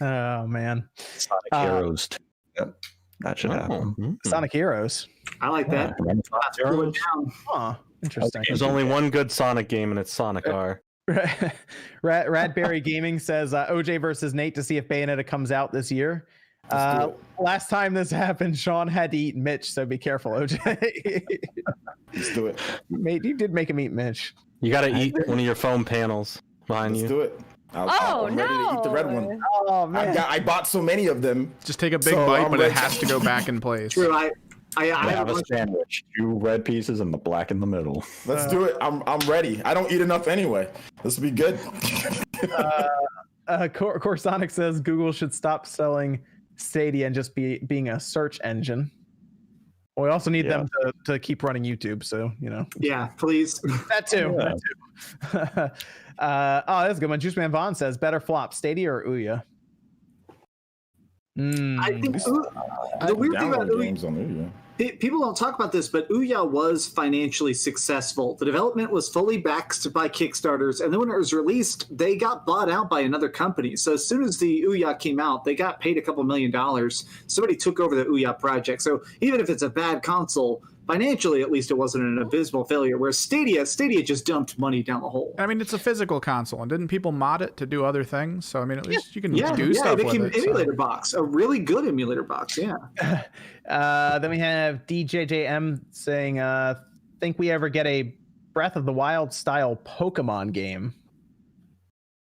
Oh man, Sonic Heroes 2. Yep, that should happen. Mm-hmm. Sonic Heroes. I like that. Remember That's cool down. Huh. Interesting. There's only one good Sonic game, and it's Sonic R. Radberry Gaming says OJ versus Nate to see if Bayonetta comes out this year. Last time this happened, Sean had to eat Mitch, so be careful, OJ. Let's do it. Mate, you did make him eat Mitch. You gotta eat one of your foam panels behind Let's you. do it. I'm ready to eat the red one. Oh man, I bought so many of them. Just take a big So, bite, I'm but it ready. has to go back in place. True. I have a sandwich, 2 red pieces and the black in the middle. Let's do it. I'm ready. I don't eat enough anyway. This will be good. Corsonic says Google should stop selling Stadia and just being a search engine. We also need them to keep running YouTube, so Yeah, please. that too. That's a good one. Juice Man Vaughn says better flop, Stadia or Ouya? I think the weird thing about Download games on Ouya. People don't talk about this, but Ouya was financially successful. The development was fully backed by Kickstarters, and then when it was released, they got bought out by another company. So as soon as the Ouya came out, they got paid a couple $1 million. Somebody took over the Ouya project. So even if it's a bad console, financially, at least it wasn't an abysmal failure. Whereas Stadia just dumped money down the hole. I mean, it's a physical console, and didn't people mod it to do other things? So I mean, at least you can do stuff they with can it. emulator box, a really good emulator box. Yeah. Then we have DJJM saying, think we ever get a Breath of the Wild style Pokemon game?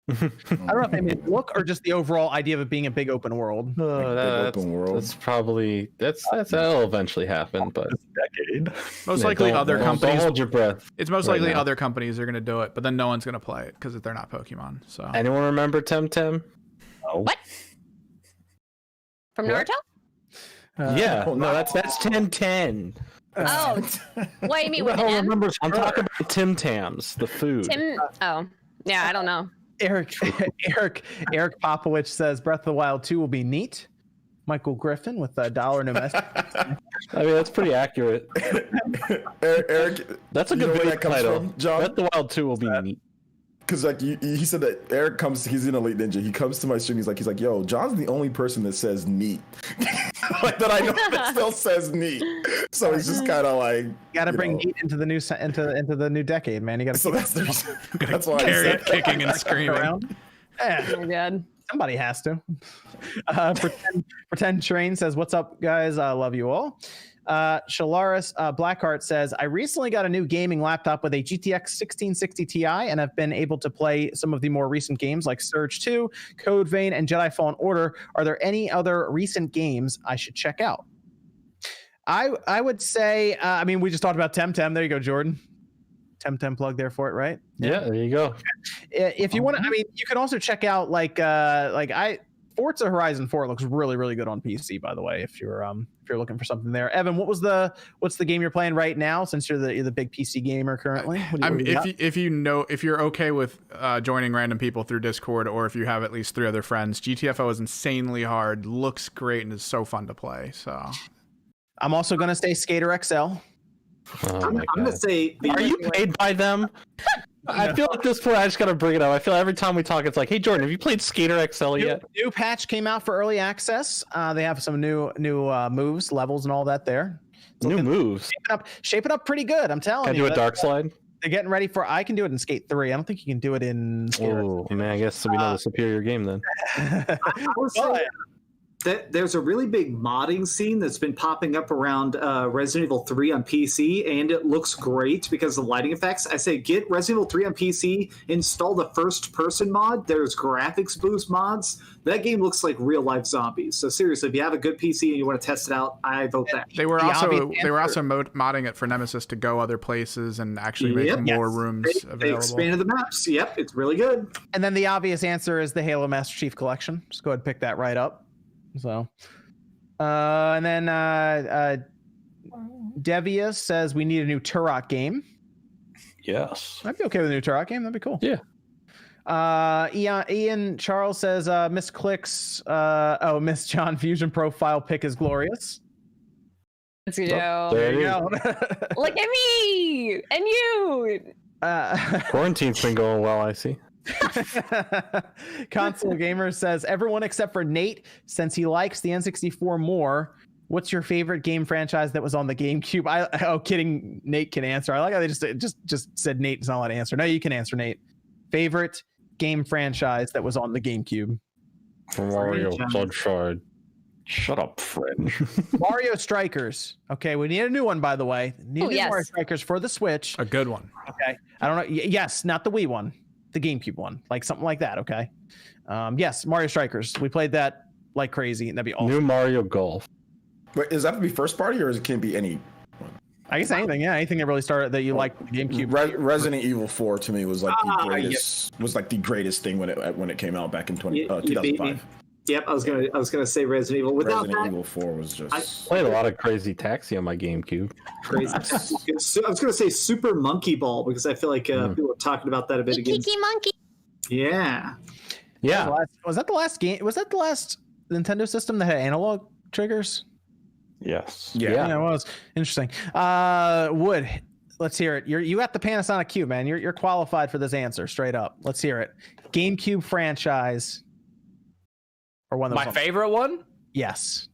I don't know if they made it look or just the overall idea of it being a big open world. Open world. That's probably that'll eventually happen, but decade. Most likely other companies. Don't hold your breath. It's most likely other companies are going to do it, but then no one's going to play it because they're not Pokemon. So anyone remember Temtem? No. What? From Naruto? That's Temtem. Oh, what do you mean with an M? I'm talking about Tim Tams, the food. Oh, yeah, I don't know. Eric Popovich says Breath of the Wild 2 will be neat. Michael Griffin with $1 no message. I mean, that's pretty accurate. Eric, that's a good video title. John? Breath of the Wild 2 will be neat. Because like he said that Eric he's in Elite Ninja. He comes to my stream. He's like, yo, John's the only person that says neat, like that I know that still says neat. So he's just kind of like, got to bring neat into the new into the new decade, man. You got to. So that's why carry it kicking and screaming. Yeah. Oh my God. Somebody has to. Pretend Train says, "What's up, guys? I love you all." Shalaris Blackheart says, I recently got a new gaming laptop with a GTX 1660 Ti and have been able to play some of the more recent games like Surge 2, Code Vein, and Jedi Fallen Order. Are there any other recent games I should check out? I would say, I mean, we just talked about Temtem. There you go, Jordan. Temtem plug there for it, right? Yeah, there you go. If you want to, I mean, you can also check out Forza Horizon 4 looks really, really good on PC, by the way, if you're looking for something there. Evan, what's the game you're playing right now, since you're the big PC gamer currently? If you're okay with joining random people through Discord, or if you have at least 3 other friends, GTFO is insanely hard, looks great, and is so fun to play. So I'm also gonna say Skater XL. I'm gonna say, are you paid by them? I feel like this point I just gotta bring it up. I feel every time we talk, it's like, hey Jordan, have you played Skater XL yet? New patch came out for early access. They have some new moves, levels, and all that there. New moves. Shaping up pretty good. I'm telling you. Can I do a dark slide? They're getting ready for. I can do it in Skate 3. I don't think you can do it in. Oh man, I guess we know the superior game then. I would say that there's a really big modding scene that's been popping up around Resident Evil 3 on PC, and it looks great because of the lighting effects. I say get Resident Evil 3 on PC, install the first person mod. There's graphics boost mods. That game looks like real life zombies. So seriously, if you have a good PC and you want to test it out, I vote that. They were also modding it for Nemesis to go other places and actually make more rooms available. They expanded the maps. Yep, it's really good. And then the obvious answer is the Halo Master Chief Collection. Just go ahead and pick that right up. So, and then Devius says we need a new Turok game. Yes, I'd be okay with a new Turok game. That'd be cool. Yeah. Ian Charles says Miss Clicks. Miss John Fusion profile pic is glorious. Let's go. There you go. Look at me and you. Quarantine's been going well, I see. Console Gamer says everyone except for Nate, since he likes the N64 more. What's your favorite game franchise that was on the GameCube? Kidding. Nate can answer. I like how they just said Nate's not allowed to answer. No, you can answer, Nate. Favorite game franchise that was on the GameCube? Mario Sunshine. Shut up, Fred. Mario Strikers. Okay, we need a new one, by the way. Mario Strikers for the Switch. A good one. Okay. I don't know. Yes, not the Wii one. The GameCube one, like something like that. Okay. Yes, Mario Strikers. We played that like crazy, and that'd be awesome. New Mario Golf. But does that have to be first party, or can it be any? I guess anything. Yeah, anything that really started that you liked the GameCube. Resident Evil 4 to me was like the greatest. Was like the greatest thing when it came out back in 2005. Yep, I was gonna say Resident Evil. Resident Evil 4 was just. I played a lot of Crazy Taxi on my GameCube. Crazy. I was gonna say Super Monkey Ball because I feel like people are talking about that a bit again. Kiki Monkey. Yeah. Yeah. Was that the last game? Was that the last Nintendo system that had analog triggers? Yes. Yeah, it was interesting. Wood, let's hear it. You got the Panasonic Cube, man. You're qualified for this answer, straight up. Let's hear it. GameCube franchise. Or one of my favorite one? Yes.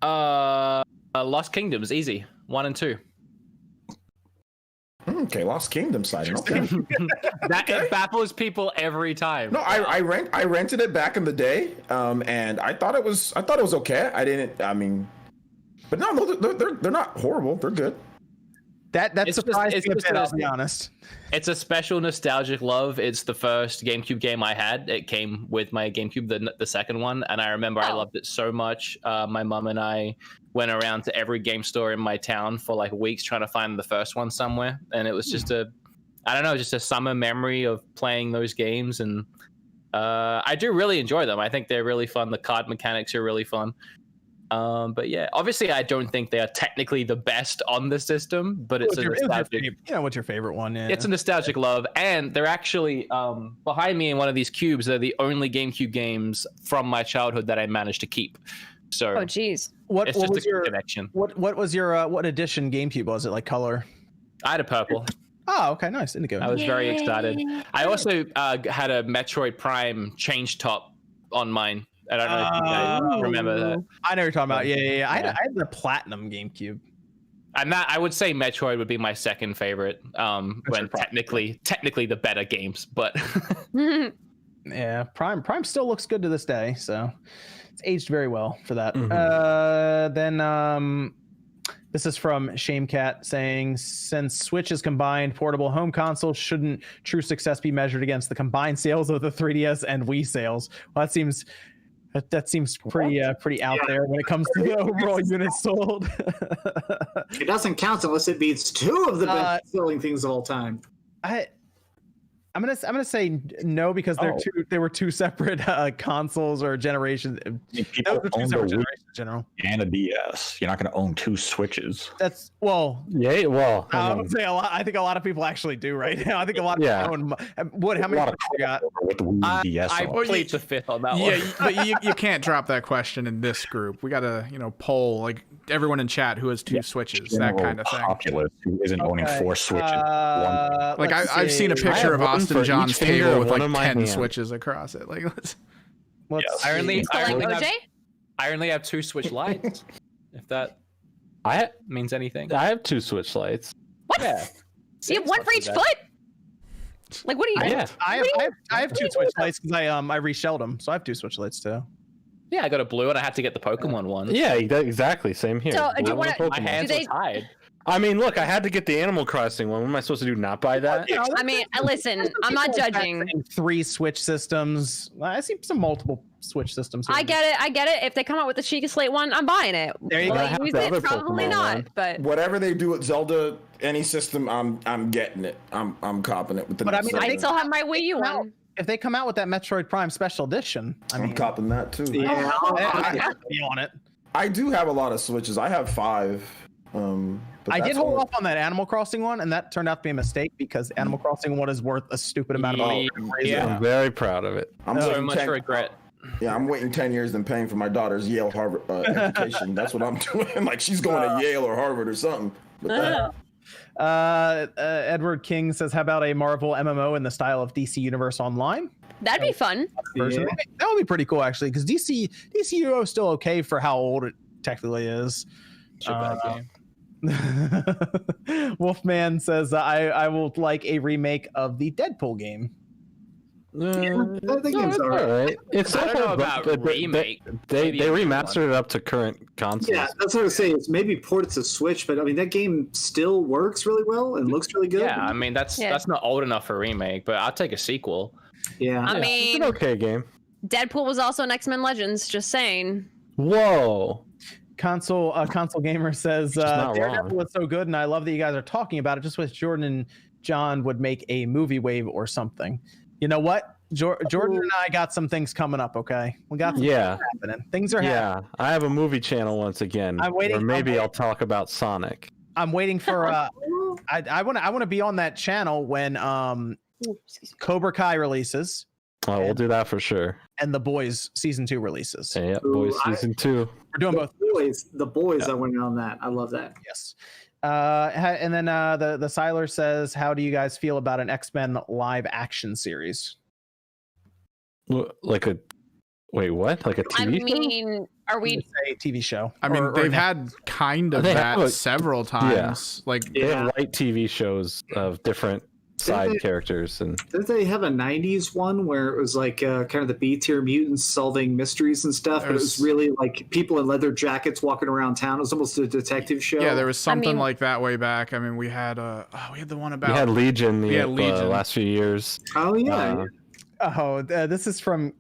Lost Kingdoms, easy. 1 and 2. Okay, Lost Kingdom side. Okay. That baffles people every time. No, I rented it back in the day, and I thought it was okay. But no, they're not horrible. They're good. That surprised me a bit, I'll be honest. It's a special nostalgic love. It's the first GameCube game I had. It came with my GameCube, the second one, and I remember I loved it so much. My mom and I went around to every game store in my town for like weeks trying to find the first one somewhere, and it was just just a summer memory of playing those games, and I do really enjoy them. I think they're really fun. The card mechanics are really fun. But yeah, obviously I don't think they are technically the best on the system, but it's a nostalgic. What's your favorite one? Yeah. It's a nostalgic love, and they're actually behind me in one of these cubes. They're the only GameCube games from my childhood that I managed to keep. So, oh geez, what was your connection? What was your what edition GameCube was it? Like color? I had a purple. Oh, okay, nice. Indigo. I was very excited. I also had a Metroid Prime change top on mine. I don't know if you guys remember that. I know what you're talking about. Yeah. I had the platinum GameCube. I would say Metroid would be my second favorite. When technically the better games, but yeah, Prime still looks good to this day. So it's aged very well for that. Then this is from Shamecat saying, since Switch is combined portable home console, shouldn't true success be measured against the combined sales of the 3DS and Wii sales? Well, that seems pretty out there when it comes to the overall units sold. It doesn't count unless it beats two of the best-selling things of all time. I'm gonna say no because they were two separate consoles or generations. People own the Wii in general and a DS. You're not gonna own two Switches. That's I would say a lot. I think a lot of people actually do right now. I think a lot of people own. How many you got? With the Wii DS. I played the fifth on that one. Yeah, but you can't drop that question in this group. We gotta poll like everyone in chat who has two Switches, that kind of thing. Populace who isn't owning four Switches. Like I've seen a picture of Austin John's table with like 10 Switches across it. Like, I only have two Switch Lites. If that means anything. I have two Switch Lites. What? Yeah. You have one for each foot? Like, what are you? I have two Switch Lites because I reshelled them, so I have two Switch Lites too. Yeah, I got a blue and I had to get the Pokemon one. Yeah, exactly. Same here. So, do you want my hands were tied. I mean, look, I had to get the Animal Crossing one. What am I supposed to do? Not buy that? I mean, listen, I'm not judging. 3 Switch systems. I see some multiple Switch systems here. I get it. If they come out with the Sheikah Slate one, I'm buying it. There you go. Use it? Probably not. But whatever they do with Zelda, any system, I'm getting it. I'm copping it with the. But I mean, I still have my Wii U one. If they come out with that Metroid Prime Special Edition, I'm copping that too. Yeah, I have to be on it. I do have a lot of Switches. I have 5. I did hold off on that Animal Crossing one, and that turned out to be a mistake because Animal Crossing one is worth a stupid amount of money. Yeah, I'm very proud of it. I'm so much regret. Yeah, I'm waiting 10 years and paying for my daughter's Yale Harvard education. That's what I'm doing. Like she's going to Yale or Harvard or something. Edward King says, "How about a Marvel MMO in the style of DC Universe Online?" That'd be fun. Yeah. That would be pretty cool, actually, because DCU is still okay for how old it technically is. Wolfman says, I will like a remake of the Deadpool game. I think it's all right. It's I don't know about remake. They remastered it up to current consoles. Yeah, that's what I was saying. It's maybe ported to Switch, but I mean that game still works really well and looks really good. Yeah, I mean that's not old enough for a remake, but I'll take a sequel. Yeah, I mean, it's an okay game. Deadpool was also an X-Men Legends. Just saying. Whoa. Console Gamer says Daredevil was so good, and I love that you guys are talking about it. Just wish Jordan and John would make a movie wave or something. You know what? Jordan and I got some things coming up. Okay, we got some things happening. Things are happening. Yeah, I have a movie channel once again. I'm waiting. Or maybe I'll talk about Sonic. I'm waiting for. I want to be on that channel when Cobra Kai releases. Oh, we'll do that for sure. And The Boys season 2 releases. Yeah, Boys season 2. We're doing both. The boys. I went on that. I love that. Yes. And then the Siler says, "How do you guys feel about an X-Men live action series?" Like a what? Like a TV show? I mean, are we a TV show? I mean, they've had kind of that several times. Yeah. Like they have light TV shows of different side characters. And did they have a 90s one where it was like kind of the B-tier mutants solving mysteries and stuff, but it was really like people in leather jackets walking around town? It was almost a detective show. Yeah, there was something like that way back. I mean, we had the one about... We had Legion the Legion. last few years. Oh, yeah. This is from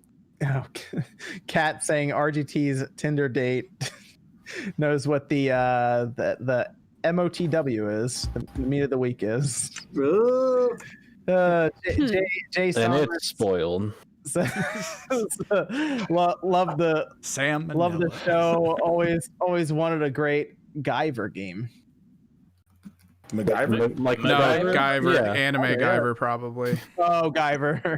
Kat saying RGT's Tinder date knows what the MOTW is, the meat of the week is. Jay and it's spoiled. love the show. Always wanted a great Guyver game. MacGyver? MacGyver, yeah. anime Guyver, probably. Oh, Guyver.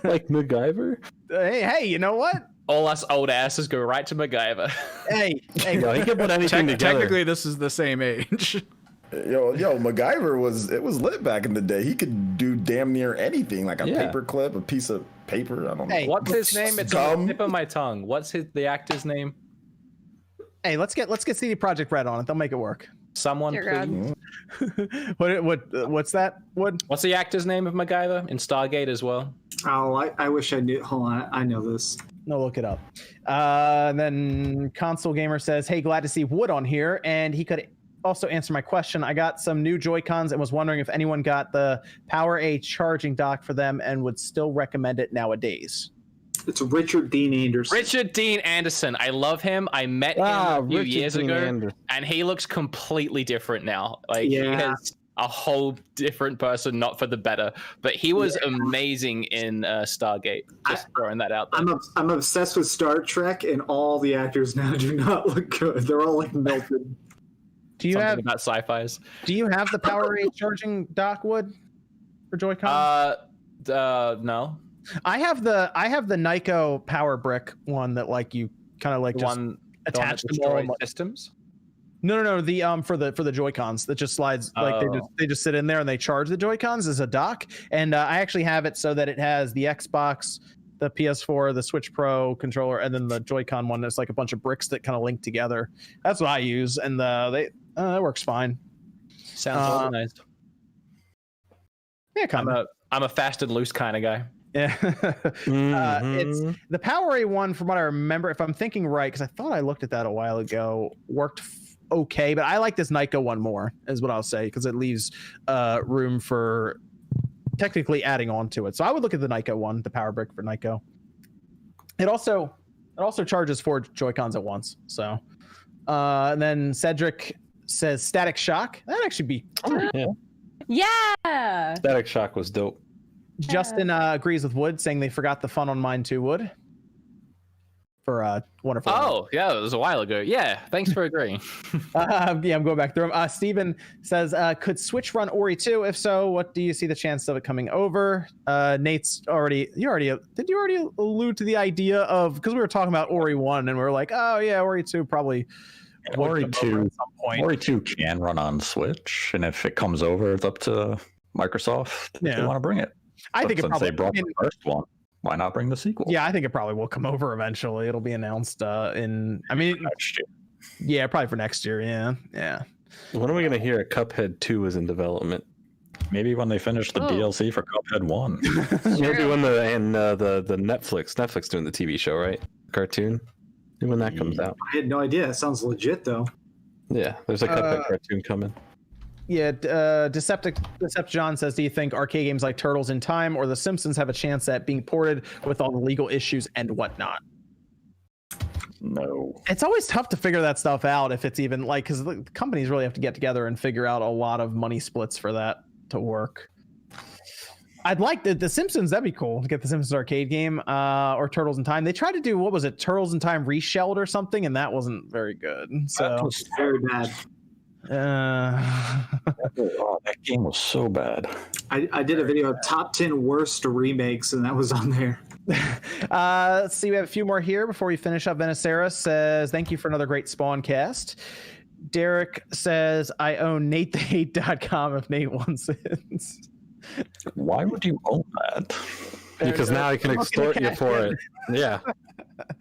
Like MacGyver? Hey, you know what? All us old asses go right to MacGyver. Hey, Yo, he can put anything together. Technically, this is the same age. Yo, MacGyver was lit back in the day. He could do damn near anything, like a paper clip, a piece of paper. I don't know. Hey, what's his name? It's on the tip of my tongue. What's the actor's name? Hey, let's get CD Projekt Red on it. They'll make it work. Someone, please. What's that? What's the actor's name of MacGyver in Stargate as well? Oh, I wish I knew. Hold on, I know this. No, look it up. And then Console Gamer says, "Hey, glad to see Wood on here, and he could also answer my question. I got some new Joy-Cons and was wondering if anyone got the Power A charging dock for them and would still recommend it nowadays." It's Richard Dean Anderson. Richard Dean Anderson. I love him. I met him a few years ago, and he looks completely different now. Like he has a whole different person, not for the better. But he was amazing in Stargate. Just throwing that out there. I'm obsessed with Star Trek, and all the actors now do not look good. They're all like melted. Do you have about sci-fis? Do you have the Power A charging dock, Wood, for Joy-Con? No. I have the Nyko Power Brick one that like you kind of like the just one attach them all systems. No. The for the Joy-Cons that just slides like they just sit in there and they charge the Joy-Cons as a dock. And I actually have it so that it has the Xbox, the PS4, the Switch Pro controller, and then the Joy-Con one. That's like a bunch of bricks that kind of link together. That's what I use, and that works fine. Sounds organized. Yeah, kind of. I'm a fast and loose kind of guy. Yeah. It's the Power A one, from what I remember, if I'm thinking right, because I thought I looked at that a while ago, worked okay, but I like this Nyko one more, is what I'll say, because it leaves room for technically adding on to it. So I would look at the Nyko one, the Power Brick for Nyko. It also charges 4 Joy-Cons at once. So and then Cedric says Static Shock. That'd actually be Yeah. Static Shock was dope. Justin agrees with Wood, saying they forgot the fun on mine too, Wood. For wonderful. Oh, yeah, it was a while ago. Yeah, thanks for agreeing. I'm going back through them. Steven says, could Switch run Ori 2? If so, what do you see the chance of it coming over? Nate's did you already allude to the idea of, because we were talking about Ori 1 and we were like, oh yeah, Ori 2 probably. Ori 2 can run on Switch, and if it comes over, it's up to Microsoft if they want to bring it. I think it probably, they brought the first one. Why not bring the sequel? Yeah, I think it probably will come over eventually. It'll be announced next year. Yeah, probably for next year. Yeah. When are we going to hear Cuphead 2 is in development? Maybe when they finish the DLC for Cuphead 1. Maybe when the Netflix doing the TV show, right? Cartoon. Maybe when that comes out. I had no idea. It sounds legit though. Yeah, there's a Cuphead cartoon coming. Yeah, Decepticon says, do you think arcade games like Turtles in Time or The Simpsons have a chance at being ported with all the legal issues and whatnot? No. It's always tough to figure that stuff out, if it's even like, because the companies really have to get together and figure out a lot of money splits for that to work. I'd like the Simpsons. That'd be cool to get the Simpsons arcade game or Turtles in Time. They tried to do, what was it, Turtles in Time Reshelled or something, and that wasn't very good. So that was very bad. That game was so bad. I did a video of top 10 worst remakes, and that was on there. Let's see, we have a few more here before we finish up. Venicera says, thank you for another great SpawnCast. Derek says, I own NateTheHate.com if Nate wants it. Why would you own that? Because now I can extort you for it. Yeah.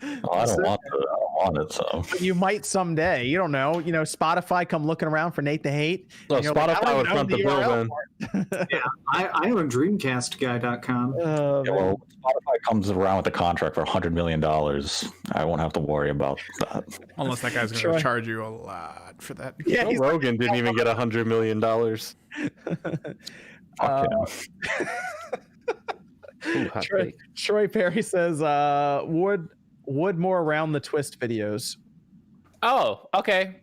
I don't want it. So But you might someday. You don't know. Spotify come looking around for Nate to hate. No, Spotify would front the bill then. Yeah, I own DreamcastGuy.com. well, Spotify comes around with a contract for $100 million. I won't have to worry about that. Unless that guy's going to charge you a lot for that. Yeah, Joe Rogan didn't even get $100 million. Ooh, Troy Perry says, would more around the twist videos. Oh, okay.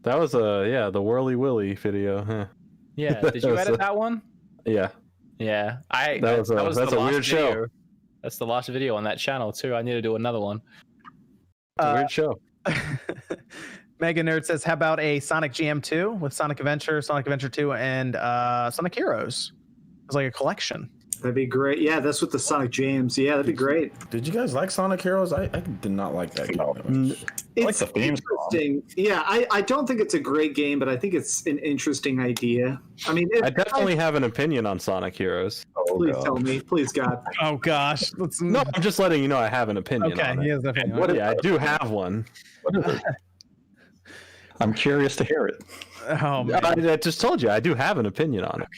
That was the Whirly Willy video. Huh. Yeah. Did you edit that one? Yeah. Yeah. That's a weird show. That's the last video on that channel too. I need to do another one. Weird show. Mega Nerd says, how about a Sonic GM2 with Sonic Adventure, Sonic Adventure 2, and Sonic Heroes? It's like a collection. That'd be great. Yeah, that's with the Sonic Jams. Yeah, that'd be great. Did you guys like Sonic Heroes? I did not like that game that much. It's like the theme interesting. Yeah, I don't think it's a great game, but I think it's an interesting idea. I mean, I definitely have an opinion on Sonic Heroes. Please tell me, please, God. Oh gosh. No, I'm just letting you know I have an opinion. Okay, on it. he has an opinion. I do have one. I'm curious to hear it. Oh, man. I just told you I do have an opinion on it.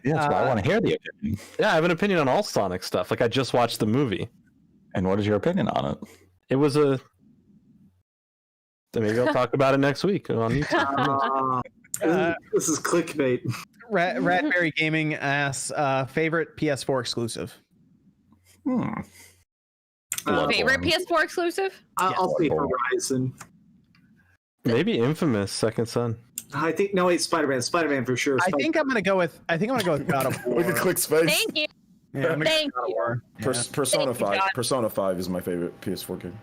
Yeah, that's why I want to hear the opinion. Yeah, I have an opinion on all Sonic stuff. Like I just watched the movie. And what is your opinion on it? It was a. Maybe I'll talk about it next week on YouTube. This is clickbait. Ratberry Gaming asks, favorite PS4 exclusive. Favorite PS4 exclusive? I'll say Horizon. Maybe Infamous Second Son. I think Spider-Man for sure. I think I'm gonna go with God of War. Look at Click's face. Thank you. Yeah, Thank you. Persona Thank you, 5. John. Persona 5 is my favorite PS4 game.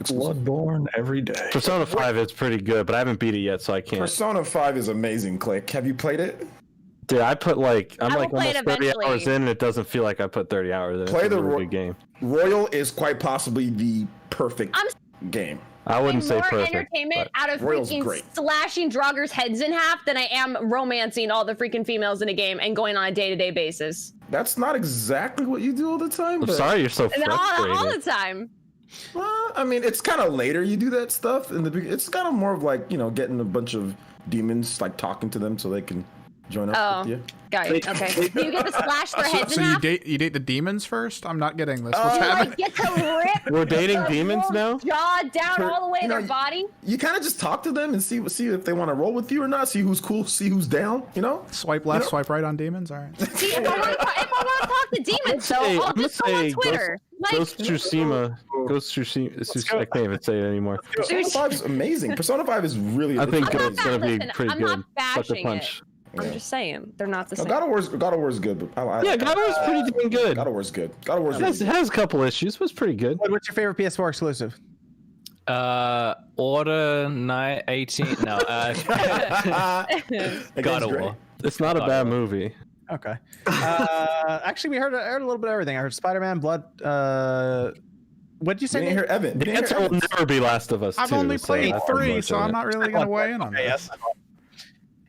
Bloodborne every day. Persona 5 is pretty good, but I haven't beat it yet, so I can't. Persona 5 is amazing, Click. Have you played it? Dude, I put I'm I like will play almost it 30 eventually. hours in, and it doesn't feel like I put 30 hours in. Play It's a the really good game. Royal is quite possibly the perfect game. I wouldn't say more perfect. entertainment but out of Royal's freaking great. slashing Draugrs heads in half than I am romancing all the freaking females in a game and going on a day-to-day basis. That's not exactly what you do all the time. I'm but- sorry you're so And frustrated. all the time. Well, I mean, it's kind of later you do that stuff. It's kind of more of like, getting a bunch of demons, like talking to them so they can join up with you. Got it. Okay. Do you get to slash their heads So in you half? date the demons first? I'm not getting this. What's You happening? like get to rip We're dating the demons now? jaw down Per- all the way to you know, their body? You kind of just talk to them and see if they want to roll with you or not. See who's cool. See who's down. Swipe left, swipe right on demons. All right. See, if I want to talk to demons, though, Hey, I'll I'm gonna just go on say Twitter. Ghost Tsushima. I can't even say it anymore. Persona 5 is amazing. Persona 5 is really. I think I'm not it's gonna be listen, pretty I'm good. not Sucker bashing punch. I'm just saying they're not the same. God of War is good. But Yeah, God of War's pretty dang good. God of War's good. God of War's It has a couple issues, but it's pretty good. What's your favorite PS4 exclusive? Order 918. No. God of War. It's not a bad movie. Okay. Actually, we heard a little bit of everything. I heard Spider-Man, Blood. What did you You say? didn't hear Evan. You didn't It hear will Evan. never be Last of Us 2. I've only played that's 3, unfortunate. so I'm not really going to weigh in on Okay, this. yes.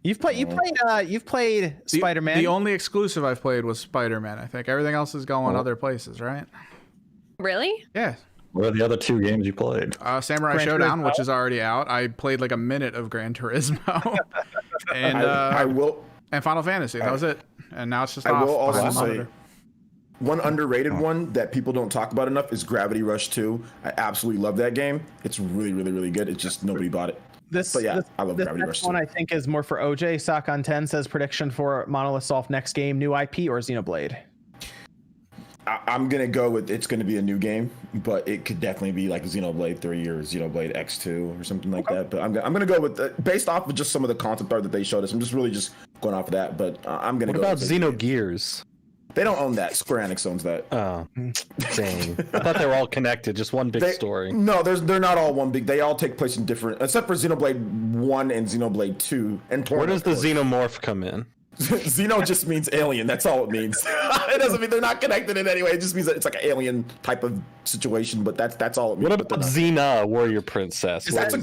You've played The- Spider-Man. The only exclusive I've played was Spider-Man. I think everything else is going other places, right? Really? Yeah. What are the other two games you played? Samurai Gran Showdown, Turismo? which is already out. I played like a minute of Gran Turismo, and I will. and Final Fantasy. That was it. And now it's just I off will also behind the say, monitor. one underrated one that people don't talk about enough is Gravity Rush 2. I absolutely love that game. It's really, really, really good. It's just nobody bought it. This, But yeah, this, I love this Gravity next Rush one too. I think is more for OJ. Sock on 10 says prediction for Monolith Soft next game, new IP or Xenoblade. I'm gonna go with it's gonna be a new game, but it could definitely be like Xenoblade 3 or Xenoblade X2 or something like that. But I'm gonna go with based off of just some of the concept art that they showed us. I'm just really just going off of that. But I'm gonna What go. about with Xenogears? They don't own that. Square Enix owns that. Oh, dang. I thought they were all connected, just one big story. No, they're not all one big. They all take place in different, except for Xenoblade 1 and Xenoblade 2 and Torment. Where does the Xenomorph come in? Xeno just means alien. That's all it means. It doesn't mean they're not connected in any way. It just means that it's like an alien type of situation. But that's all it means. What about Xena, Warrior Princess? That's a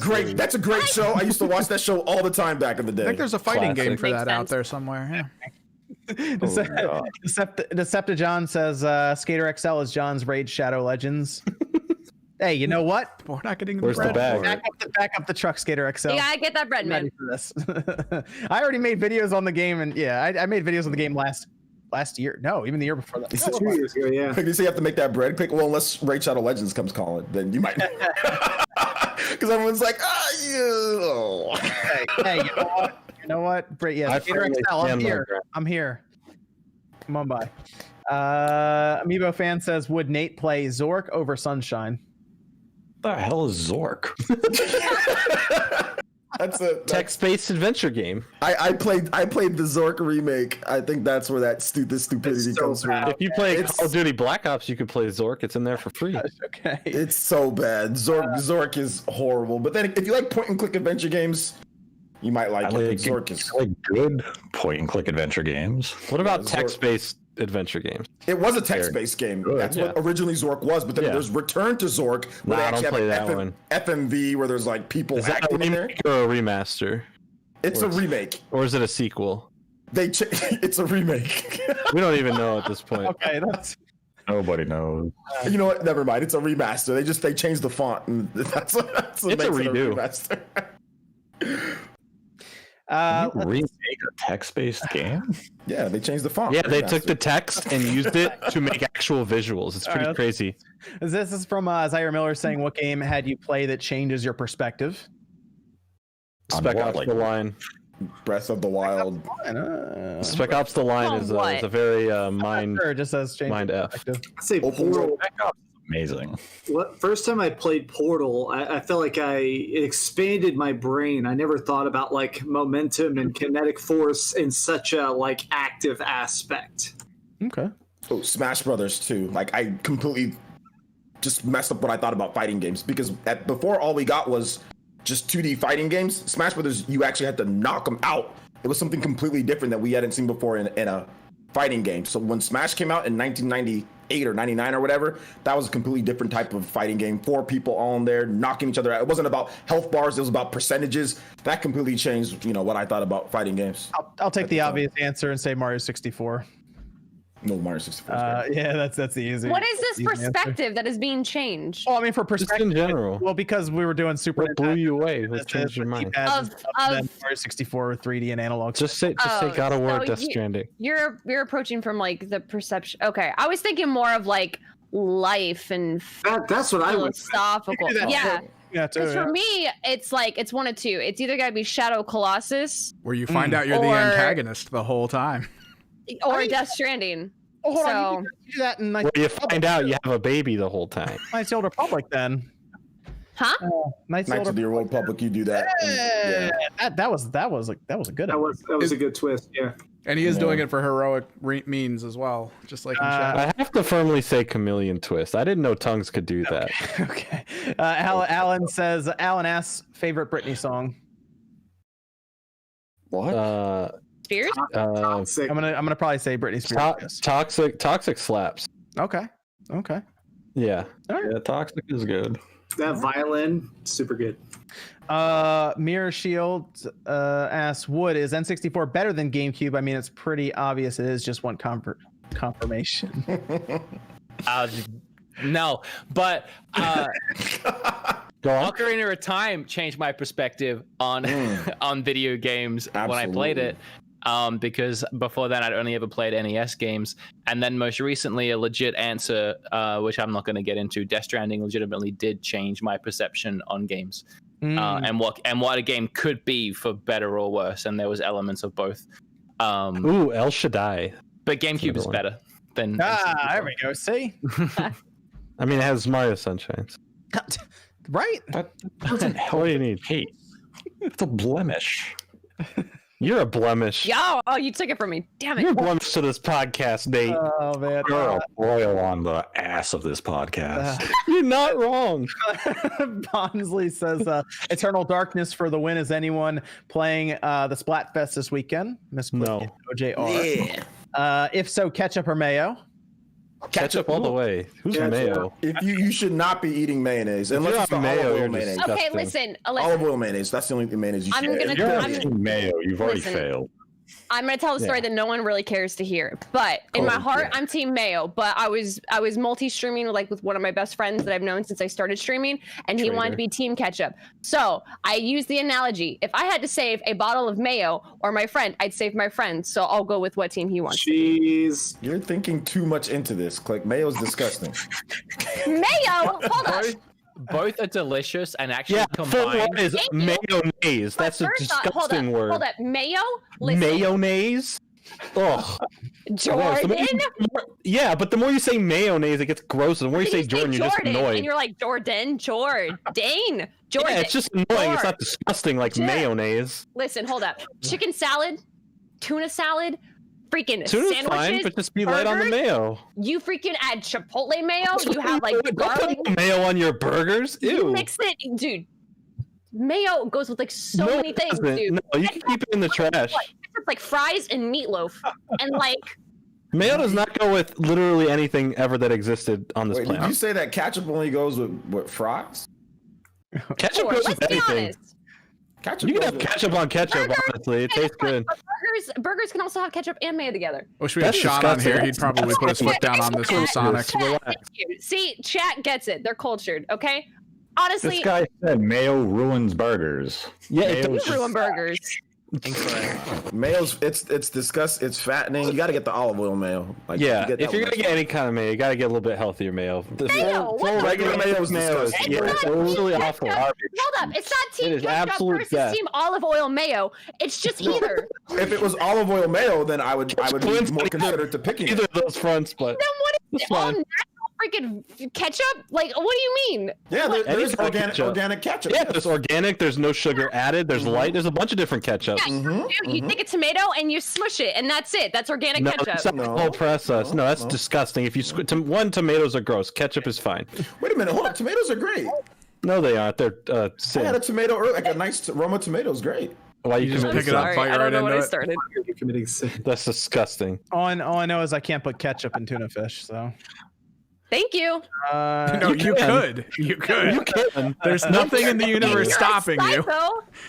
great show. I used to watch that show all the time back in the day. I think there's a fighting game for Makes that out sense. there somewhere. Yeah. Decepticon says Skater XL is John's Raid Shadow Legends. Hey, you know what? We're not getting Where's the bread. bag? Back up the Truck Skater XL. You gotta get that bread, I'm man. ready for this. I already made videos on the game, and I made videos on the game last year. No, even the year before that. 2 years ago, yeah. You say you have to make that bread quick. Well, unless Raid Shadow Legends comes calling, then you might. Because everyone's like, you. Hey, you know what? Yeah, Skater XL. I'm here. Come on by. Amiibo fan says, would Nate play Zork over Sunshine? What the hell is Zork? That's a text-based adventure game. I played the Zork remake. I think that's where that stupidity comes from. If you play Call of Duty Black Ops, you could play Zork. It's in there for free. Okay. It's so bad. Zork is horrible. But then if you like point-and-click adventure games, you might like it. Zork is like good point-and-click adventure games. What about text-based adventure games? It was a text-based game. That's what originally Zork was. But then there's Return to Zork, where they actually have an FMV where there's like people acting in there. Or a remaster? It's a remake. Or is it a sequel? It's a remake. We don't even know at this point. Okay, that's. Nobody knows. You know what? Never mind. It's a remaster. They changed the font, and that's what it's a redo. Remaster. Remake a text-based game? Yeah, they changed the font. Yeah, they took the text and used it to make actual visuals. It's pretty crazy. This is from Zaire Miller saying, what game had you play that changes your perspective? Spec Ops The Line. Breath of the Wild. Spec Ops The Line is a very mind F. I'd say Portal. Amazing. First time I played Portal, I felt like it expanded my brain. I never thought about like momentum and kinetic force in such a like active aspect. Okay. Oh, Smash Brothers too. Like I completely just messed up what I thought about fighting games because before all we got was just 2D fighting games. Smash Brothers, you actually had to knock them out. It was something completely different that we hadn't seen before in a fighting game. So when Smash came out in 1998 or 99 or whatever, that was a completely different type of fighting game. 4 people all in there knocking each other out. It wasn't about health bars. It was about percentages. That completely changed, what I thought about fighting games. I'll take the obvious answer and say Mario 64. No, Mario 64. Yeah, that's the easy. What is this perspective answer that is being changed? Oh, I mean, for perspective in general. Well, because we were doing Super. What blew you away? What changed your mind? Of Mario 64 3D and analog. Just say God of War, Death Stranding. You're approaching from like the perception. Okay, I was thinking more of like life and that's what I was philosophical. Yeah. Because for me, it's like it's one of two. It's either gotta be Shadow Colossus, where you find out you're the antagonist the whole time, or Death Stranding. Oh, hold on. You do that in where you find out you have a baby the whole time. Knights of the Old Republic, then. Huh? Knights of the Old Republic, you do that. Yeah. That was a good. That was a good twist. Yeah. And he is doing it for heroic means as well, just like in Shadow. I have to firmly say Chameleon Twist. I didn't know tongues could do that. Okay. Alan says, Alan asks, favorite Britney song. What? Spears? Toxic. I'm gonna probably say Britney Spears. Toxic slaps. Okay. Yeah. Yeah, Toxic is good. That violin, super good. Mirror Shield asks, Wood, is N64 better than GameCube? I mean, it's pretty obvious it is, just one confirmation. No, but Ocarina of Time changed my perspective on on video games when I played it. Because before then I'd only ever played NES games, and then most recently a legit answer, which I'm not going to get into, Death Stranding legitimately did change my perception on games, and what a game could be for better or worse, and there was elements of both. Ooh, El Shaddai. But GameCube is better than. There we go. See. I mean, it has Mario Sunshines. Right. That doesn't help. What do you need? Hey, it's a blemish. You're a blemish. Oh, you took it from me. Damn it. You're a blemish to this podcast, Nate. Oh man. You're a boil on the ass of this podcast. You're not wrong. Bonsley says, Eternal Darkness for the win. Is anyone playing the Splatfest this weekend? Miss No. OJR. Yeah. If so, ketchup or mayo? Ketchup all the way. Who's mayo? If you should not be eating mayonnaise unless it's mayo, olive oil you're mayonnaise. Okay, listen. Olive oil mayonnaise. That's the only mayonnaise you should. I'm gonna. If you're eating mayo, you've already failed. I'm gonna tell a story that no one really cares to hear, but in my heart, I'm Team Mayo. But I was multi-streaming with one of my best friends that I've known since I started streaming, and he wanted to be Team Ketchup. So I used the analogy: if I had to save a bottle of mayo or my friend, I'd save my friend. So I'll go with what team he wants. Jeez, you're thinking too much into this. Like mayo's disgusting. Mayo, hold on. Both are delicious and actually combined. Is mayonnaise. That's a disgusting word. Hold up, mayo. Listen. Mayonnaise. Oh, Jordan. Yeah, but the more you say mayonnaise, it gets gross. The more you say Jordan, you're just annoyed. And you're like Jordan. Yeah, it's just annoying. It's not disgusting like mayonnaise. Listen, hold up. Chicken salad, tuna salad, freaking tuna's sandwiches, fine, but just be light on the mayo. You freaking add Chipotle mayo. You have like garlic mayo on your burgers. Ew. You mix it, dude. Mayo goes with like so many things, dude. No, you can keep it in the trash. It's like fries and meatloaf, and like. Mayo does not go with literally anything ever that existed on this planet. Did you say that ketchup only goes with fries? Ketchup goes with anything. You can have ketchup on ketchup, honestly. It tastes good. Burgers can also have ketchup and mayo together. Wish we had Sean on here. He'd probably put his foot down on this from Sonic. See, chat gets it. They're cultured, okay? Honestly, this guy said mayo ruins burgers. Yeah, it does ruin burgers. Mayo's it's disgusting. It's fattening. You got to get the olive oil mayo. Like, if you're gonna get any kind of mayo, you got to get a little bit healthier mayo. Mayo, regular mayo is disgusting. It's really awful. Hold up, it's not Team Ketchup versus death. Team Olive Oil Mayo. It's just either. If it was olive oil mayo, then I would be more considered to picking either of those fronts. But then what is it? All natural freaking ketchup? Like, what do you mean? Yeah, there's organic ketchup. Yeah, there's organic. There's no sugar added. There's light. There's a bunch of different ketchups. Yeah, you take a tomato and you smush it, and that's it. That's organic ketchup. That's not the whole process. No, that's disgusting. If you tomatoes are gross. Ketchup is fine. Wait a minute. Hold on. Tomatoes are great. No, they aren't. They're I had a tomato earlier. Like a nice Roma tomato is great. Why you just pick it up, bite right into it? That's disgusting. All I know is I can't put ketchup in tuna fish, so. Thank you. No, you could. You could. There's nothing in the universe stopping you.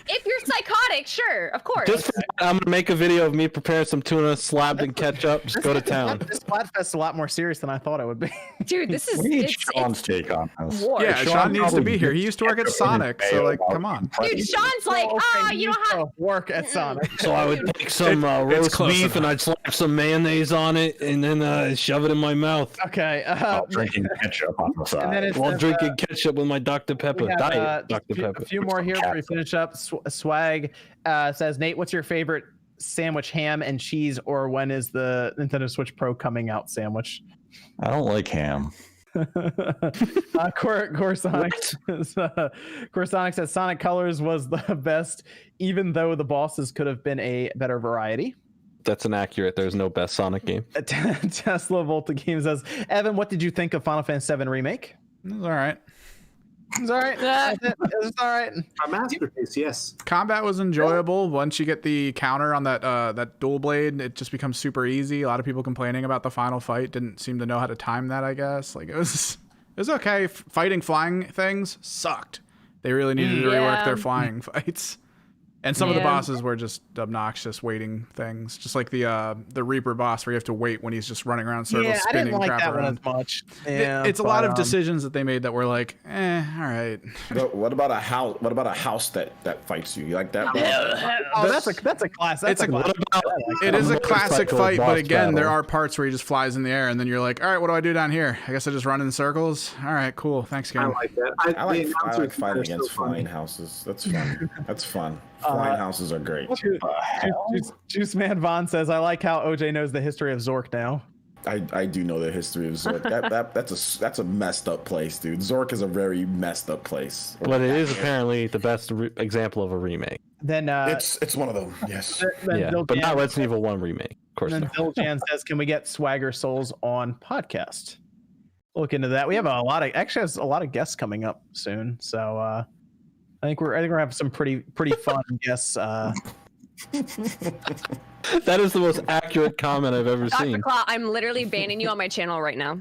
If you're psychotic, sure, of course. Just for that, I'm gonna make a video of me preparing some tuna slapped in ketchup. Just go to town. This Splatfest is a lot more serious than I thought it would be. Dude, this is. We need Sean's take on this. Yeah, Sean needs to be here. He used to work at Sonic, so like, come on. Dude, Sean's like, you don't have to work at Sonic. So I would take some roast beef and I'd slap some mayonnaise on it and then shove it in my mouth. Okay. Drinking ketchup on the side. While drinking ketchup with my Dr. Pepper. Diet Dr. Pepper. A few more here before we finish up. Swag says, Nate, what's your favorite sandwich, ham and cheese, or when is the Nintendo Switch Pro coming out sandwich? I don't like ham. Corsonic says Sonic Colors was the best, even though the bosses could have been a better variety. That's inaccurate. There's no best Sonic game. Tesla Volta Game says, Evan, what did you think of Final Fantasy VII Remake? It was all right. It's all right. It's all right. A masterpiece, yes. Combat was enjoyable. Once you get the counter on that dual blade, it just becomes super easy. A lot of people complaining about the final fight didn't seem to know how to time that, I guess. Like it was okay. Fighting flying things sucked. They really needed to rework their flying fights. And some of the bosses were just obnoxious waiting things, just like the Reaper boss where you have to wait when he's just running around circles, spinning crap around. As much. It's a lot of decisions that they made that were like, all right. But what about a house? What about a house that fights you? You like that? That's a classic. It is a classic fight, but again, there are parts where he just flies in the air, and then you're like, all right, what do I do down here? I guess I just run in circles. All right, cool. Thanks, game. I like that. I like fighting against flying houses. That's fun. That's fun. Flying houses are great. Juice Man Vaughn says, I like how OJ knows the history of Zork now. I do know the history of Zork. That's a messed up place, dude. Zork is a very messed up place. But it is apparently the best example of a remake. Then it's one of them. Yes. But not Resident Evil 1 remake. Of course. And then Bill Jan says, can we get Swagger Souls on podcast? Look into that. We have a lot of guests coming up soon. So I think we're gonna have some pretty fun guests. That is the most accurate comment I've ever seen. Dr. Claw, I'm literally banning you on my channel right now.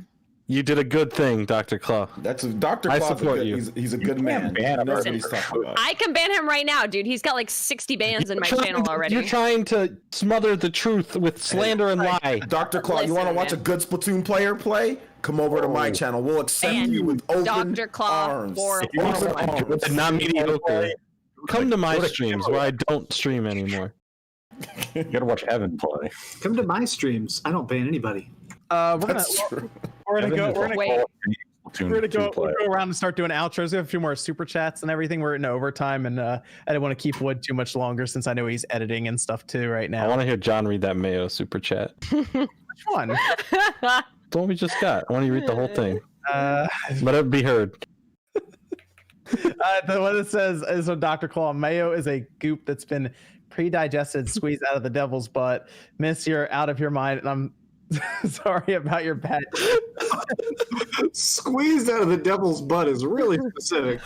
You did a good thing, Dr. Claw. That's Dr. I Claw's support you. He's a good man. He knows what he's talking about. I can ban him right now, dude. He's got like 60 bans in my channel already. You're trying to smother the truth with slander and lie. Dr. Claw, you want to watch a good Splatoon player play? Come over to my channel. We'll accept you with open Dr. Claw arms. for Not mediocre. Come to my streams where I don't stream anymore. You gotta watch Evan play. Come to my streams. I don't ban anybody. We're gonna go around and start doing outros. We have a few more super chats and everything. We're in overtime, and I didn't want to keep Wood too much longer since I know he's editing and stuff too right now. I want to hear John read that Mayo super chat. Which one? The one we just got. I want you to read the whole thing. Let it be heard. The one that says is from Dr. Claw. Mayo is a goop that's been pre-digested, squeezed out of the devil's butt. Miss, you're out of your mind, and I'm sorry about your bad. Squeezed out of the devil's butt is really specific.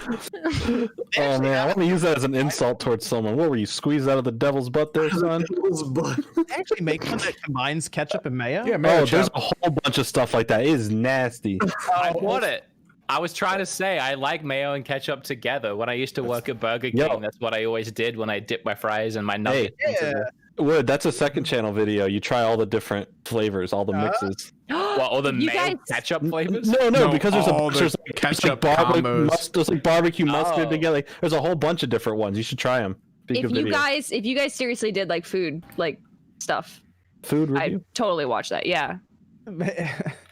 Oh man, I want to use that as an insult towards someone. What were you, squeezed out of the devil's butt there, son? Devil's butt. They actually make one that combines ketchup and mayo. Yeah, mayo. There's a whole bunch of stuff like that. It is nasty. I want it. I was trying to say I like mayo and ketchup together. When I used to work at Burger King, that's what I always did when I dipped my fries and my nuggets. Wood, that's a second channel video. You try all the different flavors, all the mixes. Well, all the mayo ketchup flavors? No, because there's there's ketchup combos. There's like barbecue mustard together. There's a whole bunch of different ones. You should try them. If you guys seriously did like food, like stuff, food review, I totally watch that. Yeah.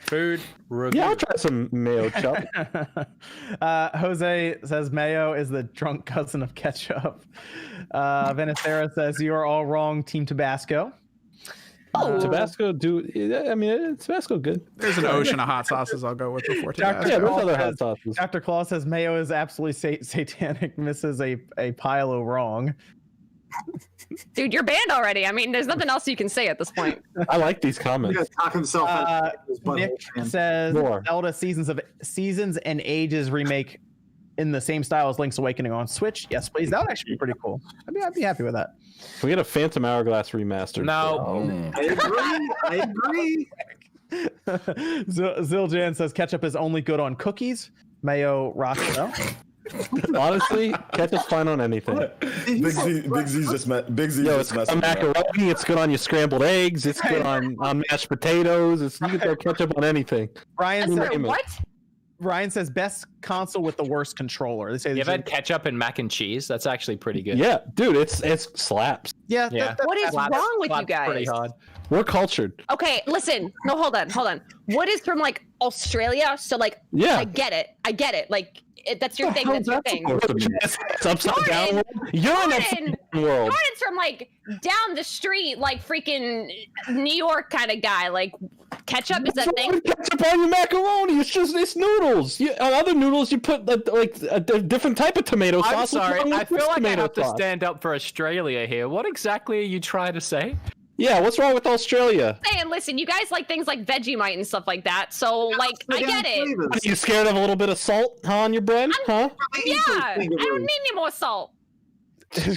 Food review. Yeah, I'll try some mayo chop. Jose says mayo is the drunk cousin of ketchup. Venicera says you are all wrong, Team Tabasco. Tabasco, Tabasco good. There's an ocean of hot sauces I'll go with before Tabasco. Yeah, there's other hot sauces. Dr. Claw says mayo is absolutely satanic. Misses a pile of wrong. Dude, you're banned already. I mean, there's nothing else you can say at this point. I like these comments. He's gonna talk himself out. Nick says Zelda Seasons and Ages remake in the same style as Link's Awakening on Switch. Yes, please. That would actually be pretty cool. I'd be happy with that. Can we get a Phantom Hourglass remastered? No. I agree. Ziljan says ketchup is only good on cookies. Mayo rocks though. Honestly, ketchup's fine on anything. Big Z's just messing on macaroni. It's good on your scrambled eggs. It's good on mashed potatoes. You can throw ketchup on anything. Ryan says best console with the worst controller. They say you've had ketchup and mac and cheese. That's actually pretty good. Yeah, dude, it's slaps. Yeah. What is wrong with you guys? Pretty hard. We're cultured. Okay, listen. No, hold on. What is from like Australia? So like, yeah, I get it. Like that's your thing. That's your thing. It's upside down. You're in upside down world. Jordan's from like down the street, like freaking New York kind of guy. Like ketchup is that thing. Ketchup on your macaroni. It's noodles. On other noodles, you put like a different type of tomato sauce. I'm sorry. I feel like I have to stand up for Australia here. What exactly are you trying to say? Yeah, what's wrong with Australia? Hey, and listen, you guys like things like Vegemite and stuff like that, so like I get it. Are you scared of a little bit of salt on your bread? Yeah, I don't need any more salt.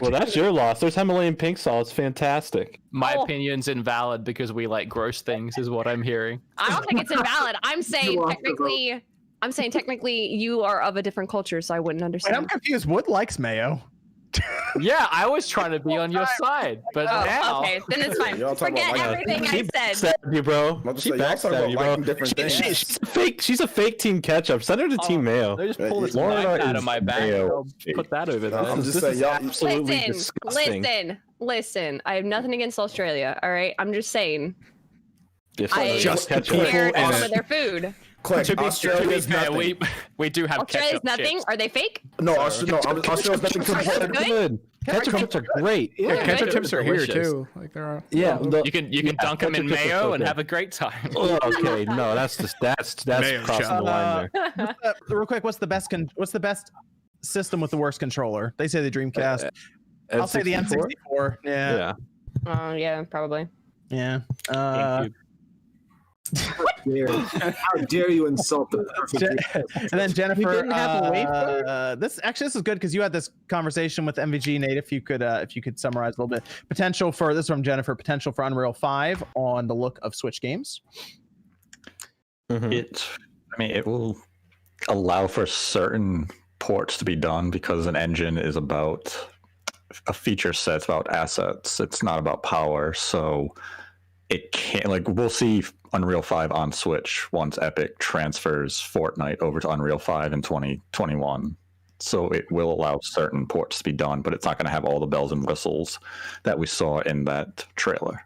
Well, that's your loss. There's Himalayan pink salt. It's fantastic. My opinion's invalid because we like gross things, is what I'm hearing. I don't think it's invalid. I'm saying technically you are of a different culture, so I wouldn't understand. Wait, I'm confused. Wood likes mayo. Yeah, I was trying to be on your side, but now okay, then it's fine. Forget everything I said. You, bro. She backstabbed you, bro. She's fake. She's a fake Team Ketchup. Send her to Team Mayo. They just pull this knife out of my back. Put that over there. I'm just saying, y'all absolutely disgusting. Listen. I have nothing against Australia. All right, I'm just saying. Just the people and some of their food. Australia's nothing. We do have Australia's nothing. Are they fake? No, Australia's nothing. Good. Ketchup chips are great. Yeah, ketchup chips are here too. Like there are. Yeah, you can dunk them in mayo and have a great time. Okay, no, that's crossing the line there. Real quick, what's the best system with the worst controller? They say the Dreamcast. I'll say the N64. Yeah. Yeah, probably. Yeah. How dare you insult the and then Jennifer, this is good because you had this conversation with MVG Nate. If you could summarize a little bit, potential for Unreal 5 on the look of Switch games. It I mean, it will allow for certain ports to be done because an engine is about a feature set, it's about assets. It's not about power. So it can't, like, we'll see Unreal 5 on Switch once Epic transfers Fortnite over to Unreal 5 in 2021. So it will allow certain ports to be done, but it's not going to have all the bells and whistles that we saw in that trailer.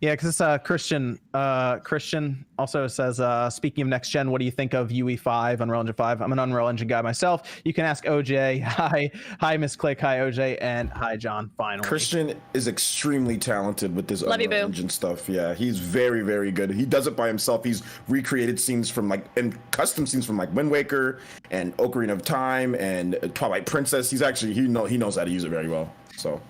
Yeah, because Christian also says, speaking of next gen, what do you think of UE5, Unreal Engine 5? I'm an Unreal Engine guy myself. You can ask OJ. Hi, Miss Click. Hi, OJ. And hi, John, finally. Christian is extremely talented with this Unreal Engine stuff. Yeah, he's very, very good. He does it by himself. He's recreated scenes from and custom scenes from Wind Waker and Ocarina of Time and Twilight Princess. He knows how to use it very well. So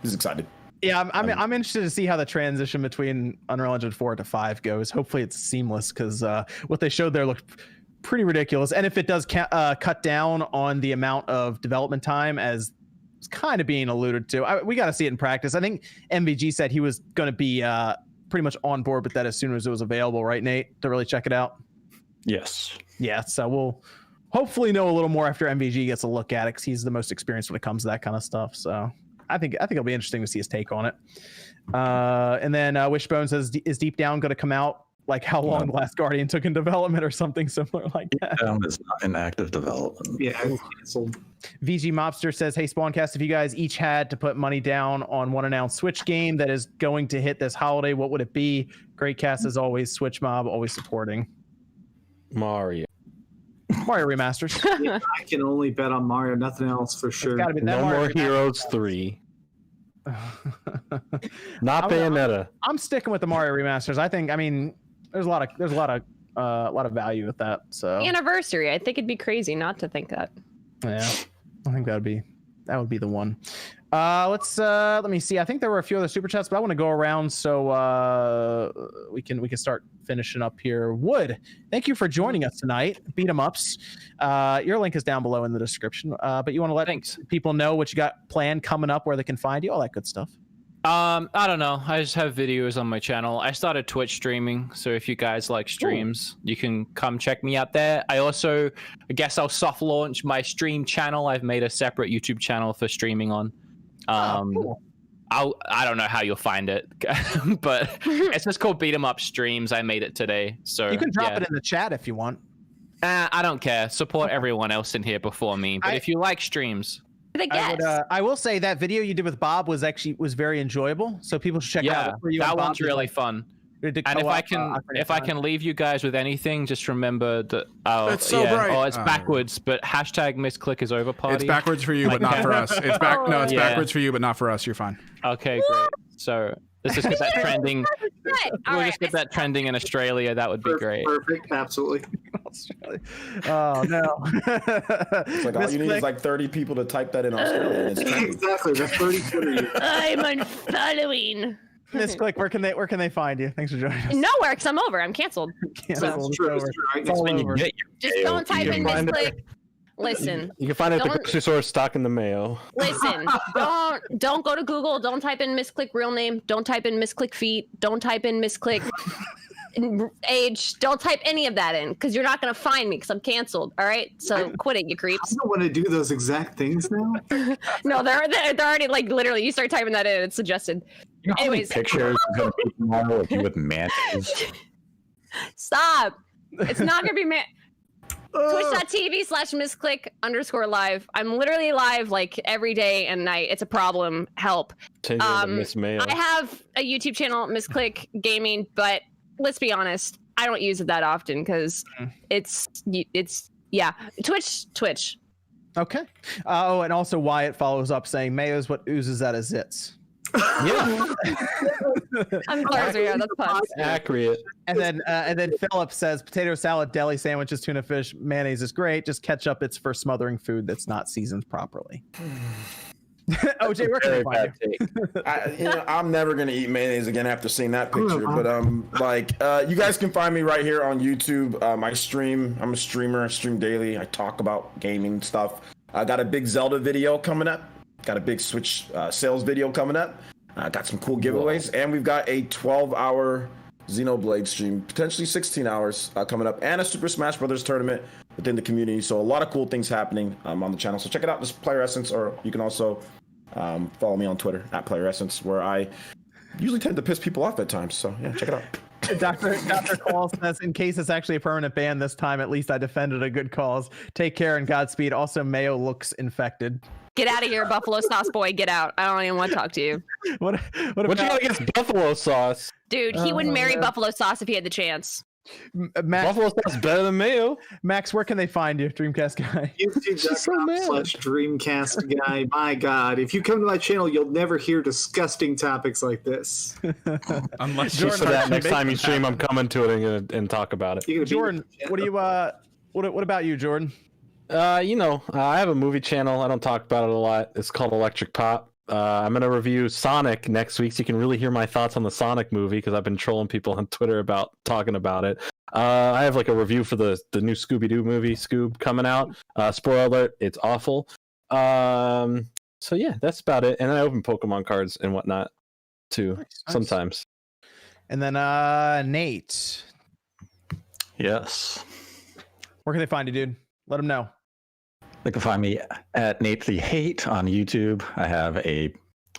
he's excited. Yeah, I'm interested to see how the transition between Unreal Engine 4 to 5 goes. Hopefully it's seamless, because what they showed there looked pretty ridiculous. And if it does cut down on the amount of development time, as is kind of being alluded to, we got to see it in practice. I think MVG said he was going to be pretty much on board with that as soon as it was available, right, Nate, to really check it out? Yes. Yeah, so we'll hopefully know a little more after MVG gets a look at it, because he's the most experienced when it comes to that kind of stuff. So I think it'll be interesting to see his take on it. And then Wishbone says, is Deep Down going to come out like how long The Last Guardian took in development or something similar like that? Deep Down is not in active development. Yeah, it's canceled. VG Mobster says, hey, SpawnCast, if you guys each had to put money down on one announced Switch game that is going to hit this holiday, what would it be? Great cast as always. Switch Mob, always supporting. Mario Remasters. Yeah, I can only bet on Mario, nothing else for sure. No More Heroes 3. Not Bayonetta. I'm sticking with the Mario remasters. There's a lot of value with that. So Anniversary. I think it'd be crazy not to think that. Yeah, I think that would be the one. Let me see. I think there were a few other super chats, but I want to go around so we can start finishing up here. Wood, thank you for joining us tonight. Beat 'em ups. Your link is down below in the description. But you want to let people know what you got planned coming up, where they can find you, all that good stuff. I don't know. I just have videos on my channel. I started Twitch streaming, so if you guys like streams, you can come check me out there. I guess I'll soft launch my stream channel. I've made a separate YouTube channel for streaming on. Cool. I don't know how you'll find it, but it's just called Beat 'em Up Streams. I made it today, so you can drop it in the chat if you want. I don't care. Support everyone else in here before me. But if you like streams, I will say that video you did with Bob was very enjoyable. So people should check out. That one's really fun. And if I can leave you guys with anything, just remember that. It's so bright. Oh, it's backwards, but hashtag misclick is over party. It's backwards for you, but not for us. It's backwards for you, but not for us. You're fine. Okay, great. So let's just get that trending. We'll just get that trending in Australia. That would be great. Perfect. Absolutely. Australia. Oh no. It's like all you need is like 30 people to type that in Australia. And it's exactly. That's 30 Twitter. I'm unfollowing. Miss Click, where can they find you? Thanks for joining us. Nowhere, because I'm over. I'm canceled. Canceled. Just don't type in Miss Click. Listen. You can find it at the grocery store stock in the mayo. Listen. Don't go to Google. Don't type in Miss Click real name. Don't type in Miss Click feet. Don't type in Miss Click age. Don't type any of that in, because you're not going to find me, because I'm canceled. All right? So quit it, you creeps. I don't want to do those exact things now. No, they're already, like, literally, you start typing that in, it's suggested. You know how many pictures tomorrow of you with mantis? Stop. It's not going to be Twitch.tv/missclick_live. I'm literally live like every day and night. It's a problem. Help. Miss Mayo. I have a YouTube channel, Missclick Gaming, but let's be honest, I don't use it that often because it's Twitch. Okay. Oh, and also Wyatt follows up saying Mayo's what oozes out of zits. Yeah. I'm closer here. That's fun. Accurate. And then Philip says potato salad, deli sandwiches, tuna fish, mayonnaise is great. Just ketchup, it's for smothering food that's not seasoned properly. OJ, where can they find you? I'm never gonna eat mayonnaise again after seeing that picture. But you guys can find me right here on YouTube. I stream. I'm a streamer. I stream daily. I talk about gaming stuff. I got a big Zelda video coming up. Got a big Switch sales video coming up. Got some cool giveaways, and we've got a 12-hour Xenoblade stream, potentially 16 hours coming up, and a Super Smash Brothers tournament within the community. So a lot of cool things happening on the channel. So check it out, this Player Essence, or you can also follow me on Twitter at Player Essence, where I usually tend to piss people off at times. So yeah, check it out. Dr. Call says, in case it's actually a permanent ban this time, at least I defended a good cause. Take care and Godspeed. Also, Mayo looks infected. Get out of here, Buffalo Sauce Boy. Get out. I don't even want to talk to you. What you got against Buffalo Sauce? Dude, he wouldn't marry Buffalo Sauce if he had the chance. Max, Buffalo Sauce better than Mayo. Max, where can they find you, Dreamcast Guy? YouTube.com/Dreamcast Guy. My God, if you come to my channel, you'll never hear disgusting topics like this. Unless Just for that, next time you stream, I'm coming to it and talk about it. Jordan, what do you what about you, Jordan? I have a movie channel. I don't talk about it a lot. It's called Electric Pop. I'm gonna review Sonic next week, so you can really hear my thoughts on the Sonic movie, because I've been trolling people on Twitter about talking about it. I have like a review for the new Scooby-Doo movie, Scoob, coming out. Spoiler alert, it's awful. So yeah, that's about it. And then I open Pokemon cards and whatnot too, nice. Sometimes. And then Nate. Yes. Where can they find you, dude? Let them know. They can find me at Nate the Hate on YouTube. I have a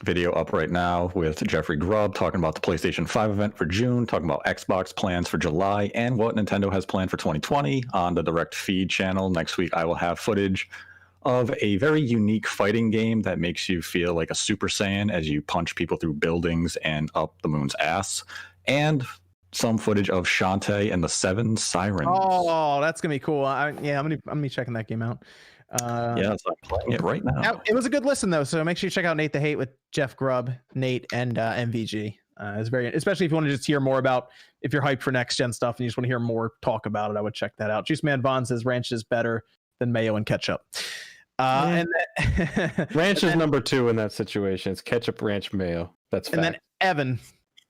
video up right now with Jeffrey Grubb talking about the PlayStation 5 event for June, talking about Xbox plans for July, and what Nintendo has planned for 2020 on the Direct Feed channel. Next week, I will have footage of a very unique fighting game that makes you feel like a Super Saiyan as you punch people through buildings and up the moon's ass, and some footage of Shantae and the Seven Sirens. Oh, that's gonna be cool. I'm gonna be checking that game out. Yeah, so I'm playing it right now. It was a good listen though, so make sure you check out Nate the Hate with Jeff Grubb, Nate, and MVG. It's very, especially if you want to just hear more about, if you're hyped for next gen stuff and you just want to hear more talk about it, I would check that out. Juice Man Vaughn says ranch is better than mayo and ketchup. And then, ranch is number 2 in that situation. It's ketchup, ranch, mayo. That's fact. And then Evan.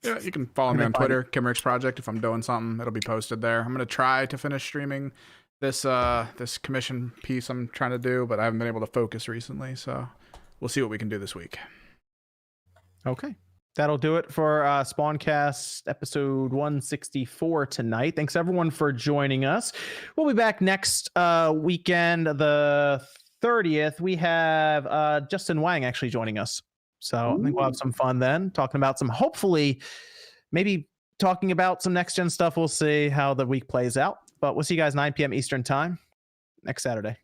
Yeah, you can follow me on Twitter, Kimmerich Project. If I'm doing something, it'll be posted there. I'm gonna try to finish streaming this commission piece I'm trying to do, but I haven't been able to focus recently, so we'll see what we can do this week. Okay, that'll do it for SpawnCast episode 164 tonight. Thanks everyone for joining us. We'll be back next weekend, the 30th. We have Justin Wang actually joining us, so I think we'll have some fun then, talking about some, hopefully maybe talking about some next gen stuff. We'll see how the week plays out. But we'll see you guys 9 p.m. Eastern time next Saturday.